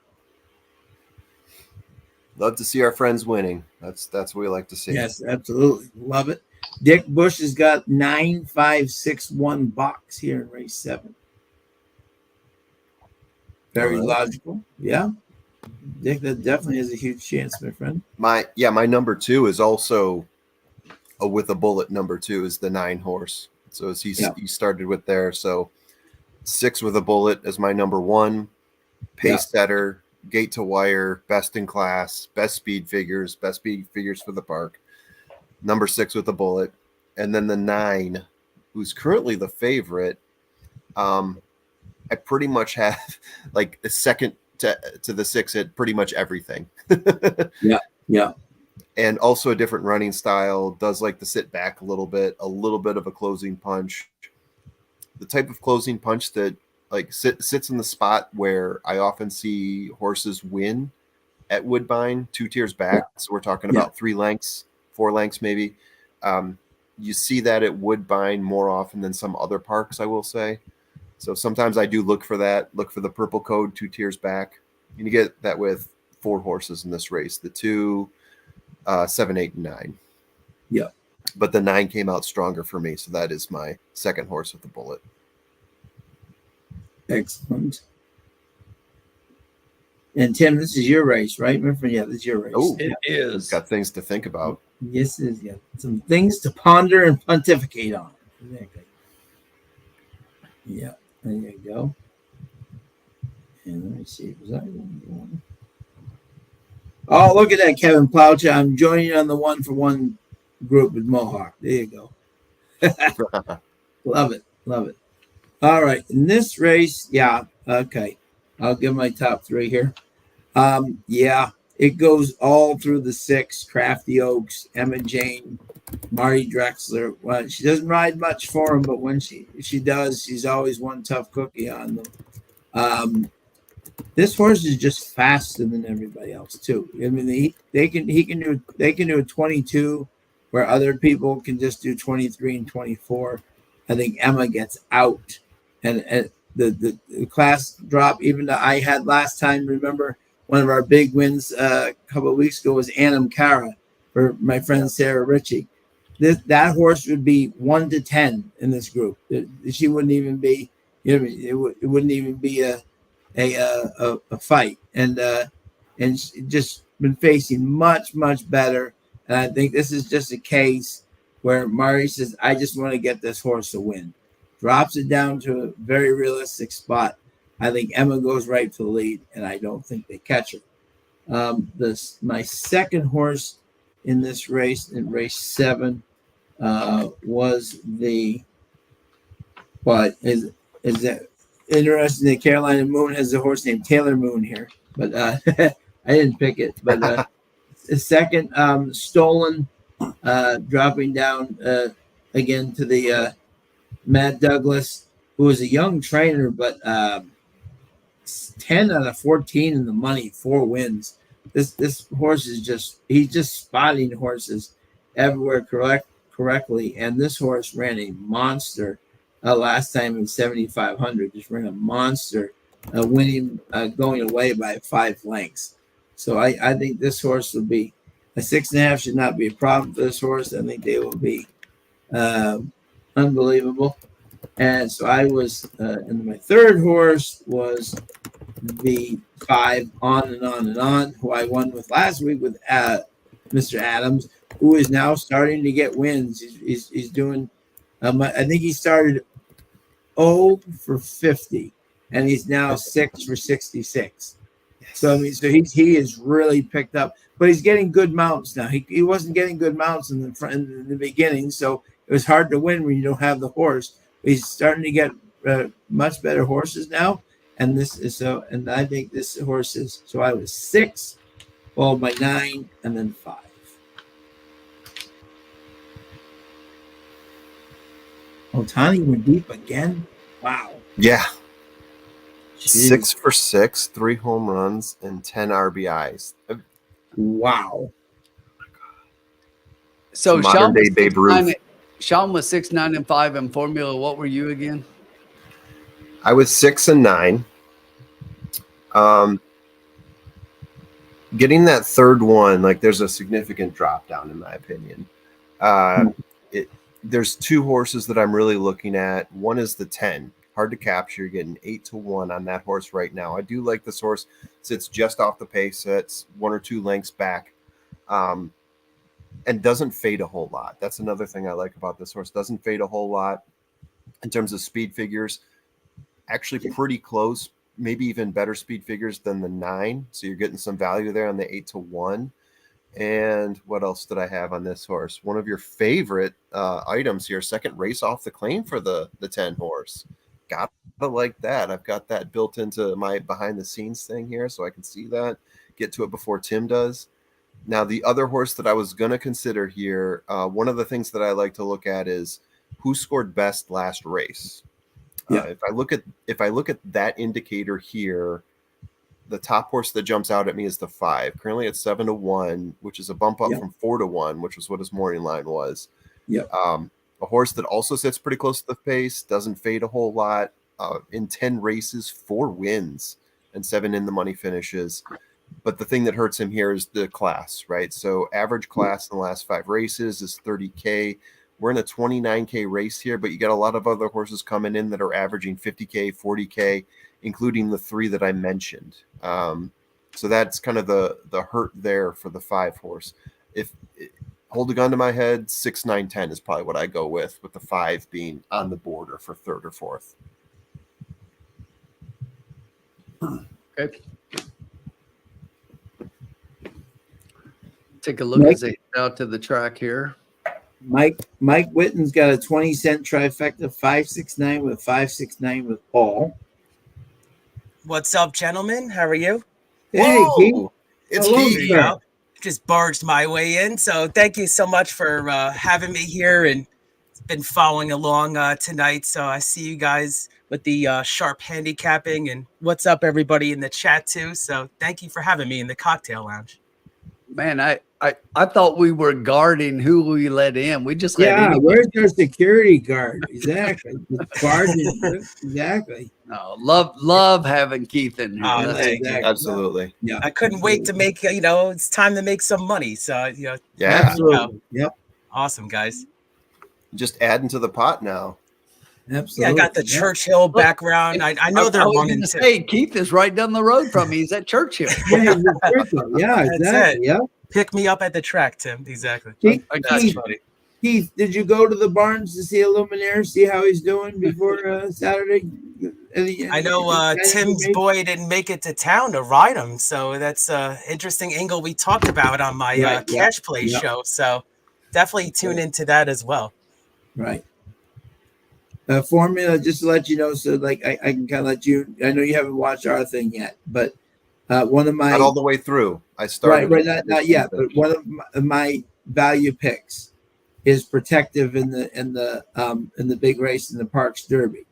Speaker 5: Love to see our friends winning. That's what we like to see.
Speaker 1: Yes, absolutely. Love it. Dick Bush has got 9,561 box here in race 7. Very logical. Yeah. Dick, that definitely has a huge chance, my friend.
Speaker 5: My number 2 is also with a bullet. Number 2 is the 9 horse. So as he started with there. So 6 with a bullet as my number 1. Pace setter, gate to wire, best in class, best speed figures for the park. Number 6 with a bullet. And then the 9, who's currently the favorite. I pretty much have like the second to the 6 at pretty much everything.
Speaker 1: Yeah.
Speaker 5: And also a different running style, does like to sit back a little bit of a closing punch. The type of closing punch that like sits in the spot where I often see horses win at Woodbine, 2 tiers back. So we're talking about 3 lengths, 4 lengths maybe. You see that at Woodbine more often than some other parks, I will say. So sometimes I do look for the purple code 2 tiers back. And you get that with 4 horses in this race, the 2, 7, 8, and 9.
Speaker 1: Yeah.
Speaker 5: But the 9 came out stronger for me. So that is my second horse with the bullet.
Speaker 1: Excellent. And Tim, this is your race, right? Remember, this is your race.
Speaker 5: Oh,
Speaker 2: it is.
Speaker 5: Got things to think about.
Speaker 1: Yes, it is. Yeah. Some things to ponder and pontificate on. Exactly. Yeah. There you go. And let me see. Was that one? Oh, look at that, Kevin Pouch. I'm joining you on the 1 for 1 group with Mohawk. There you go. Love it. All right. In this race, okay. I'll give my top 3 here. It goes all through the 6. Crafty Oaks, Emma Jane, Marty Drexler. Well, she doesn't ride much for him, but when she does, she's always one tough cookie on them. This horse is just faster than everybody else too. I mean, they can do a 22, where other people can just do 23 and 24. I think Emma gets out, and the class drop even that I had last time. Remember, one of our big wins a couple of weeks ago was Annam Cara for my friend Sarah Ritchie. That horse would be 1 to 10 in this group. She wouldn't even be. It wouldn't even be a fight, and she's just been facing much better. And I think this is just a case where Murray says, "I just want to get this horse a win." Drops it down to a very realistic spot. I think Emma goes right to the lead, and I don't think they catch her. My second horse in this race, in race 7, was the is that interesting that Carolina Moon has a horse named Taylor Moon here, but I didn't pick it. But the second, Stolen, dropping down again to the Matt Douglas, who is a young trainer, but 10 out of 14 in the money, 4 wins. This horse is he's just spotting horses everywhere correctly, and this horse ran a monster last time in 7,500. Just ran a monster, winning, going away by 5 lengths. So I think this horse will be a 6.5 should not be a problem for this horse. I think they will be unbelievable. And so I was, and my third horse was the 5 On and On and On, who I won with last week with Mr. Adams, who is now starting to get wins. He's doing, I think he started 0 for 50, and he's now 6 for 66. So I mean, so he is really picked up, but he's getting good mounts now. He wasn't getting good mounts in the beginning, so it was hard to win when you don't have the horse. But he's starting to get much better horses now, and this is so. And I think this horse is so. I was 6, followed by 9, and then 5. Otani went deep again. Wow.
Speaker 5: Yeah.
Speaker 1: Jeez.
Speaker 5: 6 for 6, 3 home runs, and 10 RBIs.
Speaker 1: Wow.
Speaker 2: So
Speaker 5: Modern day Babe Ruth.
Speaker 2: Sean was 6, 9, and 5 in formula. What were you again?
Speaker 5: I was 6 and 9. Getting that third one, like there's a significant drop down in my opinion. There's 2 horses that I'm really looking at. One is the 10. Hard to capture. You're getting 8 to 1 on that horse right now. I do like this horse. Sits just off the pace. Sits 1 or 2 lengths back, and doesn't fade a whole lot. That's another thing I like about this horse. Doesn't fade a whole lot in terms of speed figures. Actually, pretty close. Maybe even better speed figures than the 9. So you're getting some value there on the 8 to 1. And what else did I have on this horse? One of your favorite items here. Second race off the claim for the 10 horse. Gotta like that. I've got that built into my behind the scenes thing here, so I can see that, get to it before Tim does. Now, the other horse that I was going to consider here, one of the things that I like to look at is who scored best last race.
Speaker 1: Yeah.
Speaker 5: If I look at that indicator here, the top horse that jumps out at me is the 5. Currently at 7 to 1, which is a bump up from 4 to 1, which was what his morning line was.
Speaker 1: Yeah.
Speaker 5: A horse that also sits pretty close to the pace, doesn't fade a whole lot. In 10 races, 4 wins and 7 in the money finishes. But the thing that hurts him here is the class, right? So average class in the last 5 races is 30K. We're in a 29K race here, but you got a lot of other horses coming in that are averaging 50K, 40K, including the 3 that I mentioned. So that's kind of the hurt there for the 5 horse. If hold a gun to my head, 6, 9, 10 is probably what I go with the 5 being on the border for 3rd or 4th.
Speaker 2: Okay. Take a look as they head out to the track here.
Speaker 1: Mike Witten's got a 20-cent trifecta, 569 with 569 with Paul.
Speaker 7: What's up, gentlemen? How are you?
Speaker 1: Hey, Keith.
Speaker 5: It's
Speaker 1: Hello,
Speaker 5: Keith.
Speaker 1: sir.
Speaker 7: Just barged my way in, so thank you so much for having me here. And been following along tonight, so I see you guys with the sharp handicapping. And what's up, everybody in the chat too? So thank you for having me in the cocktail lounge.
Speaker 2: Man, I thought we were guarding who we let in. We just let anybody.
Speaker 1: Where's your security guard? Exactly. Exactly.
Speaker 2: No, love having Keith in here.
Speaker 7: Oh,
Speaker 2: That's
Speaker 7: thank you.
Speaker 1: Exactly.
Speaker 5: Absolutely.
Speaker 1: Yeah.
Speaker 7: I couldn't wait to make, it's time to make some money. So,
Speaker 5: Yeah.
Speaker 1: Absolutely. Yep.
Speaker 7: Awesome, guys.
Speaker 5: Just adding to the pot now.
Speaker 1: Absolutely.
Speaker 7: Yeah, I got the Churchill background. I know they're running
Speaker 2: to
Speaker 7: too.
Speaker 2: say Keith is right down the road from me. He's at Churchill.
Speaker 1: Yeah, exactly. Yeah.
Speaker 7: Pick me up at the track, Tim. Exactly.
Speaker 1: Keith, Keith, did you go to the Barns to see Illuminaire, see how he's doing before Saturday?
Speaker 7: I know Tim's boy didn't make it to town to ride him, so that's an interesting angle we talked about on my cash play show. So definitely tune into that as well.
Speaker 1: Right. Formula, just to let you know, so like I can kind of let you. I know you haven't watched our thing yet, but one of my
Speaker 5: not all the way through. I started
Speaker 1: not yet, but one of my value picks is Protective in the big race in the Parks Derby.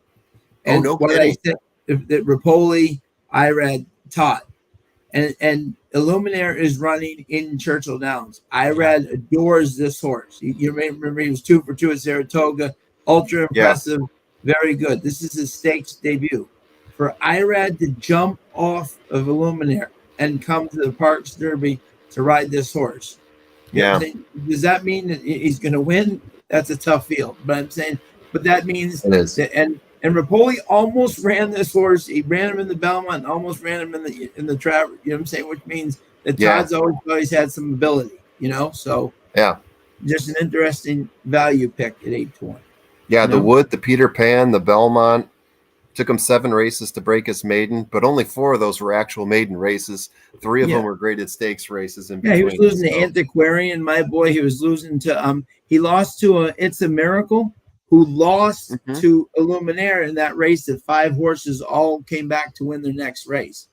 Speaker 1: And
Speaker 5: no
Speaker 1: what I said that Rapoli, Irad taught, and Illuminaire is running in Churchill Downs. Irad adores this horse. You may remember he was 2 for 2 at Saratoga. Ultra impressive, very good. This is his stakes debut. For Irad to jump off of Illuminaire and come to the Parks Derby to ride this horse. Does that mean that he's going to win? That's a tough field. But I'm saying, that means
Speaker 5: it is.
Speaker 1: That, and Rapoli almost ran this horse. He ran him in the Belmont, and almost ran him in the Travers. You know what I'm saying? Which means that Todd's always had some ability. So just an interesting value pick at 8-1.
Speaker 5: Yeah, the Wood, the Peter Pan, the Belmont. Took him 7 races to break his maiden, but only 4 of those were actual maiden races. 3 of them were graded stakes races. In between,
Speaker 1: he was losing to Antiquarian, my boy. He was losing to he lost to It's a Miracle, who lost to Illuminaire in that race. That 5 horses all came back to win their next race.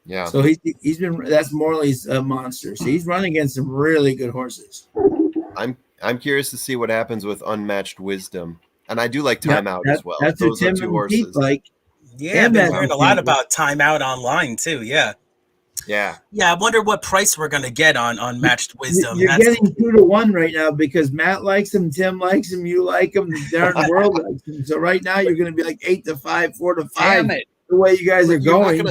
Speaker 5: Yeah.
Speaker 1: So he's been, that's Morley's monster. So he's running against some really good horses.
Speaker 5: I'm curious to see what happens with Unmatched Wisdom. And I do like Timeout as well.
Speaker 1: That's
Speaker 5: those
Speaker 1: Tim
Speaker 5: are 2
Speaker 1: and
Speaker 5: horses.
Speaker 1: Pete like.
Speaker 7: Yeah, I've been hearing a lot about Timeout online too. Yeah.
Speaker 5: Yeah.
Speaker 7: Yeah, I wonder what price we're going to get on Unmatched Wisdom.
Speaker 1: You're getting 2-1 right now because Matt likes him, Tim likes him, you like him, the darn world likes him. So right now you're going to be like 8-5, 4-5.
Speaker 2: Damn it.
Speaker 1: The way you guys are going.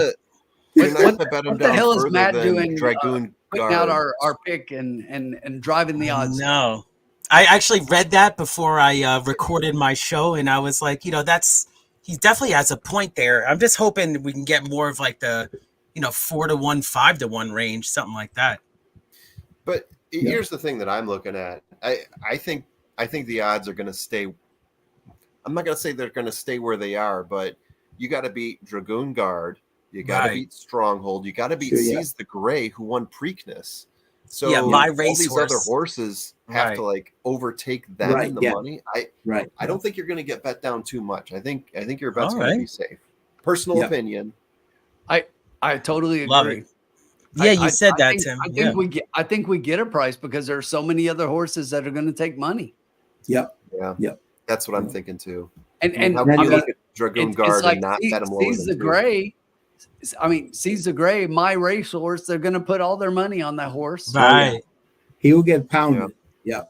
Speaker 5: You're not going to bet him
Speaker 2: What the
Speaker 5: down
Speaker 2: hell is
Speaker 5: further
Speaker 2: Matt
Speaker 5: than
Speaker 2: doing?
Speaker 5: Dragoon
Speaker 2: Putting
Speaker 5: Guard.
Speaker 2: out our pick and driving the odds.
Speaker 7: No. I actually read that before I recorded my show, and I was like, he definitely has a point there. I'm just hoping we can get more of like the, 4-1, 5-1 range, something like that.
Speaker 5: But here's the thing that I'm looking at. I think the odds are going to stay. I'm not going to say they're going to stay where they are, but you got to beat Dragoon Guard. You got to beat Stronghold. You got to beat Seize the Gray, who won Preakness. So
Speaker 7: my
Speaker 5: all
Speaker 7: race
Speaker 5: these
Speaker 7: horse.
Speaker 5: other horses have to like overtake them in the money. I don't think you're going to get bet down too much. I think your bet's going to be safe. Personal opinion.
Speaker 2: I totally agree.
Speaker 7: Love it. Yeah, you said that, Tim.
Speaker 2: I think we get a price because there are so many other horses that are going to take money.
Speaker 1: Yep.
Speaker 5: Yeah. That's what I'm thinking too.
Speaker 2: And
Speaker 5: how can you look at Dragoon Guard and not bet him lower
Speaker 2: Seize the Gray. Seize the Gray, my racehorse. They're going to put all their money on that horse.
Speaker 7: Right.
Speaker 1: He will get pounded. Yeah.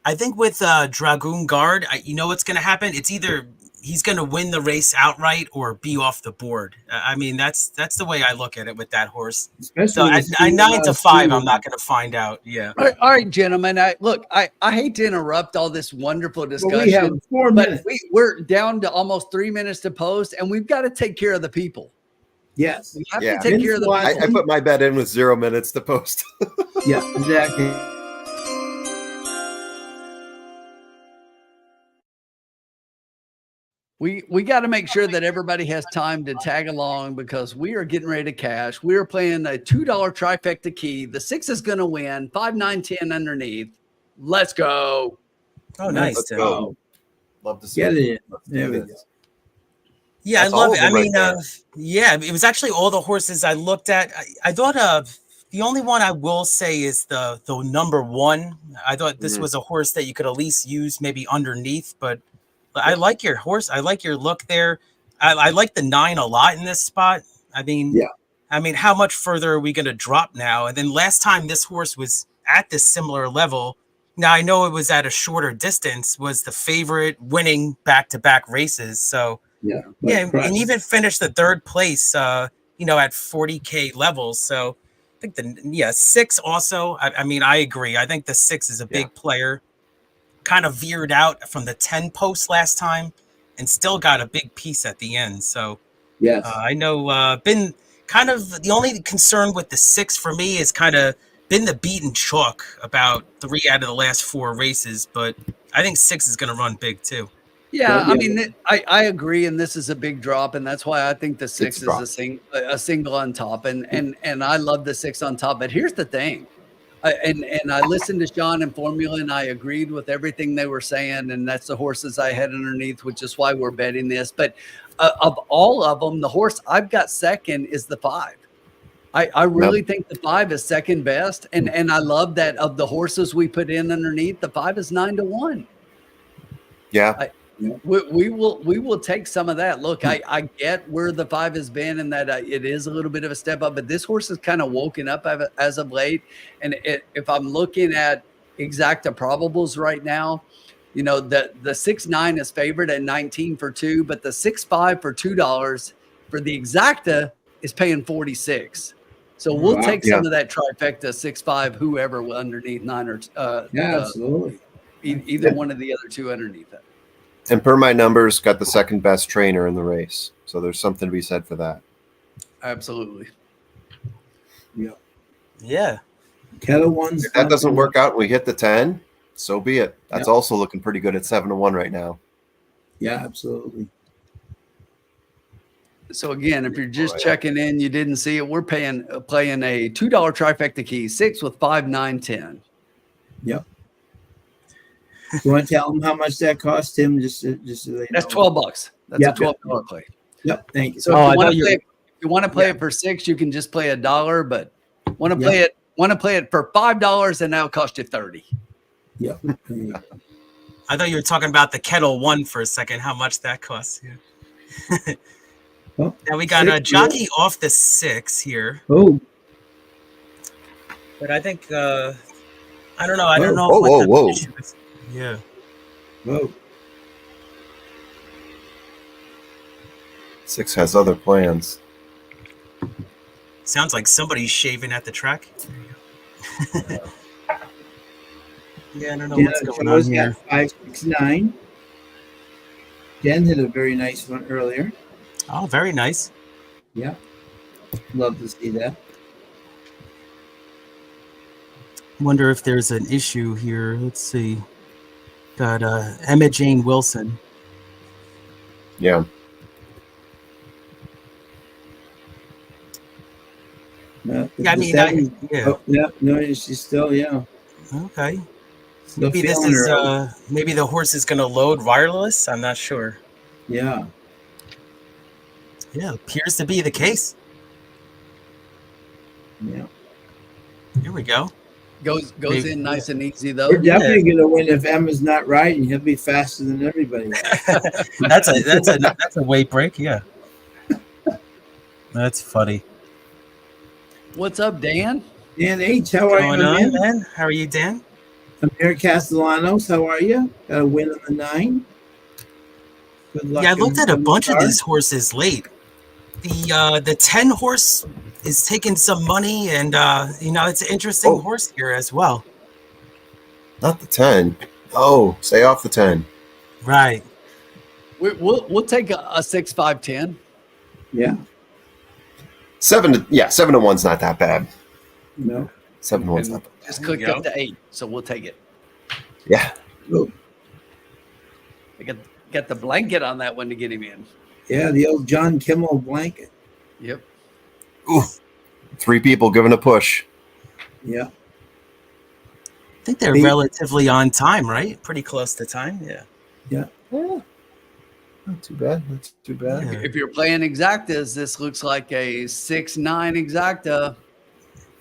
Speaker 7: I think with Dragoon Guard, you know what's going to happen? It's either he's going to win the race outright or be off the board. I mean, that's the way I look at it with that horse. Especially so at 9-5, I'm not going to find out. Yeah.
Speaker 2: All right, gentlemen. I hate to interrupt all this wonderful discussion.
Speaker 1: Well, we have 4 minutes.
Speaker 2: We're down to almost 3 minutes to post, and we've got to take care of the people.
Speaker 1: Yes.
Speaker 2: We have to take care of the people.
Speaker 5: I put my bet in with 0 minutes to post.
Speaker 1: Yeah, exactly.
Speaker 2: We got to make sure that everybody has time to tag along because we are getting ready to cash. We are playing a $2 trifecta key. The 6 is going to win. 5, 9, 10 underneath. Let's go.
Speaker 7: Oh, nice.
Speaker 5: Let's go. Love to see
Speaker 1: it.
Speaker 5: It.
Speaker 1: There we go.
Speaker 7: Yeah, I love it. I mean, it was actually all the horses I looked at. I thought The only one I will say is the number 1. I thought this
Speaker 5: Mhm.
Speaker 7: was a horse that you could at least use maybe underneath, but I like your horse. I like your look there. I like the 9 a lot in this spot. I mean,
Speaker 1: Yeah.
Speaker 7: how much further are we going to drop now? And then last time this horse was at this similar level. Now I know it was at a shorter distance. Was the favorite, winning back-to-back races. So
Speaker 1: Yeah.
Speaker 7: yeah, and even finished the 3rd place. At 40K levels. So I think 6 also. I mean, I agree. I think the 6 is a big player. Kind of veered out from the 10 post last time, and still got a big piece at the end. So
Speaker 1: Yes.
Speaker 7: I know. Been kind of the only concern with the 6 for me is kind of been the beaten chalk about 3 out of the last 4 races, but I think 6 is going to run big too.
Speaker 2: Yeah, I mean, I agree, and this is a big drop, and that's why I think the 6
Speaker 5: drop.
Speaker 2: is a single on top, and I love the 6 on top. But here's the thing, and I listened to Sean and Formula, and I agreed with everything they were saying, and that's the horses I had underneath, which is why we're betting this. But of all of them, the horse I've got second is the 5. I really think the 5 is second best, and I love that of the horses we put in underneath, the 5 is 9-1.
Speaker 5: Yeah.
Speaker 2: We will take some of that. Look, I get where the 5 has been, and that it is a little bit of a step up, but this horse has kind of woken up as of late. And if I'm looking at exacta probables right now, the 6-9 is favored at 19 for 2, but the 6-5 for $2 for the exacta is paying 46. So we'll take some of that trifecta 6-5, whoever underneath 9 or
Speaker 1: absolutely.
Speaker 2: Either one of the other 2 underneath it.
Speaker 5: And per my numbers, got the second best trainer in the race. So there's something to be said for that.
Speaker 2: Absolutely.
Speaker 7: Yeah.
Speaker 1: Kettle ones.
Speaker 5: If that doesn't work out and we hit the 10, so be it. That's also looking pretty good at 7-1 right now.
Speaker 1: Yeah, absolutely.
Speaker 2: So again, if you're just checking in, you didn't see it, we're playing a $2 trifecta key, 6 with 5, 9, 10.
Speaker 1: Yep. You want to tell them how much that cost, Tim? Just so they
Speaker 2: That's
Speaker 1: know.
Speaker 2: $12. That's a $12 play.
Speaker 1: Yep. Thank you.
Speaker 2: So if you want to play it for 6, you can just play $1, but want to play it for $5, and that'll cost you 30.
Speaker 1: Yep.
Speaker 7: I thought you were talking about the Kettle 1 for a second, how much that costs. Yeah.
Speaker 1: Well,
Speaker 7: now we got a jockey off the 6 here.
Speaker 1: Oh.
Speaker 7: But I think I don't know. I don't know.
Speaker 5: Whoa.
Speaker 7: Yeah.
Speaker 1: Whoa.
Speaker 5: 6 has other plans.
Speaker 7: Sounds like somebody's shaving at the track. Yeah, I don't know what's going on here.
Speaker 1: 5, 6, 9. Jen hit a very nice one earlier.
Speaker 7: Oh, very nice.
Speaker 1: Yeah. Love to see that.
Speaker 7: Wonder if there's an issue here. Let's see. Got Emma Jane Wilson.
Speaker 5: Yeah.
Speaker 1: No,
Speaker 7: Yeah, I mean, yeah.
Speaker 1: Oh, yeah. No, she's still,
Speaker 7: Okay.
Speaker 1: Still
Speaker 7: Maybe this
Speaker 1: feeling
Speaker 7: is
Speaker 1: her.
Speaker 7: maybe the horse is going to load wireless. I'm not sure.
Speaker 1: Yeah.
Speaker 7: Yeah, appears to be the case.
Speaker 1: Yeah.
Speaker 7: Here we go.
Speaker 2: Goes in nice and easy though.
Speaker 1: We're definitely going to win if Emma's not riding. He'll be faster than everybody.
Speaker 7: That's a weight break. Yeah. That's funny.
Speaker 2: What's up, Dan?
Speaker 1: Dan H, how are
Speaker 7: Going
Speaker 1: you,
Speaker 7: on,
Speaker 1: man?
Speaker 7: man? How are you, Dan?
Speaker 1: Amir Castellanos, how are you? Got a win on the 9. Good luck.
Speaker 7: Yeah, I looked at a
Speaker 1: in the
Speaker 7: bunch of
Speaker 1: start.
Speaker 7: these horses late. The 10 horse is taking some money, and it's an interesting horse here as well.
Speaker 5: Not the 10. Oh, stay off the 10.
Speaker 7: Right.
Speaker 2: We'll take a 6, 5, 10.
Speaker 1: Yeah.
Speaker 5: 7-1's not that bad.
Speaker 1: No.
Speaker 5: 7-1's not that bad.
Speaker 2: Just clicked up to 8, so we'll take it.
Speaker 5: Yeah.
Speaker 1: Oh,
Speaker 2: I got the blanket on that one to get him in.
Speaker 1: yeah, the old John Kimmel blanket.
Speaker 2: Yep.
Speaker 5: Ooh. 3 people giving a push.
Speaker 1: Yeah.
Speaker 7: I think they're relatively on time, right? Pretty close to time. Yeah.
Speaker 1: Yeah.
Speaker 5: Not too bad. Not too bad.
Speaker 7: Yeah.
Speaker 2: If you're playing exactas, this looks like a 6-9 exacta.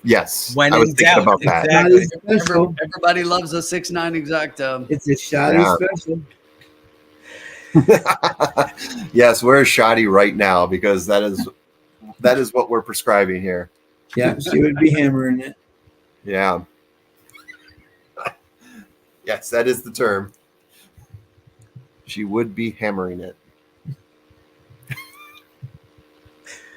Speaker 5: Yes,
Speaker 7: When
Speaker 5: I was
Speaker 7: in
Speaker 5: thinking
Speaker 7: doubt,
Speaker 5: about that.
Speaker 7: exactly.
Speaker 1: Special.
Speaker 2: Everybody loves a 6-9 exacto.
Speaker 1: It's a shoddy
Speaker 5: Yeah.
Speaker 1: special.
Speaker 5: Yes, where's Shoddy right now? Because that is what we're prescribing here.
Speaker 1: Yeah, she would be hammering it.
Speaker 5: Yeah. Yes, that is the term. She would be hammering it.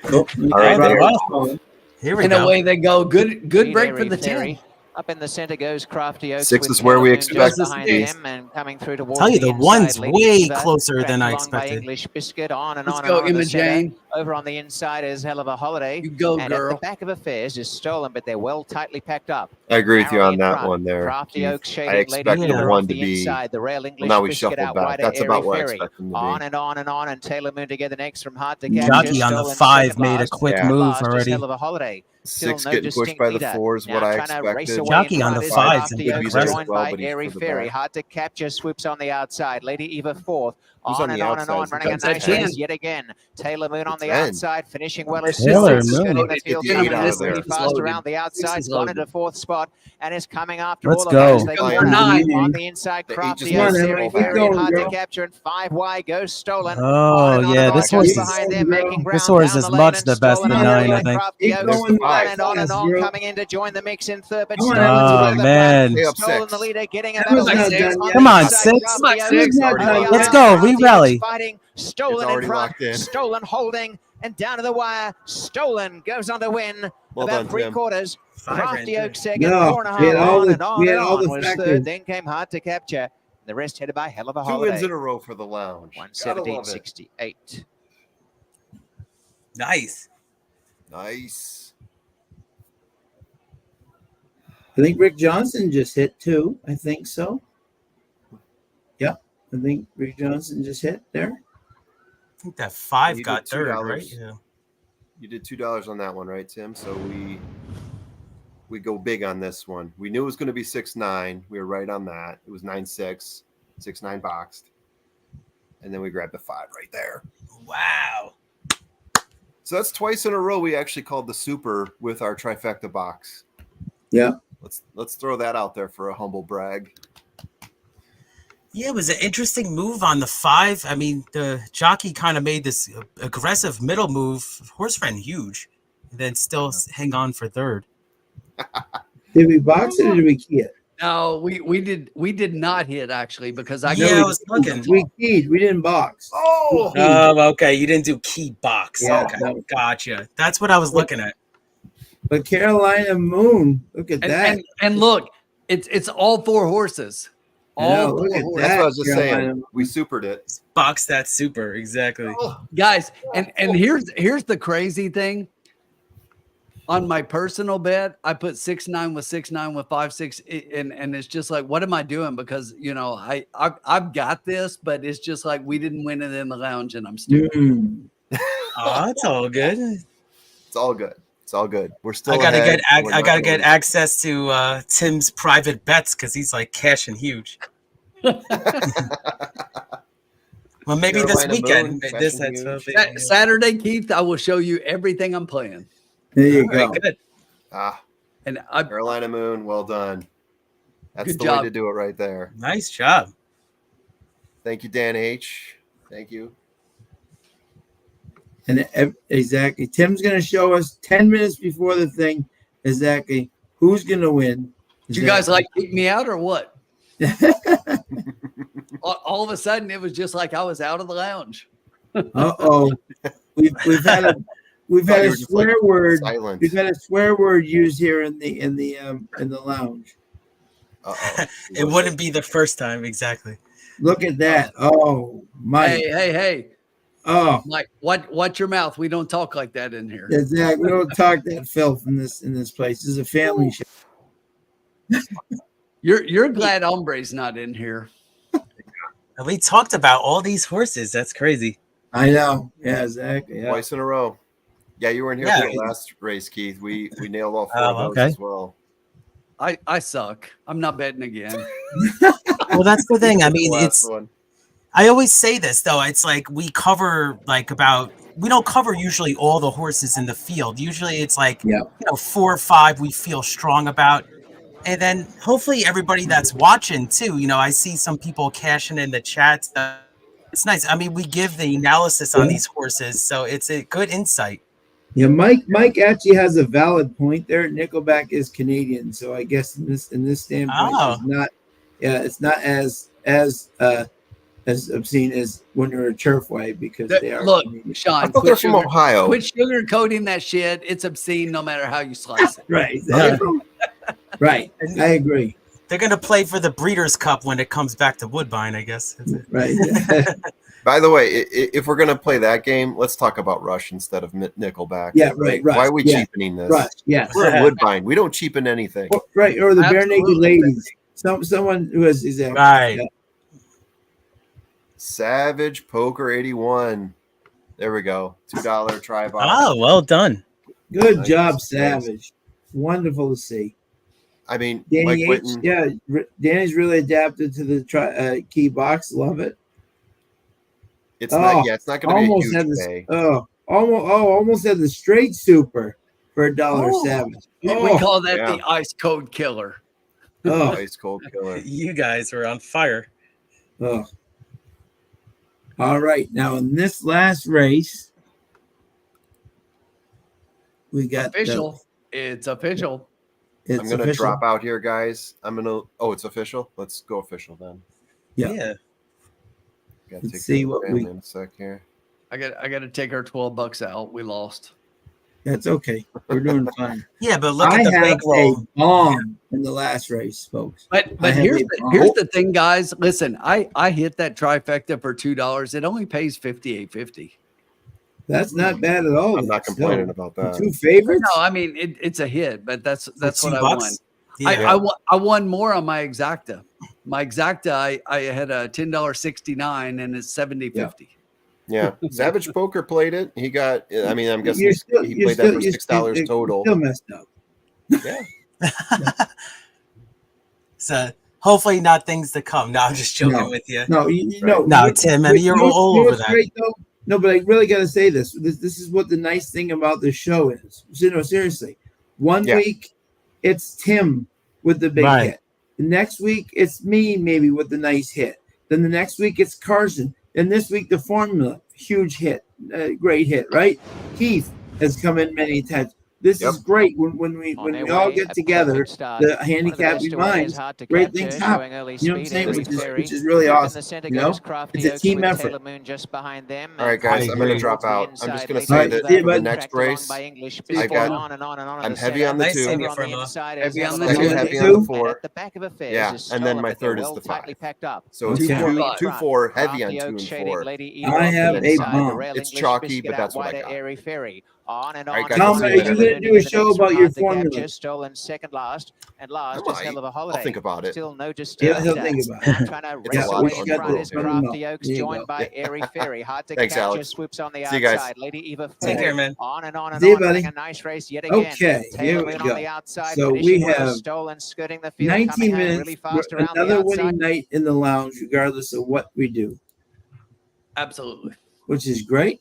Speaker 1: Oh,
Speaker 5: All right,
Speaker 7: there.
Speaker 1: well,
Speaker 7: Here we
Speaker 2: And
Speaker 7: go.
Speaker 2: away they go. Good break for
Speaker 4: Airy
Speaker 2: the
Speaker 4: Fairy.
Speaker 2: 10.
Speaker 4: Up in the center goes Crafty Oaks.
Speaker 5: 6
Speaker 4: with
Speaker 5: is where we
Speaker 4: Taylor Moon
Speaker 5: expect
Speaker 4: just
Speaker 2: it to
Speaker 4: behind
Speaker 2: be.
Speaker 4: him and coming through towards
Speaker 7: Tell you, the
Speaker 4: inside,
Speaker 7: one's
Speaker 4: Lady
Speaker 7: way
Speaker 4: Eva,
Speaker 7: closer than
Speaker 4: tracked
Speaker 7: I
Speaker 4: along by
Speaker 7: expected.
Speaker 4: English Biscuit, on and
Speaker 2: Let's
Speaker 4: on
Speaker 2: go,
Speaker 4: and on in
Speaker 2: Emma
Speaker 4: the center.
Speaker 2: Jane.
Speaker 4: Over on the inside is Hell of a Holiday.
Speaker 2: You go,
Speaker 4: And at
Speaker 2: girl.
Speaker 4: the back of Affairs is Stolen, but they're well tightly packed up.
Speaker 5: I agree with you
Speaker 4: Narrowly
Speaker 5: on
Speaker 4: in
Speaker 5: that
Speaker 4: front.
Speaker 5: one there.
Speaker 4: Crafty
Speaker 5: Keith.
Speaker 4: Oaks
Speaker 5: I
Speaker 4: shading Lady
Speaker 5: expect the
Speaker 4: Eva
Speaker 5: one
Speaker 4: off
Speaker 5: to
Speaker 4: the
Speaker 5: be.
Speaker 4: inside. The Rail English
Speaker 5: Now we
Speaker 4: Biscuit
Speaker 5: shuffled
Speaker 4: out
Speaker 5: back.
Speaker 4: wider.
Speaker 5: That's
Speaker 4: Airy
Speaker 5: about what I
Speaker 4: Fairy.
Speaker 5: expect them to be.
Speaker 4: On and on and on, and Taylor Moon together next from hard to capture.
Speaker 7: Jockey on the
Speaker 4: Stolen
Speaker 7: 5
Speaker 4: second
Speaker 7: made a
Speaker 4: last.
Speaker 7: quick
Speaker 5: Yeah.
Speaker 7: move
Speaker 4: Last is
Speaker 7: already.
Speaker 4: Hell of a Holiday.
Speaker 5: 6
Speaker 4: Still no
Speaker 5: getting pushed
Speaker 4: distinct
Speaker 5: by the
Speaker 4: leader.
Speaker 5: 4 is what
Speaker 4: Now
Speaker 5: I
Speaker 4: trying to race
Speaker 5: expected.
Speaker 4: away
Speaker 7: Jockey
Speaker 4: in
Speaker 7: on
Speaker 4: front
Speaker 7: the
Speaker 4: is
Speaker 7: 5's
Speaker 4: Crafty
Speaker 7: been
Speaker 4: Oaks,
Speaker 7: aggressive.
Speaker 4: joined
Speaker 5: Well,
Speaker 4: by
Speaker 5: but he's
Speaker 4: Airy
Speaker 5: for the
Speaker 4: Fairy.
Speaker 5: back.
Speaker 4: Hard to capture, swoops on the outside. Lady Eva fourth.
Speaker 5: Who's
Speaker 4: On
Speaker 5: on
Speaker 4: and
Speaker 5: the
Speaker 4: on and on,
Speaker 5: outside?
Speaker 4: running a
Speaker 2: That's a
Speaker 4: nice
Speaker 2: 10.
Speaker 4: race yet again. Taylor Moon on the
Speaker 5: 10.
Speaker 4: outside, finishing well as
Speaker 7: Taylor
Speaker 4: Stolen,
Speaker 7: Moon.
Speaker 4: skirting the
Speaker 5: Get
Speaker 4: field,
Speaker 5: the 8
Speaker 4: coming
Speaker 5: out
Speaker 4: up
Speaker 5: of there.
Speaker 4: really fast
Speaker 2: Loaded.
Speaker 4: around the
Speaker 2: 6
Speaker 4: outside,
Speaker 2: is
Speaker 4: gone
Speaker 2: loaded.
Speaker 4: into fourth spot, and is coming after
Speaker 7: Let's
Speaker 4: all of
Speaker 7: go.
Speaker 4: those. They
Speaker 2: Go
Speaker 4: were
Speaker 2: for 9.
Speaker 4: on the inside.
Speaker 5: The 8
Speaker 4: Crafty
Speaker 5: just
Speaker 4: Oaks,
Speaker 5: went
Speaker 4: Airy
Speaker 5: so
Speaker 4: Fairy, and
Speaker 1: fast.
Speaker 4: hard to
Speaker 1: Girl.
Speaker 4: capture, and 5 wide goes Stolen.
Speaker 7: Oh,
Speaker 4: On
Speaker 7: yeah,
Speaker 4: and
Speaker 7: this
Speaker 4: on,
Speaker 7: horse
Speaker 4: just
Speaker 7: is
Speaker 4: behind them,
Speaker 1: Girl.
Speaker 4: making ground
Speaker 7: this horse
Speaker 4: down
Speaker 7: is
Speaker 4: the lane,
Speaker 7: much
Speaker 4: and
Speaker 7: the best
Speaker 4: Stolen
Speaker 7: than
Speaker 4: on the
Speaker 7: 9, I
Speaker 4: way.
Speaker 7: think.
Speaker 4: Crafty
Speaker 1: Keep
Speaker 4: Oaks
Speaker 1: going
Speaker 4: on and on and
Speaker 1: fast,
Speaker 4: on,
Speaker 1: girl.
Speaker 4: coming in to join the mix in third, but
Speaker 1: Come on,
Speaker 4: Stolen's
Speaker 1: Emma's
Speaker 4: well
Speaker 7: Oh,
Speaker 4: the back.
Speaker 7: man.
Speaker 5: Stay up
Speaker 4: Stolen
Speaker 5: 6.
Speaker 4: the leader, getting a
Speaker 1: Emma's
Speaker 4: battle
Speaker 1: not
Speaker 4: six
Speaker 1: done
Speaker 4: on
Speaker 1: yet.
Speaker 4: the
Speaker 7: Come on,
Speaker 4: inside.
Speaker 7: 6.
Speaker 2: Come on,
Speaker 4: Crafty Oaks
Speaker 2: 6.
Speaker 1: not
Speaker 4: on
Speaker 1: done
Speaker 4: the
Speaker 1: yet.
Speaker 7: Let's
Speaker 4: outside.
Speaker 7: go.
Speaker 4: Crafty Oaks
Speaker 7: Re-rally.
Speaker 4: fighting. Stolen in
Speaker 5: already
Speaker 4: front.
Speaker 5: locked in.
Speaker 4: Stolen holding and down to the wire. Stolen goes on to win.
Speaker 5: Well
Speaker 4: About
Speaker 5: done,
Speaker 4: 3
Speaker 5: Tim.
Speaker 4: quarters.
Speaker 7: 5
Speaker 4: Crafty
Speaker 7: ran
Speaker 4: Oaks second.
Speaker 1: No,
Speaker 4: 4.5
Speaker 1: we had all
Speaker 4: on
Speaker 1: the-
Speaker 4: and on
Speaker 1: we had
Speaker 4: and
Speaker 1: all
Speaker 4: on
Speaker 1: the
Speaker 4: was
Speaker 1: factors.
Speaker 4: third. Then came hard to capture. The rest headed by Hell of a
Speaker 5: 2 wins
Speaker 4: Holiday.
Speaker 5: in a row for the lounge. Gotta love it.
Speaker 4: 117.68.
Speaker 7: Nice.
Speaker 5: Nice.
Speaker 1: I think Rick Johnson just hit 2. I think so. Yeah, I think Rick Johnson just hit there.
Speaker 7: I think that 5
Speaker 5: You
Speaker 7: got
Speaker 5: did
Speaker 7: third,
Speaker 5: $2.
Speaker 7: right? Yeah.
Speaker 5: You did $2 on that one, right, Tim? So we go big on this one. We knew it was going to be 6-9. We were right on that. It was 9-6, 6-9 boxed, and then we grabbed the 5 right there.
Speaker 7: Wow.
Speaker 5: So that's twice in a row we actually called the super with our trifecta box.
Speaker 1: Yeah.
Speaker 5: Let's throw that out there for a humble brag.
Speaker 7: Yeah, it was an interesting move on the 5. I mean, the jockey kind of made this aggressive middle move. Horse ran huge, and then still hang on for third.
Speaker 1: Did we box it or did we key it?
Speaker 2: No, we did not hit actually because I
Speaker 7: Yeah, I was looking.
Speaker 1: We keyed. We didn't box.
Speaker 5: Oh,
Speaker 7: Oh, okay. You didn't do key box.
Speaker 1: Yeah,
Speaker 7: Okay,
Speaker 1: no.
Speaker 7: gotcha. That's what I was looking at.
Speaker 1: But Carolina Moon, look at that.
Speaker 2: and look, it's all 4 horses.
Speaker 1: Yeah,
Speaker 2: All
Speaker 1: look
Speaker 2: 4
Speaker 1: at
Speaker 2: horses.
Speaker 5: that's what I was just
Speaker 1: Carolina.
Speaker 5: saying. We supered it.
Speaker 7: Box that super, exactly.
Speaker 2: Guys, and here's the crazy thing. On my personal bet, I put 6-9 with 6-9 with 5-6, and it's just like, what am I doing? Because I've got this, but it's just like we didn't win it in the lounge, and I'm stupid.
Speaker 1: Mm.
Speaker 7: Oh, it's all good.
Speaker 5: It's all good. It's all good. We're still.
Speaker 7: I gotta
Speaker 5: ahead. We're
Speaker 7: I
Speaker 5: not
Speaker 7: gotta
Speaker 5: gonna
Speaker 7: get access to Tim's private bets because he's like cashing huge. Well, maybe this
Speaker 5: Carolina
Speaker 7: weekend.
Speaker 5: Moon,
Speaker 7: This
Speaker 5: cashing
Speaker 7: that's
Speaker 5: huge.
Speaker 2: Saturday, Keith, I will show you everything I'm playing.
Speaker 1: There you go.
Speaker 7: Very good.
Speaker 2: And I
Speaker 5: Carolina Moon, well done. That's
Speaker 2: Good
Speaker 5: the
Speaker 2: job.
Speaker 5: way to do it right there.
Speaker 7: Nice job.
Speaker 5: Thank you, Dan H. Thank you.
Speaker 1: And exactly, Tim's going to show us 10 minutes before the thing exactly who's going to win.
Speaker 2: you guys like kick me out or what? All of a sudden, it was just like I was out of the lounge.
Speaker 1: Uh-oh. We've had a
Speaker 5: You
Speaker 1: swear
Speaker 5: were just, like,
Speaker 1: word.
Speaker 5: silent.
Speaker 1: We've had a swear word used here in the lounge.
Speaker 5: Uh-oh.
Speaker 7: It wouldn't be the first time, exactly.
Speaker 1: Look at that. Oh, Mike.
Speaker 2: Hey.
Speaker 1: Oh,
Speaker 2: Mike, watch your mouth. We don't talk like that in here.
Speaker 1: exactly. We don't talk that filth in this place. This is a family show.
Speaker 2: You're glad Hombre's not in here.
Speaker 7: And we talked about all these horses. That's crazy.
Speaker 1: I know. Yeah, exactly. Yeah.
Speaker 5: Twice in a row. Yeah, you weren't here
Speaker 7: Yeah.
Speaker 5: for the last race, Keith. We nailed all 4
Speaker 7: Oh,
Speaker 5: of those
Speaker 7: okay.
Speaker 5: as well.
Speaker 2: I suck. I'm not betting again.
Speaker 7: Well, that's the thing. I mean,
Speaker 5: Last
Speaker 7: it's.
Speaker 5: one.
Speaker 7: I always say this though. It's like we cover like about we don't cover usually all the horses in the field. Usually it's like,
Speaker 1: Yeah.
Speaker 7: 4 or 5 we feel strong about. And then hopefully everybody that's watching too, I see some people cashing in the chat. It's nice. I mean, we give the analysis on these horses, so it's a good insight.
Speaker 1: Yeah, Mike actually has a valid point there. Nickelback is Canadian, so I guess in this standpoint, it's not. Yeah, it's not as obscene as when you're a Turfway because they are.
Speaker 2: Look,
Speaker 1: Canadian.
Speaker 2: Sean,
Speaker 5: they're from Ohio.
Speaker 2: Quit sugarcoating that shit. It's obscene no matter how you slice it.
Speaker 1: Right. Exactly. Right. I agree.
Speaker 7: They're going to play for the Breeders' Cup when it comes back to Woodbine, I guess.
Speaker 1: Right.
Speaker 5: By the way, if we're going to play that game, let's talk about Rush instead of Nickelback.
Speaker 1: Yeah, right.
Speaker 5: Why are we cheapening this?
Speaker 1: Rush, yes.
Speaker 5: We're at Woodbine. We don't cheapen anything.
Speaker 1: Right, or the Bare Naked Ladies. Someone who has exactly.
Speaker 7: Right.
Speaker 1: Yeah.
Speaker 5: Savage Poker 81. There we go. $2 try box.
Speaker 8: Oh, well done.
Speaker 1: Good job, Savage. Wonderful to see.
Speaker 5: I mean,
Speaker 1: Danny
Speaker 5: Mike
Speaker 1: H,
Speaker 5: Whitten,
Speaker 1: Danny's really adapted to the key box. Love it.
Speaker 5: it's not going to be a huge pay.
Speaker 1: Almost had the straight super for $1 Savage.
Speaker 2: We call that the ice code killer.
Speaker 5: Ice cold killer.
Speaker 8: You guys are on fire.
Speaker 1: Oh. All right. Now in this last race, we got
Speaker 2: official. It's official.
Speaker 5: I'm going to drop out here, guys. It's official. Let's go official then.
Speaker 1: Yeah.
Speaker 5: Let's see what we in a sec here.
Speaker 2: I got to take our $12 out. We lost.
Speaker 1: That's okay. We're doing fine.
Speaker 7: Yeah, but look at the bankroll.
Speaker 1: A bomb in the last race, folks.
Speaker 2: But here's the thing, guys. Listen, I hit that trifecta for $2. It only pays $58.50.
Speaker 1: That's not bad at all.
Speaker 5: I'm not complaining about that.
Speaker 1: 2 favorites?
Speaker 2: No, I mean it's a hit, but that's what I won.
Speaker 7: Yeah.
Speaker 2: I won more on my exacta. My exacta, I had a $10.69 and it's $70.50.
Speaker 5: Yeah, Savage Poker played it. He got. I mean, I'm guessing he played that for $6 total.
Speaker 1: Still messed up.
Speaker 5: Yeah.
Speaker 7: So hopefully not things to come. No, I'm just joking with you.
Speaker 1: No,
Speaker 7: no, Tim. I mean, you're all over that.
Speaker 1: Great, though? No, but I really got to say this. This is what the nice thing about this show is. Seriously. One week, it's Tim with the big hit. The next week, it's me maybe with the nice hit. Then the next week, it's Carson. And this week, the formula, huge hit, great hit, right? Keith has come in many times. This is great when we all get together. The handicap minds, great things happen. You know what I'm saying? Which is really awesome. It's a team effort.
Speaker 5: All right, guys, I'm going to drop out. I'm just going to say that for the next race, I'm heavy on the 2.
Speaker 2: Heavy on
Speaker 5: the 4. Yeah, and then my third is the 5. So it's 2, 4, heavy on 2 and 4.
Speaker 1: I have a bomb.
Speaker 5: It's chalky, but that's what I got.
Speaker 1: Tom, are you going to do a show about your formula?
Speaker 4: Stolen second last and last just hell of a holiday.
Speaker 5: I'll think about it.
Speaker 4: Still no just
Speaker 1: he'll think about it.
Speaker 4: Trying to
Speaker 5: It's
Speaker 4: race
Speaker 5: a lot
Speaker 4: away
Speaker 5: of
Speaker 4: in
Speaker 5: fun.
Speaker 4: front is Crafty Oaks, joined by Airy Ferry. Hard to
Speaker 5: Thanks,
Speaker 4: catch.
Speaker 5: Alex.
Speaker 4: Just swoops on the
Speaker 5: See you guys.
Speaker 4: outside. Lady Eva
Speaker 7: Take care, man.
Speaker 4: on and on and
Speaker 1: See you,
Speaker 4: on.
Speaker 1: buddy.
Speaker 4: Having a nice race yet again.
Speaker 1: Okay, here we
Speaker 4: On
Speaker 1: go.
Speaker 4: the outside,
Speaker 1: So
Speaker 4: British
Speaker 1: we
Speaker 4: Wales
Speaker 1: have
Speaker 4: stolen, skirting the field,
Speaker 1: 19
Speaker 4: coming home
Speaker 1: minutes
Speaker 4: really fast
Speaker 1: for
Speaker 4: around the
Speaker 1: another
Speaker 4: outside.
Speaker 1: winning night in the lounge, regardless of what we do,
Speaker 2: Absolutely.
Speaker 1: which is great.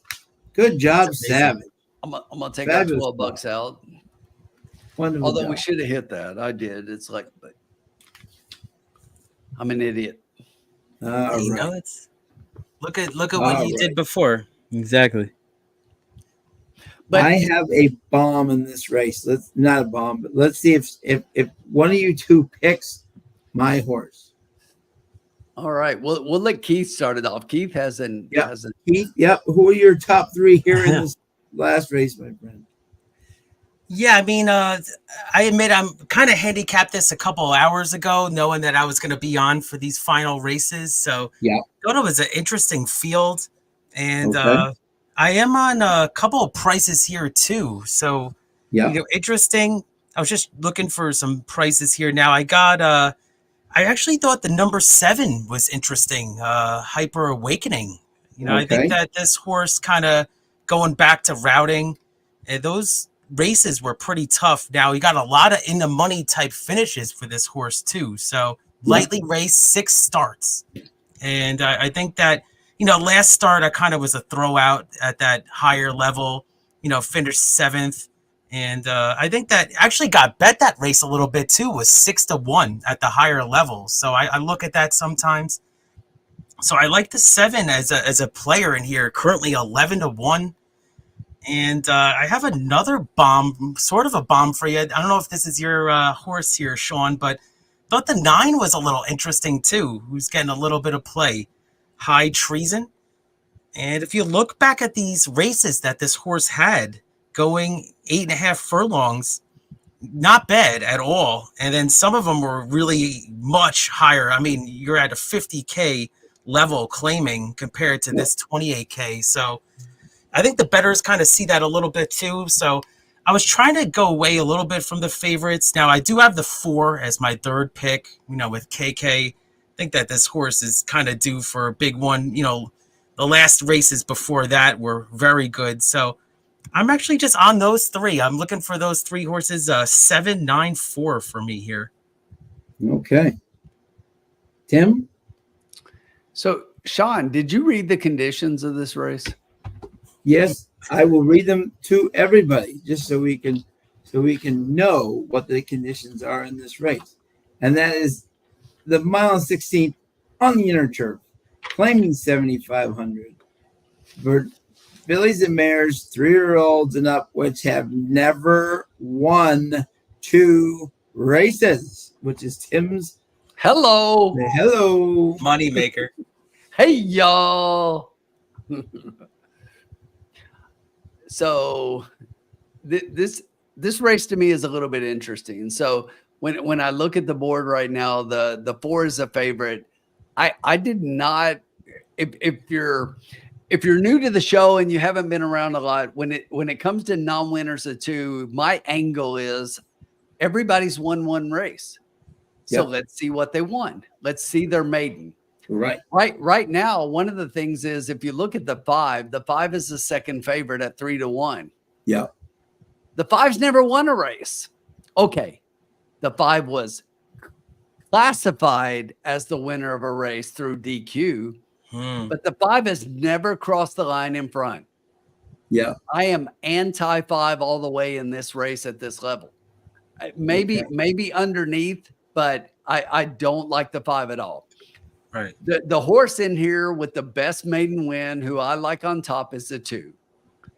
Speaker 1: Good job, Savage.
Speaker 2: I'm gonna take our $12 out.
Speaker 1: Wonderful.
Speaker 2: Although
Speaker 1: job.
Speaker 2: we should have hit that. I did. It's like, but I'm an idiot.
Speaker 1: All
Speaker 7: You
Speaker 1: right.
Speaker 7: know, look at what you did
Speaker 8: Before. Exactly.
Speaker 2: But
Speaker 1: I have a bomb in this race. Let's not a bomb, but let's see if one of you two picks my horse.
Speaker 2: all right, we'll let Keith start it off. Keith hasn't.
Speaker 1: Keith, yep. Who are your top 3 here in this last race, my friend?
Speaker 7: Yeah, I mean, I admit I'm kind of handicapped this a couple of hours ago, knowing that I was going to be on for these final races. So thought it was an interesting field, and I am on a couple of prices here too. So interesting. I was just looking for some prices here. Now I got I actually thought the number 7 was interesting. Hyper Awakening. I think that this horse kind of going back to routing, and those races were pretty tough. Now he got a lot of in the money type finishes for this horse too. So lightly raced 6 starts, and I think that last start I kind of was a throwout at that higher level, finished 7th. And I think that actually got bet that race a little bit too, was 6-1 at the higher level. So I look at that sometimes. So I like the 7 as a player in here, currently 11-1. And I have another bomb, sort of a bomb for you. I don't know if this is your horse here, Sean, but thought the 9 was a little interesting too, who's getting a little bit of play. High Treason. And if you look back at these races that this horse had, going 8.5 furlongs, not bad at all. And then some of them were really much higher. I mean, you're at a 50K level claiming compared to this 28K. So I think the bettors kind of see that a little bit too. So I was trying to go away a little bit from the favorites. Now I do have the 4 as my third pick, with KK. I think that this horse is kind of due for a big one. The last races before that were very good. So I'm actually just on those 3. I'm looking for those 3 horses, 7, 9, 4 for me here.
Speaker 1: Okay. Tim?
Speaker 2: So, Sean, did you read the conditions of this race?
Speaker 1: Yes, I will read them to everybody just so we can know what the conditions are in this race. And that is the mile and 16th on the inner turf, claiming 7,500. For fillies and mares, 3-year-olds and up, which have never won 2 races, which is Tim's.
Speaker 2: Hello.
Speaker 1: Hello.
Speaker 7: Moneymaker.
Speaker 2: Hey, y'all. So this race to me is a little bit interesting. So when I look at the board right now, the 4 is a favorite. I did not. If you're new to the show and you haven't been around a lot, when it comes to non-winners of 2, my angle is everybody's won 1 race. So let's see what they won. Let's see their maiden. Right now, one of the things is if you look at the 5 is the second favorite at 3-1.
Speaker 1: Yeah.
Speaker 2: The 5's never won a race. Okay. The 5 was classified as the winner of a race through DQ, but the 5 has never crossed the line in front.
Speaker 1: Yeah.
Speaker 2: I am anti-5 all the way in this race at this level. Maybe underneath, but I don't like the 5 at all.
Speaker 7: Right.
Speaker 2: The horse in here with the best maiden win, who I like on top, is the 2.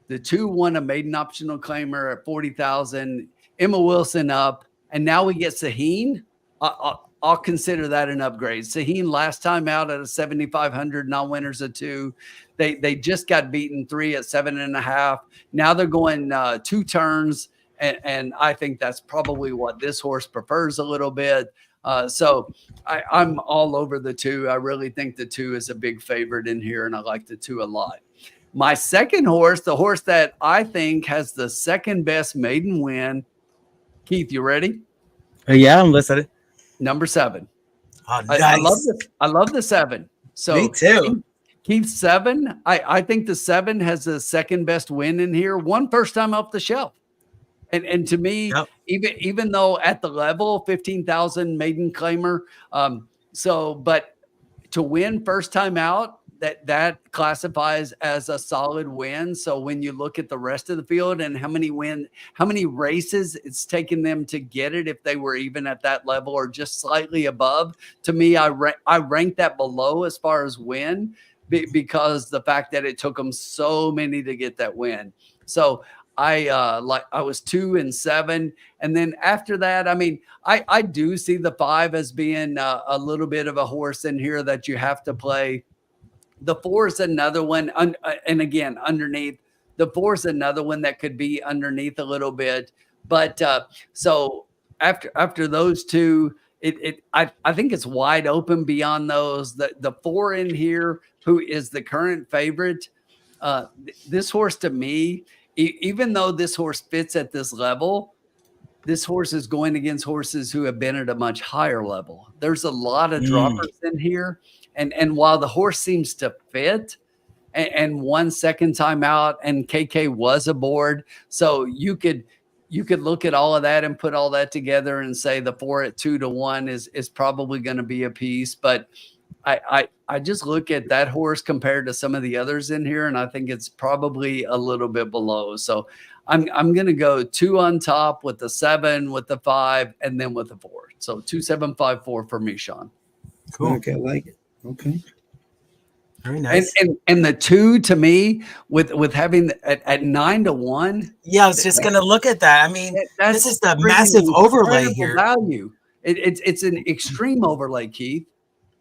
Speaker 2: The 2 won a maiden optional claimer at 40,000. Emma Wilson up, and now we get Saheen. I'll consider that an upgrade. Saheen last time out at a 7,500, non-winners of 2. They just got beaten 3 at 7.5. Now they're going 2 turns, and I think that's probably what this horse prefers a little bit. So I'm all over the 2. I really think the 2 is a big favorite in here, and I like the 2 a lot. My second horse, the horse that I think has the second best maiden win. Keith, you ready?
Speaker 8: Yeah, I'm listening.
Speaker 2: Number 7.
Speaker 7: Oh, nice.
Speaker 2: I love the 7. So
Speaker 7: me too.
Speaker 2: Keith, 7. I think the 7 has the second best win in here. One first time off the shelf. And to me, even though at the level 15,000 maiden claimer, but to win first time out, that classifies as a solid win. So when you look at the rest of the field and how many races it's taken them to get it, if they were even at that level or just slightly above, to me, I rank that below as far as win because the fact that it took them so many to get that win. So I was 2 and 7. And then after that, I mean, I do see the 5 as being a little bit of a horse in here that you have to play. The 4 is another one. And again, underneath the 4 is another one that could be underneath a little bit. But so after those 2, I think it's wide open beyond those. The 4 in here, who is the current favorite, this horse to me, even though this horse fits at this level, this horse is going against horses who have been at a much higher level. There's a lot of droppers in here. And while the horse seems to fit and won second time out and KK was aboard, so you could look at all of that and put all that together and say the 4 at 2-1 is probably going to be a piece. But I just look at that horse compared to some of the others in here, and I think it's probably a little bit below. So I'm going to go 2 on top with the 7, with the 5, and then with the 4. So 2, 7, 5, 4 for me, Sean.
Speaker 8: Cool.
Speaker 1: Okay, I like it. Okay.
Speaker 8: Very nice.
Speaker 2: And the 2 to me with having at 9 to 1.
Speaker 7: Yeah, I was just gonna look at that. I mean,
Speaker 2: That's
Speaker 7: this is the
Speaker 2: freaking
Speaker 7: massive overlay
Speaker 2: incredible
Speaker 7: here.
Speaker 2: value. It's an extreme overlay, Keith.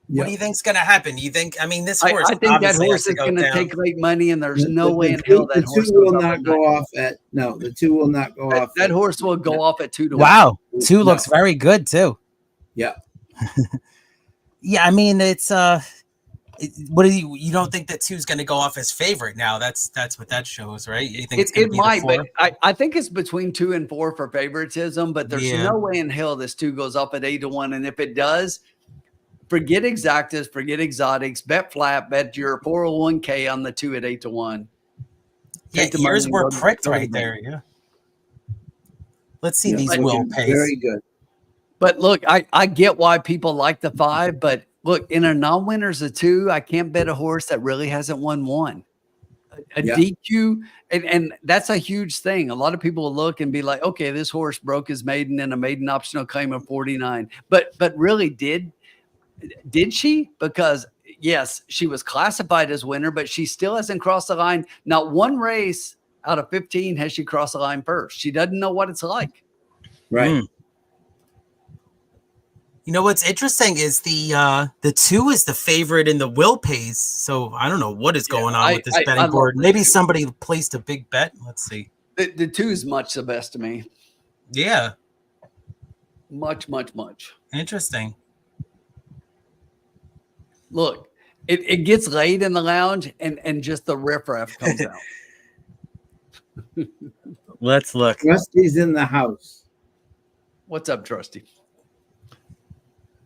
Speaker 7: What do you think's gonna happen? You think? I mean, this horse.
Speaker 2: I think that
Speaker 7: obviously
Speaker 2: horse
Speaker 7: has to
Speaker 2: is
Speaker 7: go
Speaker 2: going to
Speaker 7: down.
Speaker 2: take late money, and there's no
Speaker 1: The
Speaker 2: way in
Speaker 1: two-
Speaker 2: hell that
Speaker 1: the
Speaker 2: horse
Speaker 1: 2
Speaker 2: goes
Speaker 1: will
Speaker 2: up
Speaker 1: not
Speaker 2: at
Speaker 1: go
Speaker 2: 9.
Speaker 1: off at no. The 2 will not go off.
Speaker 2: That horse will go off at 2 to 1.
Speaker 8: Wow, 2
Speaker 1: No.
Speaker 8: looks very good too.
Speaker 1: Yeah.
Speaker 7: Yeah, I mean, it's what do you don't think that 2's going to go off as favorite now? That's what that shows, right? You think it's going to be
Speaker 2: might,
Speaker 7: the 4?
Speaker 2: but I think it's between 2 and 4 for favoritism. But there's
Speaker 7: Yeah.
Speaker 2: no way in hell this 2 goes up at 8 to 1, and if it does, forget exactas, forget exotics, bet flat, bet your 401k on the 2 at 8 to 1.
Speaker 7: Yeah,
Speaker 2: Take the
Speaker 7: ears
Speaker 2: money
Speaker 7: were
Speaker 2: and go to-
Speaker 7: pricked
Speaker 2: go to
Speaker 7: right
Speaker 2: the bank.
Speaker 7: there. Yeah. Let's see
Speaker 1: Yeah,
Speaker 7: these
Speaker 1: looking
Speaker 7: will pays.
Speaker 1: very good.
Speaker 2: But look, I get why people like the 5, but look, in a non-winners of 2, I can't bet a horse that really hasn't won 1. A
Speaker 1: Yeah.
Speaker 2: DQ, and that's a huge thing. A lot of people will look and be like, okay, this horse broke his maiden in a maiden optional claim of 49. But really, did she? Because yes, she was classified as winner, but she still hasn't crossed the line. Not one race out of 15 has she crossed the line first. She doesn't know what it's like.
Speaker 1: Right.
Speaker 7: You know what's interesting is the 2 is the favorite in the will pays. So I don't know what is going on with this
Speaker 2: I
Speaker 7: betting
Speaker 2: love
Speaker 7: board.
Speaker 2: the
Speaker 7: Maybe
Speaker 2: 2.
Speaker 7: somebody placed a big bet. Let's see.
Speaker 2: The 2 is much the best to me.
Speaker 7: Yeah,
Speaker 2: Much.
Speaker 7: interesting.
Speaker 2: Look, it gets laid in the lounge, and just the riffraff comes out.
Speaker 8: Let's look.
Speaker 1: Rusty's in the house.
Speaker 2: What's up, Trusty?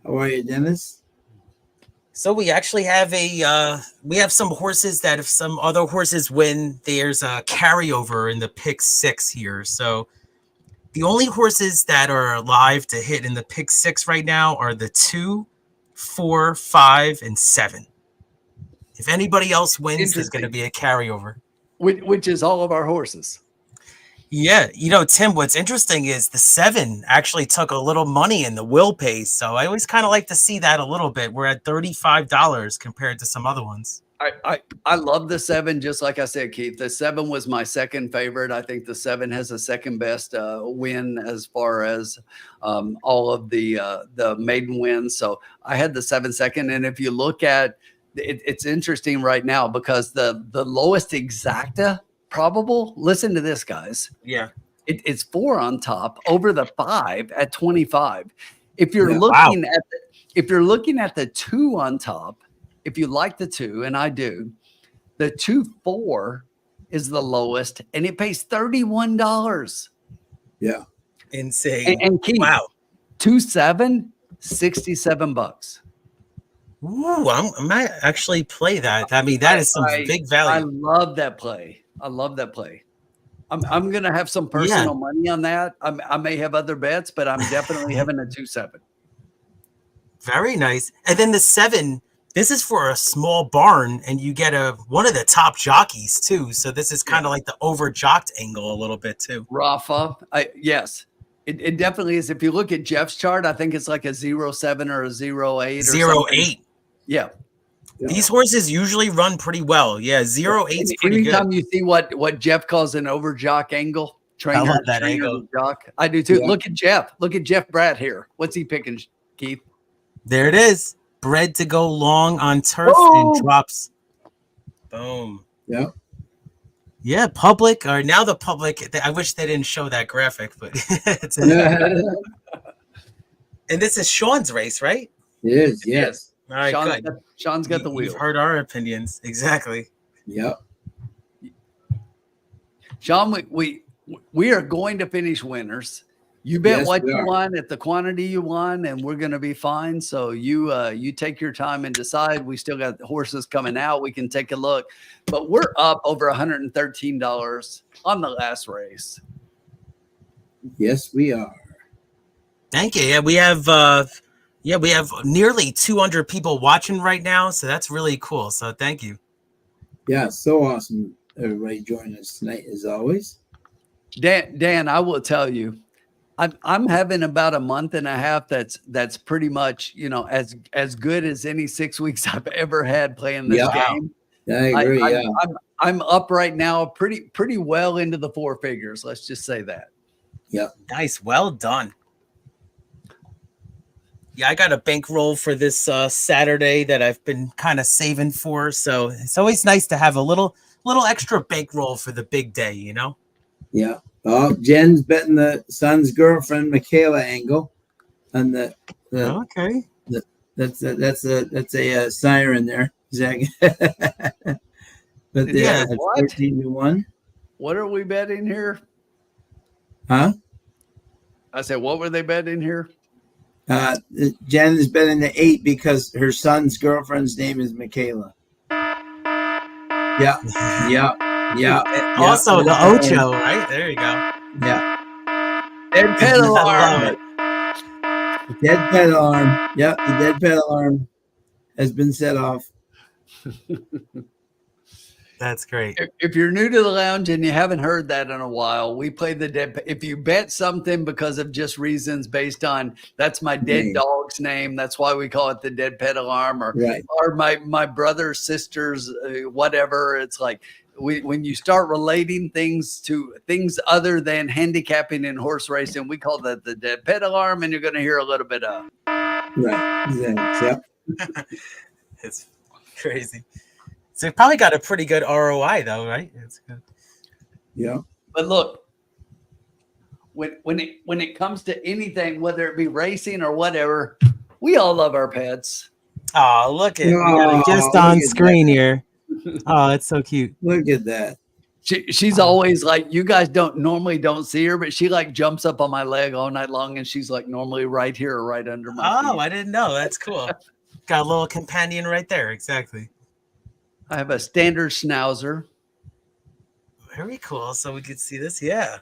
Speaker 1: How are you, Dennis?
Speaker 7: So we actually have we have some horses that if some other horses win, there's a carryover in the pick 6 here. So the only horses that are alive to hit in the pick 6 right now are the 2, 4, 5, and 7. If anybody else wins, there's going to be a carryover.
Speaker 2: Which is all of our horses.
Speaker 7: Yeah, you know, Tim, what's interesting is the 7 actually took a little money in the will pays. So I always kind of like to see that a little bit. We're at $35 compared to some other ones.
Speaker 2: I love the 7, just like I said, Keith. The 7 was my second favorite. I think the 7 has the second best win as far as all of the maiden wins. So I had the 7 second. And if you look at it's interesting right now because the lowest exacta probable, listen to this, guys.
Speaker 7: Yeah.
Speaker 2: It's 4 on top over the 5 at 25. If you're if you're looking at the 2 on top, if you like the 2, and I do, the 2-4 is the lowest, and it pays $31.
Speaker 1: Yeah.
Speaker 7: Insane.
Speaker 2: And Keith,
Speaker 7: wow.
Speaker 2: 2-7, $67.
Speaker 7: Ooh, I might actually play that. I mean, that is some big value.
Speaker 2: I love that play. I'm gonna have some personal money on that. I may have other bets, but I'm definitely having a 2-7.
Speaker 7: Very nice. And then the 7, this is for a small barn, and you get one of the top jockeys too. So this is kind of like the over jocked angle a little bit too.
Speaker 2: Rafa, yes. It definitely is. If you look at Jeff's chart, I think it's like a 0.7 or a 0.8 or
Speaker 7: 0.8.
Speaker 2: Yeah.
Speaker 7: These horses usually run pretty well. Yeah, 0.8 is pretty good.
Speaker 2: Anytime you see what Jeff calls an over jock angle,
Speaker 7: I love that angle.
Speaker 2: Jock. I do too.
Speaker 1: Yeah.
Speaker 2: Look at Jeff. Look at Jeff Bratt here. What's he picking, Keith?
Speaker 7: There it is. Bred to go long on turf and drops. Boom.
Speaker 1: Yeah.
Speaker 7: Yeah, public. Or now the public. I wish they didn't show that graphic, but it's and this is Sean's race, right?
Speaker 1: It is. Yes.
Speaker 7: All right, good.
Speaker 2: Sean's got the wheel.
Speaker 7: You've heard our opinions. Exactly.
Speaker 1: Yep.
Speaker 2: Sean, we are going to finish winners. You bet
Speaker 1: Yes,
Speaker 2: what
Speaker 1: we
Speaker 2: you
Speaker 1: are.
Speaker 2: want at the quantity you want, and we're going to be fine. So you take your time and decide. We still got horses coming out. We can take a look, but we're up over $113 on the last race.
Speaker 1: Yes, we are.
Speaker 7: Thank you. Yeah, we have Yeah, we have nearly 200 people watching right now, so that's really cool. So thank you.
Speaker 1: Yeah, so awesome. Everybody joining us tonight, as always.
Speaker 2: Dan, I will tell you, I'm having about a month and a half that's pretty much, as good as any 6 weeks I've ever had playing this game.
Speaker 1: Yeah, I agree. Yeah.
Speaker 2: I'm up right now pretty well into the 4 figures. Let's just say that.
Speaker 1: Yeah.
Speaker 7: Nice. Well done. Yeah, I got a bankroll for this Saturday that I've been kind of saving for. So it's always nice to have a little extra bankroll for the big day, you know?
Speaker 1: Yeah. Oh, Jen's betting the son's girlfriend, Michaela angle. On the
Speaker 7: okay.
Speaker 1: That's a siren there. Exactly. But
Speaker 2: Yeah,
Speaker 1: it's
Speaker 2: what?
Speaker 1: 14-1.
Speaker 2: What are we betting here?
Speaker 1: Huh?
Speaker 2: I said, what were they betting here?
Speaker 1: Jen is betting the 8 because her son's girlfriend's name is Michaela. Yeah.
Speaker 7: Also, the Ocho, right? There you go.
Speaker 1: Yeah.
Speaker 2: Dead pet
Speaker 7: I
Speaker 2: alarm.
Speaker 7: love it.
Speaker 1: The dead pet alarm. Yep, the dead pet alarm has been set off.
Speaker 7: That's great.
Speaker 2: If you're new to the lounge and you haven't heard that in a while, we play the dead. If you bet something because of just reasons based on that's my dead dog's name, that's why we call it the dead pet alarm, or my brother's sister's whatever. It's like when you start relating things to things other than handicapping and horse racing, we call that the dead pet alarm, and you're going to hear a little bit of.
Speaker 1: Right. Exactly. Yep.
Speaker 7: It's crazy. So it probably got a pretty good ROI though, right? It's good.
Speaker 1: Yeah.
Speaker 2: But look, when it comes to anything, whether it be racing or whatever, we all love our pets.
Speaker 7: Oh, look at
Speaker 8: we got it just on screen here. Oh, it's so cute.
Speaker 1: Look at that.
Speaker 2: She's always like, you guys don't see her, but she like jumps up on my leg all night long, and she's like normally right here or right under my feet.
Speaker 7: I didn't know. That's cool. Got a little companion right there. Exactly.
Speaker 2: I have a standard schnauzer.
Speaker 7: Very cool. So we could see this. Yeah.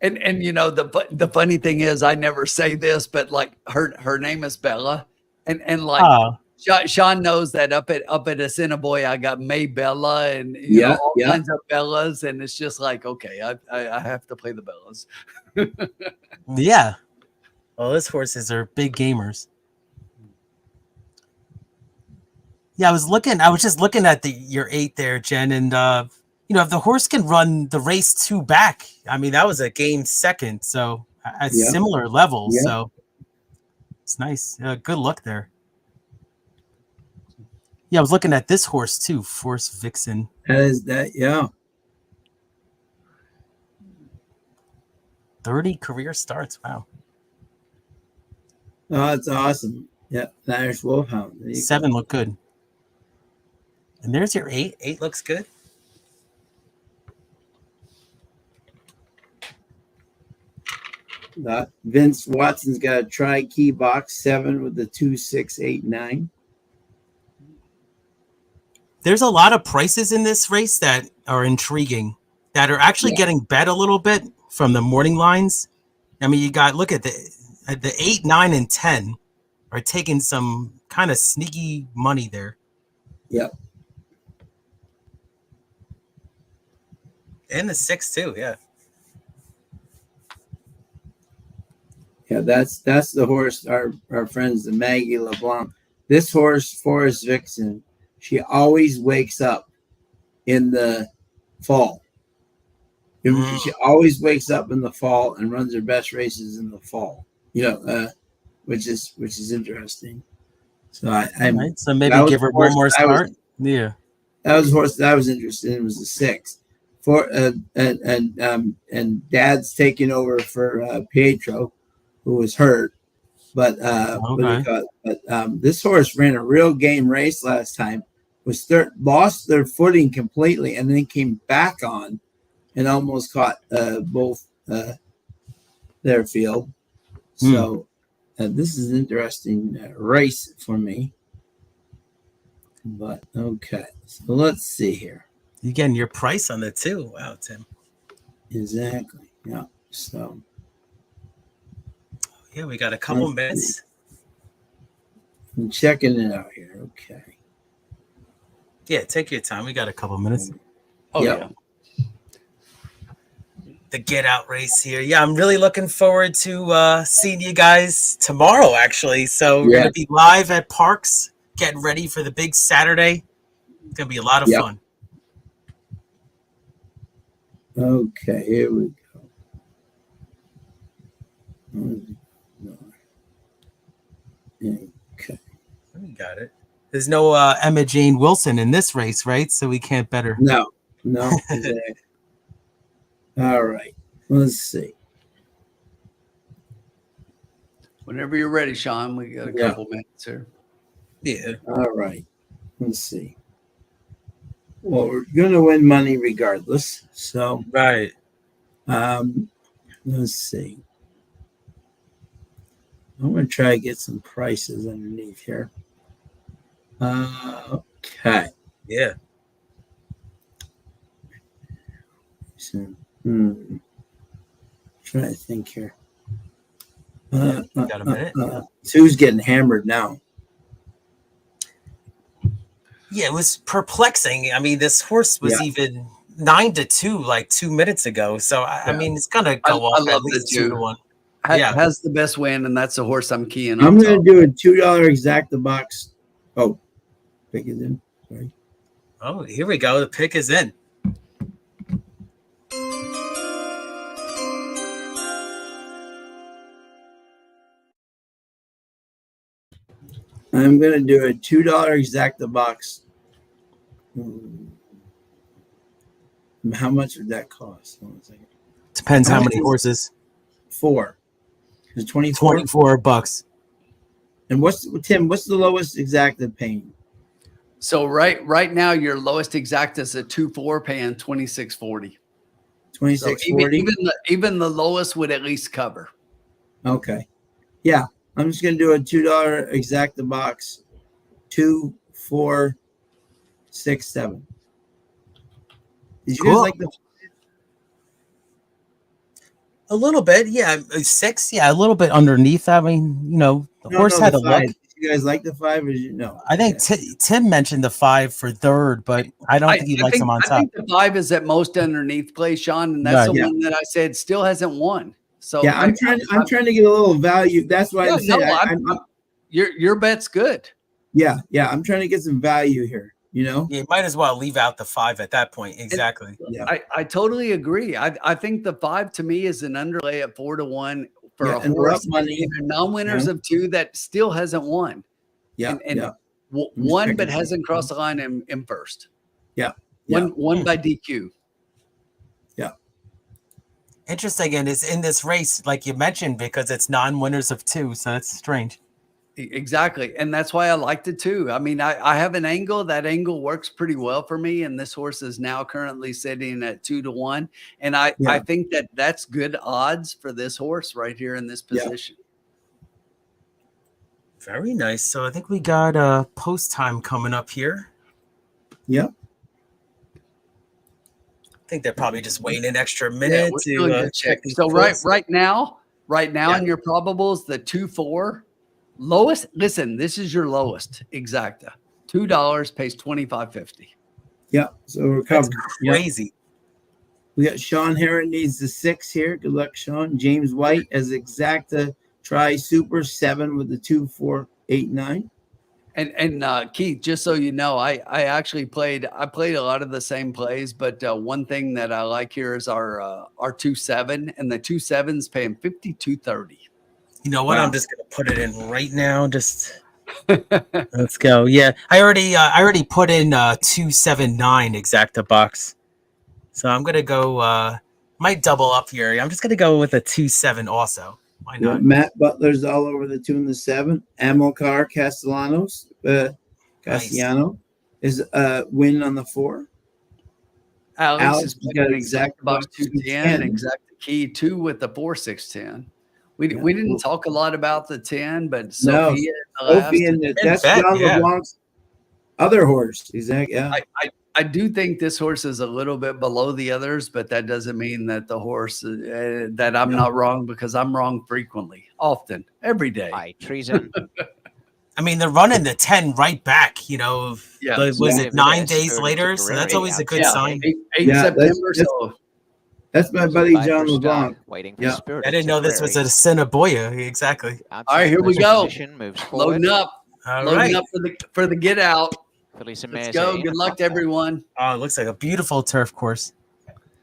Speaker 2: And the funny thing is, I never say this, but like her name is Bella, and like Sean knows that up at Assiniboia I got May Bella and all kinds of Bellas, and it's just like, okay, I have to play the Bellas.
Speaker 7: Yeah. Well, those horses are big gamers. Yeah, I was just looking at your 8 there, Jen, and if the horse can run the race 2 back, I mean that was a game second, so at similar levels.
Speaker 1: Yeah.
Speaker 7: So it's nice. Good look there. Yeah, I was looking at this horse too, Force Vixen.
Speaker 1: Yeah.
Speaker 7: 30 career starts. Wow.
Speaker 1: Oh, that's awesome. Yeah, the Irish Wolfhound.
Speaker 7: 7 look good. And there's your 8. 8 looks good.
Speaker 1: Vince Watson's got a tri-key box 7 with the 2, 6, 8, 9.
Speaker 7: There's a lot of prices in this race that are intriguing, that are actually getting bet a little bit from the morning lines. I mean, you got, look at the 8, 9, and 10 are taking some kind of sneaky money there.
Speaker 1: Yep.
Speaker 7: And the 6 too, yeah.
Speaker 1: Yeah, that's the horse, our friends, the Maggie LeBlanc. This horse, Forrest Vixen, she always wakes up in the fall. She always wakes up in the fall and runs her best races in the fall. Which is interesting. So
Speaker 7: so maybe give her one more start. That
Speaker 1: was a horse that I was interested in. Was the 6. And Dad's taking over for Pietro, who was hurt. But this horse ran a real game race last time. Lost their footing completely, and then came back on, and almost caught both their field. So this is an interesting race for me. But okay, so let's see here.
Speaker 7: You getting your price on the 2? Wow, Tim.
Speaker 1: Exactly. Yeah. So.
Speaker 7: Yeah, we got a couple minutes.
Speaker 1: I'm checking it out here. Okay.
Speaker 7: Yeah, take your time. We got a couple minutes.
Speaker 2: Oh,
Speaker 1: Yep.
Speaker 2: yeah.
Speaker 7: The get out race here. Yeah, I'm really looking forward to seeing you guys tomorrow, actually. So we're
Speaker 1: Yeah.
Speaker 7: going to be live at Parks, getting ready for the big Saturday. It's going to be a lot of
Speaker 1: Yep.
Speaker 7: fun.
Speaker 1: Okay, here we go. Okay.
Speaker 7: We got it. There's no Emma Jane Wilson in this race, right? So we can't bet her.
Speaker 1: No, exactly. All right. Let's see.
Speaker 2: Whenever you're ready, Sean, we got a couple minutes here.
Speaker 7: Yeah.
Speaker 1: All right. Let's see. Well, we're going to win money regardless. So,
Speaker 7: Right.
Speaker 1: let's see. I'm going to try to get some prices underneath here. Okay.
Speaker 7: Yeah.
Speaker 1: So, trying to think here.
Speaker 7: Got a minute.
Speaker 1: Sue's getting hammered now.
Speaker 7: Yeah, it was perplexing. I mean, this horse was even 9-2 like 2 minutes ago. So I mean, it's gonna go off at least 2-1.
Speaker 2: Has the best win, and that's the horse I'm keying on.
Speaker 1: I'm going to do a $2 exacta box. Oh, pick it in. Sorry.
Speaker 7: Oh, here we go. The pick is in.
Speaker 1: I'm going to do a $2 exacta box. How much would that cost? Hold on a second.
Speaker 7: Depends how many horses.
Speaker 1: 4. Is 24?
Speaker 7: 24 bucks.
Speaker 1: And what's the lowest exacta paying?
Speaker 2: So right now, your lowest exacta is a 2-4 paying $26.40.
Speaker 1: $26.40.
Speaker 2: Even the lowest would at least cover.
Speaker 1: Okay. Yeah. I'm just going to do a $2 exacta box. 2, 4, 6, 7. Did you guys like the?
Speaker 7: A little bit, yeah. 6, yeah, a little bit underneath. I mean, the horse had a look.
Speaker 1: Did you guys like the 5? Or no?
Speaker 7: I think Tim mentioned the 5 for third, but I don't think he likes him on top.
Speaker 2: I think the 5 is at most underneath play, Sean, and that's the one that I said still hasn't won. So
Speaker 1: yeah, I'm trying to get a little value. That's why I'm saying
Speaker 2: your bet's good.
Speaker 1: Yeah, I'm trying to get some value here.
Speaker 7: You might as well leave out the 5 at that point. Exactly.
Speaker 2: I totally agree. I think the 5 to me is an underlay at 4-1 for a horse money, non-winners of 2 that still hasn't won. One but hasn't crossed the line in first. One by DQ.
Speaker 7: Interesting, and it's in this race, like you mentioned, because it's non-winners of 2, so that's strange.
Speaker 2: Exactly, and that's why I liked it too. I mean, I have an angle. That angle works pretty well for me, and this horse is now currently sitting at 2-1, and I think that's good odds for this horse right here in this position.
Speaker 7: Very nice. So I think we got post time coming up here.
Speaker 1: Yep.
Speaker 7: I think they're probably just waiting an extra minute to check.
Speaker 2: So right now in your probables, the 2-4 lowest. Listen, this is your lowest exacta. $2 pays $25.50.
Speaker 1: Yeah, so we're covered.
Speaker 7: Crazy.
Speaker 1: Yep. We got Sean Heron needs the 6 here. Good luck, Sean. James White as exacta try super 7 with the 2, 4, 8, 9.
Speaker 2: And Keith, just so you know, I actually played a lot of the same plays, but one thing that I like here is our 2-7, and the 2-7's paying $52.30.
Speaker 7: You know what? Wow. I'm just gonna put it in right now. Just let's go. Yeah, I already put in 279 exacta box, so I'm gonna go. Might double up here. I'm just gonna go with a 2-7 also. Why not?
Speaker 1: Yeah, Matt Butler's all over the 2 and the 7. Amilcar Castellano is win on the 4.
Speaker 2: Alex is got an exact box 210, exact key 2 with the 4-6-10. We didn't talk a lot about the 10, but Sophia
Speaker 1: that's John LeBlanc's other horse. Exactly. Yeah.
Speaker 2: I do think this horse is a little bit below the others, but that doesn't mean that the horse that I'm not wrong, because I'm wrong frequently, often, every day.
Speaker 4: High treason.
Speaker 7: I mean, they're running the 10 right back, you know.
Speaker 2: Yeah.
Speaker 7: Was it 9 days
Speaker 4: Spirited
Speaker 7: later? So that's always a good sign.
Speaker 2: 8
Speaker 1: Yeah,
Speaker 2: September.
Speaker 1: that's-
Speaker 2: So
Speaker 1: That's my buddy John LeBlanc.
Speaker 4: Waiting for
Speaker 1: Yeah.
Speaker 4: Spirit.
Speaker 7: I didn't know this was a Cinnabon. Exactly.
Speaker 2: all right, here we go.
Speaker 4: Moves forward.
Speaker 2: Loading up.
Speaker 7: All
Speaker 2: Loading
Speaker 7: right.
Speaker 2: up for the get out.
Speaker 4: Felice and
Speaker 2: Let's
Speaker 4: Meza
Speaker 2: go.
Speaker 4: in
Speaker 2: Good
Speaker 4: the
Speaker 2: luck to
Speaker 4: top.
Speaker 2: everyone.
Speaker 7: Oh, it looks like a beautiful turf course.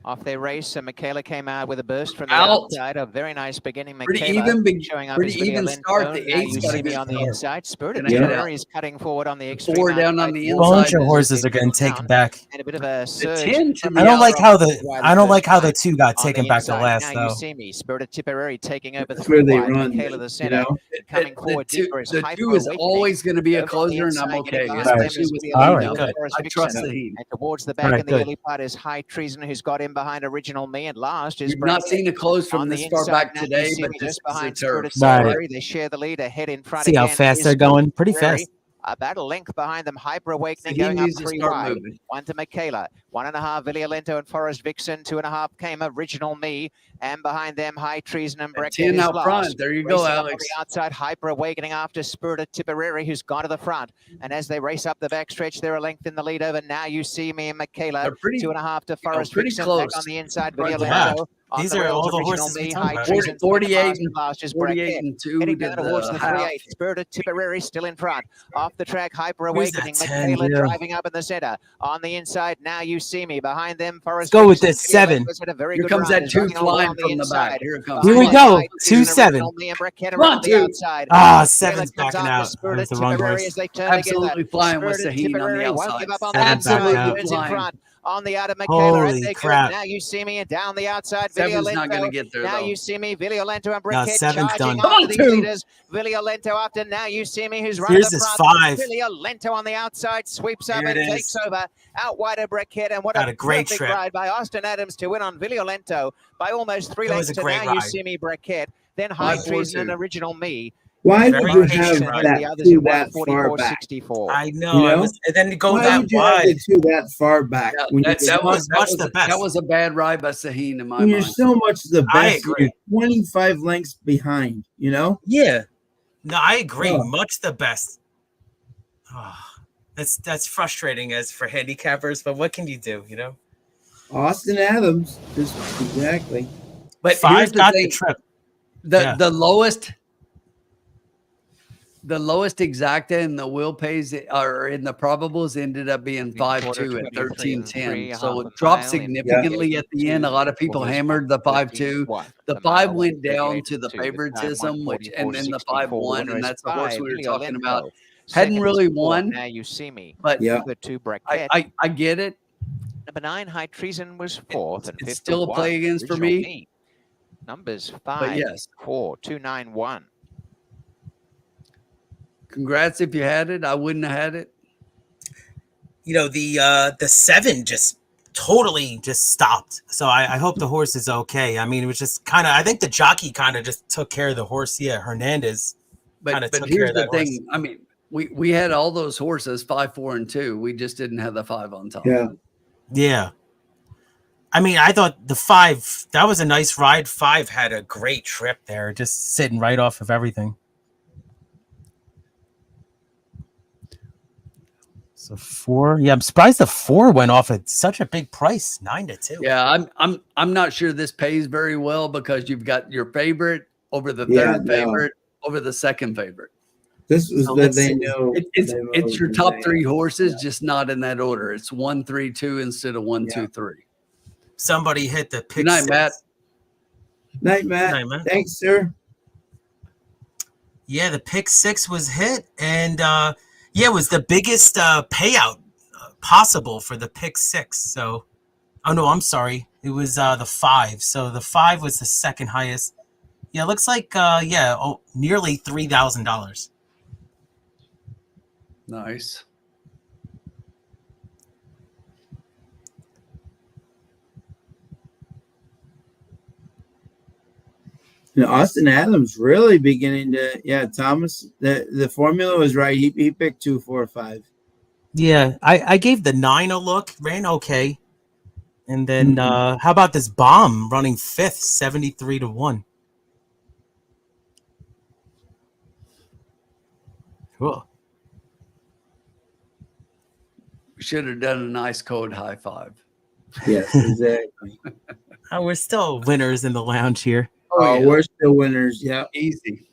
Speaker 4: Off their race, and Michaela came out with a burst from the
Speaker 2: Out.
Speaker 4: outside. A very nice beginning.
Speaker 2: Pretty
Speaker 4: Michaela
Speaker 2: even,
Speaker 4: showing up
Speaker 2: pretty
Speaker 4: as Lydia
Speaker 2: even
Speaker 4: Lento.
Speaker 2: start. The
Speaker 4: Now
Speaker 2: eight's
Speaker 4: you
Speaker 2: got a
Speaker 4: see me
Speaker 2: good
Speaker 4: on the
Speaker 2: start.
Speaker 4: inside. Spirit of
Speaker 2: Gonna head
Speaker 4: Tipperary
Speaker 2: out.
Speaker 4: is cutting forward on the extreme.
Speaker 2: Four down on the
Speaker 4: outside.
Speaker 7: A bunch
Speaker 2: inside.
Speaker 7: of horses are going to take it back.
Speaker 4: And a bit of a surge.
Speaker 2: 10 to
Speaker 4: from
Speaker 2: the
Speaker 7: I don't like
Speaker 2: outside.
Speaker 7: how the 2 got
Speaker 4: On
Speaker 7: taken
Speaker 4: the
Speaker 7: back to
Speaker 4: inside,
Speaker 7: last
Speaker 4: now
Speaker 7: though.
Speaker 4: you see me. Spirit of Tipperary taking over
Speaker 1: That's
Speaker 4: three
Speaker 1: where they
Speaker 4: wide.
Speaker 1: run,
Speaker 4: Michaela the
Speaker 1: you
Speaker 4: center.
Speaker 1: know.
Speaker 4: Coming forward deeper is
Speaker 2: The
Speaker 4: Hyper
Speaker 2: 2 is
Speaker 4: Awakening.
Speaker 2: always going to be a
Speaker 4: Over on the
Speaker 2: closer, and I'm
Speaker 4: inside,
Speaker 2: okay,
Speaker 4: getting past
Speaker 2: especially
Speaker 4: them
Speaker 2: with
Speaker 4: is
Speaker 2: the
Speaker 7: All
Speaker 2: heat.
Speaker 7: right, good.
Speaker 2: I trust the heat.
Speaker 4: And towards the
Speaker 7: All
Speaker 4: back
Speaker 7: right,
Speaker 4: in the
Speaker 7: good.
Speaker 4: early part is High Treason, who's got in behind Original Me, and last is
Speaker 2: We've not
Speaker 4: Brandon.
Speaker 2: seen a close from
Speaker 4: On
Speaker 2: this
Speaker 4: the
Speaker 2: far
Speaker 4: inside
Speaker 2: back
Speaker 4: now, you
Speaker 2: today,
Speaker 4: see
Speaker 2: but
Speaker 4: me
Speaker 2: this
Speaker 4: just
Speaker 2: is a
Speaker 4: behind
Speaker 2: turf.
Speaker 4: Spirit of
Speaker 7: Right.
Speaker 4: Tipperary. They share the lead. Ahead in front
Speaker 7: See how
Speaker 4: again
Speaker 7: fast
Speaker 4: is
Speaker 7: they're going? Pretty
Speaker 4: Tipperary.
Speaker 7: fast.
Speaker 4: About a length behind them, Hyper Awakening
Speaker 2: So he
Speaker 4: going up
Speaker 2: needs to
Speaker 4: 3
Speaker 2: start
Speaker 4: wide.
Speaker 2: moving.
Speaker 4: 1 to Michaela, 1.5 Villolento and Forest Vixen, 2.5 came Original Me, and behind them High Treason and Breck.
Speaker 2: 10 out front. There you go,
Speaker 4: Racing up
Speaker 2: Alex.
Speaker 4: on the outside, Hyper Awakening after Spirit of Tipperary, who's gone to the front. And as they race up the backstretch, they're a length in the lead over. Now you see me and Michaela.
Speaker 2: They're pretty,
Speaker 4: 2.5 to Forest
Speaker 2: pretty
Speaker 4: Vixen.
Speaker 2: close.
Speaker 4: Back on the inside,
Speaker 2: Front to
Speaker 4: Villolento. On
Speaker 7: These
Speaker 4: the
Speaker 7: are
Speaker 4: rails,
Speaker 7: all the
Speaker 4: Original
Speaker 7: horses we
Speaker 4: Me,
Speaker 7: talk
Speaker 4: High
Speaker 7: about.
Speaker 4: Treason,
Speaker 2: 48
Speaker 4: and last is Breck.
Speaker 2: 48 and 2
Speaker 4: Heading
Speaker 2: to
Speaker 4: down towards the
Speaker 2: half.
Speaker 4: 3/8. Spirit of Tipperary still in front. Off the track, Hyper
Speaker 7: Who's that
Speaker 4: Awakening.
Speaker 7: 10?
Speaker 4: Michaela
Speaker 7: Yeah.
Speaker 4: driving up in the center. On the inside, now you see me. Behind them, Forest
Speaker 7: go with
Speaker 4: Vixen.
Speaker 7: this 7.
Speaker 4: Had a very
Speaker 2: Here
Speaker 4: good
Speaker 2: comes
Speaker 4: run.
Speaker 2: that
Speaker 4: Is
Speaker 2: 2
Speaker 4: running all
Speaker 2: flying
Speaker 4: on the
Speaker 2: from the back.
Speaker 4: inside.
Speaker 2: Here it comes.
Speaker 7: Here we
Speaker 4: Behind
Speaker 7: go.
Speaker 4: High
Speaker 7: 2
Speaker 4: Treason,
Speaker 7: 7.
Speaker 4: Original Me and Breck
Speaker 2: Come on,
Speaker 4: on the
Speaker 2: 2.
Speaker 4: outside.
Speaker 7: Ah,
Speaker 4: Michaela
Speaker 7: 7's
Speaker 4: comes
Speaker 7: backing
Speaker 4: after
Speaker 7: out.
Speaker 4: Spirit
Speaker 7: That
Speaker 4: of
Speaker 7: was the wrong
Speaker 4: Tipperary
Speaker 7: horse.
Speaker 4: as they turn
Speaker 2: Absolutely
Speaker 4: together.
Speaker 2: flying with
Speaker 4: Spirit of
Speaker 2: Sahin on the
Speaker 4: Tipperary won't
Speaker 2: outside.
Speaker 4: give up on the
Speaker 7: Seven's
Speaker 4: outside.
Speaker 7: back out.
Speaker 4: Turns in
Speaker 2: Flying.
Speaker 4: front. On the outer, Michaela,
Speaker 7: Holy
Speaker 4: and they go.
Speaker 7: crap.
Speaker 4: Now you see me, and down the outside,
Speaker 2: 7's not going to
Speaker 4: Villolento.
Speaker 2: get there,
Speaker 4: Now
Speaker 2: though.
Speaker 4: you see me, Villolento and
Speaker 7: No,
Speaker 4: Brickhead
Speaker 7: 7's
Speaker 4: charging
Speaker 7: done.
Speaker 2: Come
Speaker 4: after
Speaker 2: on,
Speaker 4: these
Speaker 2: 2.
Speaker 4: leaders. Villolento after Now You See Me, who's running
Speaker 7: Here's
Speaker 4: the
Speaker 7: his
Speaker 4: front.
Speaker 7: 5.
Speaker 4: Villolento on the outside, sweeps up
Speaker 7: Here it
Speaker 4: and
Speaker 7: is.
Speaker 4: takes over. Out wide of Brickhead, and what
Speaker 7: Got
Speaker 4: a
Speaker 7: a great
Speaker 4: perfect
Speaker 7: trip.
Speaker 4: ride by Austin Adams to win on Villolento by almost 3
Speaker 7: It was
Speaker 4: lengths
Speaker 7: a
Speaker 4: to
Speaker 7: great
Speaker 4: Now You
Speaker 7: ride.
Speaker 4: See Me, Brickhead. Then High
Speaker 2: 5-4-2.
Speaker 4: Treason and Original Me.
Speaker 1: Why
Speaker 7: Very
Speaker 1: would you
Speaker 7: patient
Speaker 1: have
Speaker 7: ride.
Speaker 1: that
Speaker 4: The others
Speaker 1: 2
Speaker 4: in
Speaker 1: that far back?
Speaker 4: 144.64.
Speaker 7: I know.
Speaker 1: You
Speaker 7: I
Speaker 1: know?
Speaker 7: was, and then to go
Speaker 1: Why
Speaker 7: that
Speaker 1: would you have
Speaker 7: wide.
Speaker 1: the 2 that far back
Speaker 2: Yeah,
Speaker 1: when,
Speaker 2: that
Speaker 1: you're
Speaker 7: was much the best.
Speaker 2: That was a bad ride by Sahin in my
Speaker 1: when you're
Speaker 2: mind.
Speaker 1: so much the
Speaker 7: I
Speaker 1: best?
Speaker 7: agree.
Speaker 1: You're 25 lengths behind. You know.
Speaker 7: Yeah. No, I agree.
Speaker 1: Oh.
Speaker 7: Much the best. Oh, that's frustrating as for handicappers, but what can you do? You know,
Speaker 1: Austin Adams. Just exactly.
Speaker 2: But here's
Speaker 7: 5
Speaker 2: the
Speaker 7: got
Speaker 2: thing.
Speaker 7: the trip.
Speaker 2: The
Speaker 7: Yeah.
Speaker 2: the lowest exacta in the will pays or in the probables ended up being 5-2 at 13.10. So it dropped significantly at the end. A lot of people hammered the 5-2. The 5 went down to the favoritism, which and then the 5-1, and that's the horse we were talking about. Hadn't really won.
Speaker 4: Now You See Me.
Speaker 2: But
Speaker 1: Yeah.
Speaker 4: The 2 Bracket.
Speaker 2: I get it.
Speaker 4: Number 9, High Treason was 4th, and
Speaker 2: It's
Speaker 4: 5th
Speaker 2: still a
Speaker 4: was
Speaker 2: play
Speaker 4: 1,
Speaker 2: against for
Speaker 4: Original
Speaker 2: me.
Speaker 4: Numbers
Speaker 2: But
Speaker 4: 5,
Speaker 2: yes,
Speaker 4: 4, 2, 9, 1.
Speaker 2: congrats if you had it. I wouldn't have had it.
Speaker 7: You know, the 7 just totally just stopped. So I hope the horse is okay. I mean, it was just kind of, I think the jockey kind of just took care of the horse. Yeah, Hernandez kind of
Speaker 2: But
Speaker 7: took care
Speaker 2: here's
Speaker 7: of
Speaker 2: the
Speaker 7: that
Speaker 2: thing.
Speaker 7: horse.
Speaker 2: I mean, we had all those horses 5, 4, and 2. We just didn't have the 5 on top.
Speaker 1: Yeah.
Speaker 7: Yeah. I mean, I thought the 5, that was a nice ride. 5 had a great trip there, just sitting right off of everything. So 4, yeah, I'm surprised the 4 went off at such a big price, 9-2.
Speaker 2: Yeah, I'm not sure this pays very well because you've got your favorite over the
Speaker 1: Yeah,
Speaker 2: third
Speaker 1: no.
Speaker 2: favorite over the second favorite.
Speaker 1: This was
Speaker 2: So
Speaker 1: that
Speaker 2: let's
Speaker 1: they
Speaker 2: see.
Speaker 1: know.
Speaker 2: It's your top 3 horses, just not in that order. It's 1, 3, 2 instead of 1, 2, 3.
Speaker 7: Somebody hit the pick.
Speaker 2: Good night,
Speaker 7: 6.
Speaker 2: Matt.
Speaker 1: Night, Matt.
Speaker 7: Night, Matt.
Speaker 1: Thanks, sir.
Speaker 7: Yeah, the pick 6 was hit, and yeah, it was the biggest payout possible for the pick 6. So, oh no, I'm sorry, it was the 5. So the 5 was the second highest. Yeah, it looks like nearly $3,000.
Speaker 2: Nice.
Speaker 1: You know, Austin Adams really beginning to. Yeah, Thomas. The formula was right. He picked 2, 4, 5.
Speaker 7: Yeah, I gave the 9 a look, ran okay, and then how about this bomb running 5th, 73-1. Cool.
Speaker 2: We should have done a nice code high five.
Speaker 1: Yes, exactly.
Speaker 7: Oh, we're still winners in the lounge here.
Speaker 1: Oh, we're still winners. Yeah.
Speaker 2: Easy.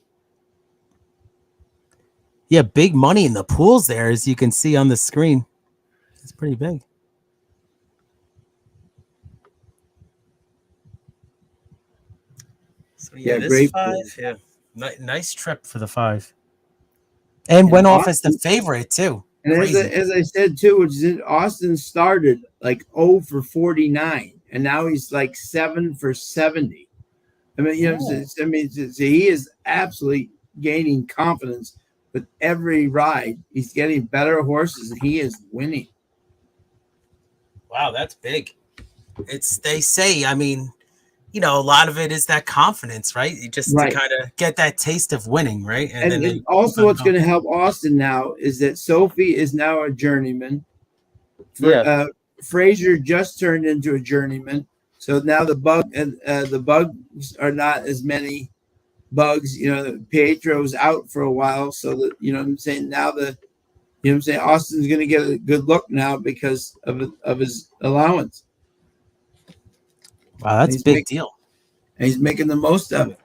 Speaker 7: Yeah, big money in the pools there, as you can see on the screen. It's pretty big. So yeah, this
Speaker 1: great
Speaker 7: 5.
Speaker 1: pool.
Speaker 7: Yeah, nice trip for the 5. And went off as the favorite too.
Speaker 1: And as I said too, Austin started like 0 for 49, and now he's like 7 for 70. I mean, he is absolutely gaining confidence with every ride. He's getting better horses, and he is winning.
Speaker 7: Wow, that's big. They say, I mean, a lot of it is that confidence, right? You just to kind of get that taste of winning, right?
Speaker 1: And then also what's going to help Austin now is that Sophie is now a journeyman. Frazier just turned into a journeyman. So now the bugs are not as many bugs. Pietro's out for a while. So that, what I'm saying? Now Austin's going to get a good look now because of his allowance.
Speaker 7: Wow, that's a big deal.
Speaker 1: And he's making the most of it.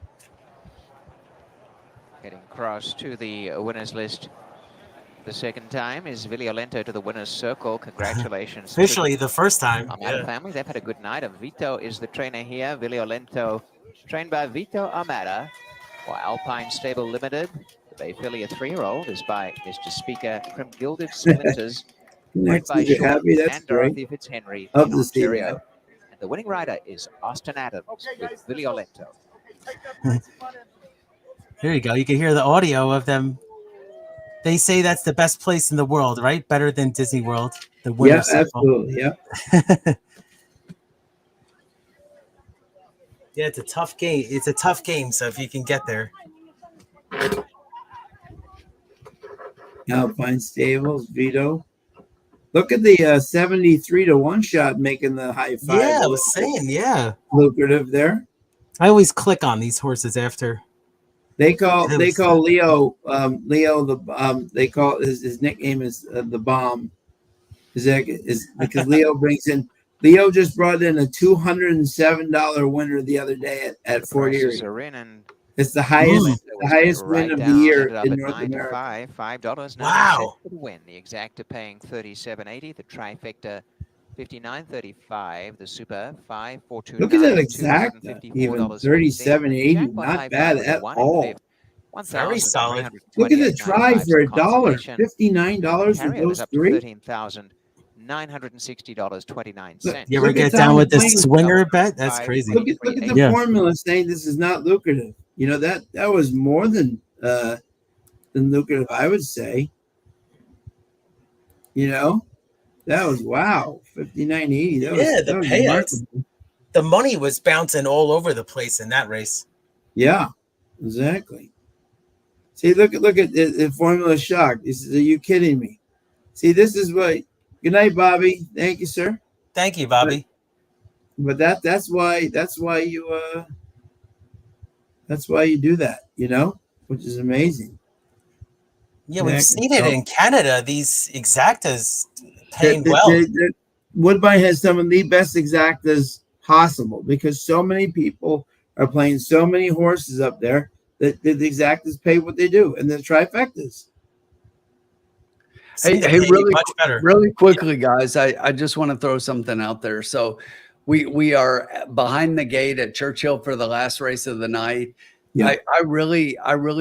Speaker 4: Getting across to the winners list the second time is Violento to the winner's circle. Congratulations.
Speaker 7: Officially the first time.
Speaker 4: Armada family, they've had a good night. Vito is the trainer here. Violento, trained by Vito Armada for Alpine Stable Limited. The Bay Filly, a 3-year-old, is by Mr. Speaker Crim Gilded Splinters. Bred by Sean and Dorothy Fitzhenry in Ontario. The winning rider is Austin Adams with Violento.
Speaker 7: Here you go. You can hear the audio of them. They say that's the best place in the world, right? Better than Disney World. The winner's circle.
Speaker 1: Absolutely. Yeah.
Speaker 7: Yeah, it's a tough game. It's a tough game. So if you can get there.
Speaker 1: Alpine Stables, Vito. Look at the 73-1 shot making the high five.
Speaker 7: Yeah, I was saying,
Speaker 1: lucrative there.
Speaker 7: I always click on these horses after.
Speaker 1: They call Leo they call his nickname is the Bomb. Is because Leo just brought in a $207 winner the other day at Fort Erie. It's the highest win of the year in North America.
Speaker 4: $5.
Speaker 7: Wow.
Speaker 4: For the win. The exacta paying $37.80. The trifecta $59.35. The super $5.429.
Speaker 1: Look at that exacta. Even $37.80. Not bad at all.
Speaker 7: Very solid.
Speaker 1: Look at the try for $1. $59 for those three.
Speaker 4: $13,960.29.
Speaker 7: You ever get down with the swinger bet? That's crazy.
Speaker 1: Look at the formula saying this is not lucrative. That was more than lucrative, I would say. That was wow, $59.80.
Speaker 7: The payouts. The money was bouncing all over the place in that race.
Speaker 1: Yeah, exactly. See, look at the formula shock. This is, are you kidding me? See, this is what. Good night, Bobby. Thank you, sir.
Speaker 7: Thank you, Bobby.
Speaker 1: But that's why you do that, which is amazing.
Speaker 7: Yeah, we've seen it in Canada. These exactas paying well.
Speaker 1: Woodbine has some of the best exactas possible because so many people are playing so many horses up there that the exactas pay what they do, and the trifectas.
Speaker 2: Hey, really quickly, guys. I just want to throw something out there. So we are behind the gate at Churchill for the last race of the night. Yeah. I really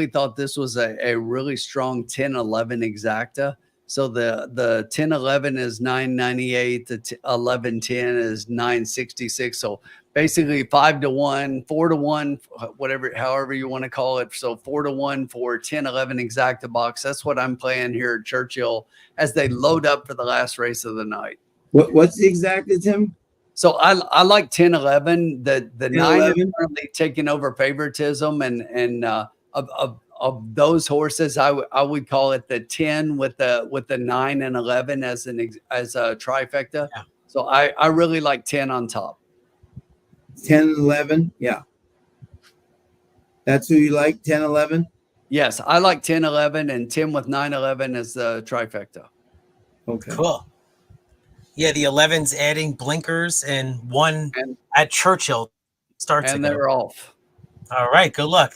Speaker 2: thought this was a really strong 10-11 exacta. So the 10-11 is 998, the 11-10 is 966. So basically 5-1, 4-1, however you want to call it. So 4-1 for 10-11 exacta box. That's what I'm playing here at Churchill as they load up for the last race of the night.
Speaker 1: What's the exacta, Tim?
Speaker 2: So I like 10-11. The 9 is currently taking over favoritism, and of those horses, I would call it the 10 with the 9 and 11 as a trifecta. Yeah. So I really like 10 on top.
Speaker 1: 10 and 11, yeah. That's who you like, 10-11?
Speaker 2: Yes, I like 10, 11, and Tim with 9, 11 as the trifecta.
Speaker 1: Okay.
Speaker 7: Cool. Yeah, the 11's adding blinkers and one
Speaker 2: And-
Speaker 7: at Churchill starts
Speaker 2: And
Speaker 7: again.
Speaker 2: they're off.
Speaker 7: All right, good luck.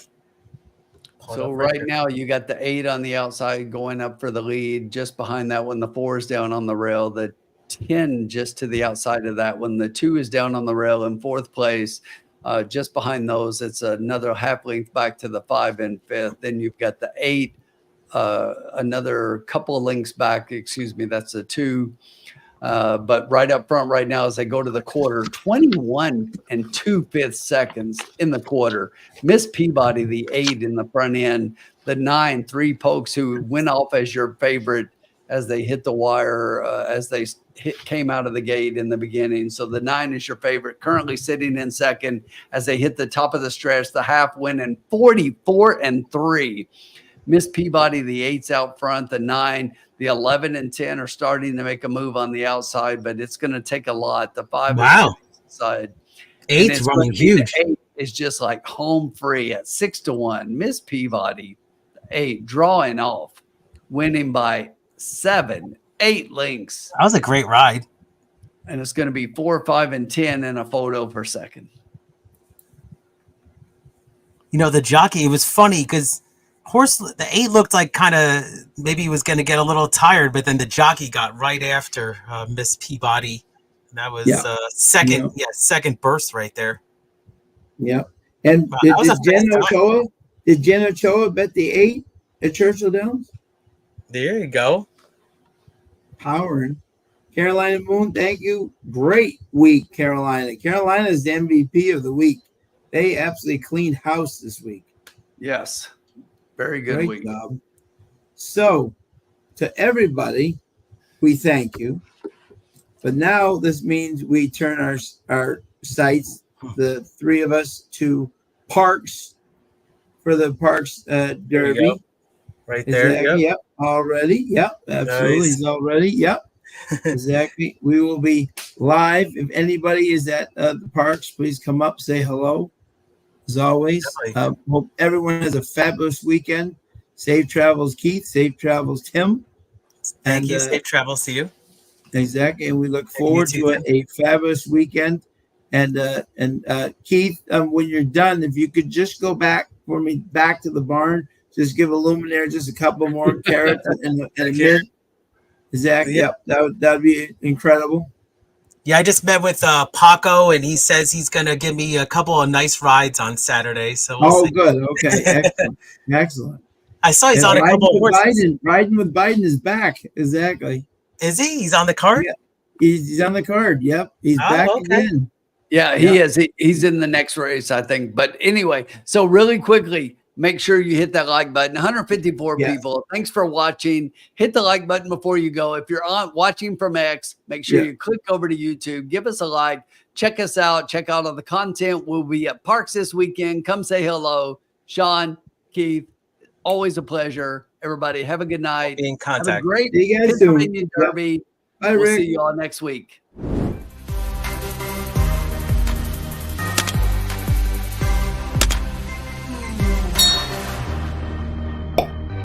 Speaker 7: Pull it
Speaker 2: So
Speaker 7: up
Speaker 2: right
Speaker 7: here.
Speaker 2: now you got the 8 on the outside going up for the lead. Just behind that one, the 4 is down on the rail. The 10 just to the outside of that one. The 2 is down on the rail in 4th place. Just behind those, it's another half length back to the 5 in 5th. Then you've got the 8, another couple of lengths back. Excuse me, that's a 2. But right up front right now as they go to the quarter, 21 and 2/5 seconds in the quarter. Miss Peabody, the 8 in the front end, the 9, 3 pokes who went off as your favorite as they hit the wire, as they came out of the gate in the beginning. So the 9 is your favorite, currently sitting in second as they hit the top of the stretch, the half winning 44 and 3. Miss Peabody, the 8's out front, the 9, the 11 and 10 are starting to make a move on the outside, but it's going to take a lot. The 5
Speaker 7: Wow.
Speaker 2: is inside.
Speaker 7: 8's running huge.
Speaker 2: The 8 is just like home free at 6-1. Miss Peabody, 8, drawing off, winning by 7, 8 lengths.
Speaker 7: That was a great ride.
Speaker 2: And it's going to be 4, 5, and 10 in a photo per second.
Speaker 7: You know, the jockey, it was funny because the 8 looked like kind of maybe he was going to get a little tired, but then the jockey got right after Miss Peabody. And that was second burst right there.
Speaker 1: Yeah. And
Speaker 7: Wow,
Speaker 1: did Jen Ochoa bet the 8 at Churchill Downs?
Speaker 7: There you go.
Speaker 1: Powering. Carolina Moon, thank you. Great week, Carolina. Carolina's the MVP of the week. They absolutely cleaned house this week.
Speaker 2: Yes. Very good
Speaker 1: Great
Speaker 2: week.
Speaker 1: job. So, to everybody, we thank you. But now this means we turn our sights, the 3 of us, to Parks for the Parks Derby.
Speaker 7: Right there.
Speaker 1: Exactly. Yep. Already. Yep. Absolutely.
Speaker 7: Nice.
Speaker 1: He's already. Yep. Exactly. We will be live. If anybody is at the Parks, please come up, say hello. As always, hope everyone has a fabulous weekend. Safe travels, Keith. Safe travels, Tim.
Speaker 7: Thank you. Safe travels to you.
Speaker 1: Exactly, and we look forward to a fabulous weekend. And Keith, when you're done, if you could just go back for me back to the barn, just give a luminaire just a couple more carrots and a mint. Exactly.
Speaker 7: Yeah.
Speaker 1: Yep, that'd be incredible.
Speaker 7: Yeah, I just met with Paco, and he says he's going to give me a couple of nice rides on Saturday. So we'll see.
Speaker 1: Good. Okay. Excellent. Excellent.
Speaker 7: I saw he's on a couple of horses.
Speaker 1: Riding with Biden is back. Exactly.
Speaker 7: Is he? He's on the card?
Speaker 1: Yeah. He's on the card. Yep. He's back again.
Speaker 2: Yeah, he is. He's in the next race, I think. But anyway, so really quickly, make sure you hit that like button. 154 people. Thanks for watching. Hit the like button before you go. If you're watching from X, make sure you click over to YouTube. Give us a like. Check us out. Check out all the content. We'll be at Parks this weekend. Come say hello. Sean, Keith, always a pleasure. Everybody, have a good night.
Speaker 7: Be in contact.
Speaker 2: Have a great
Speaker 1: See you guys
Speaker 2: Pennsylvania
Speaker 1: soon.
Speaker 2: Derby.
Speaker 1: Bye,
Speaker 2: We'll
Speaker 1: Rick.
Speaker 2: see you all next week.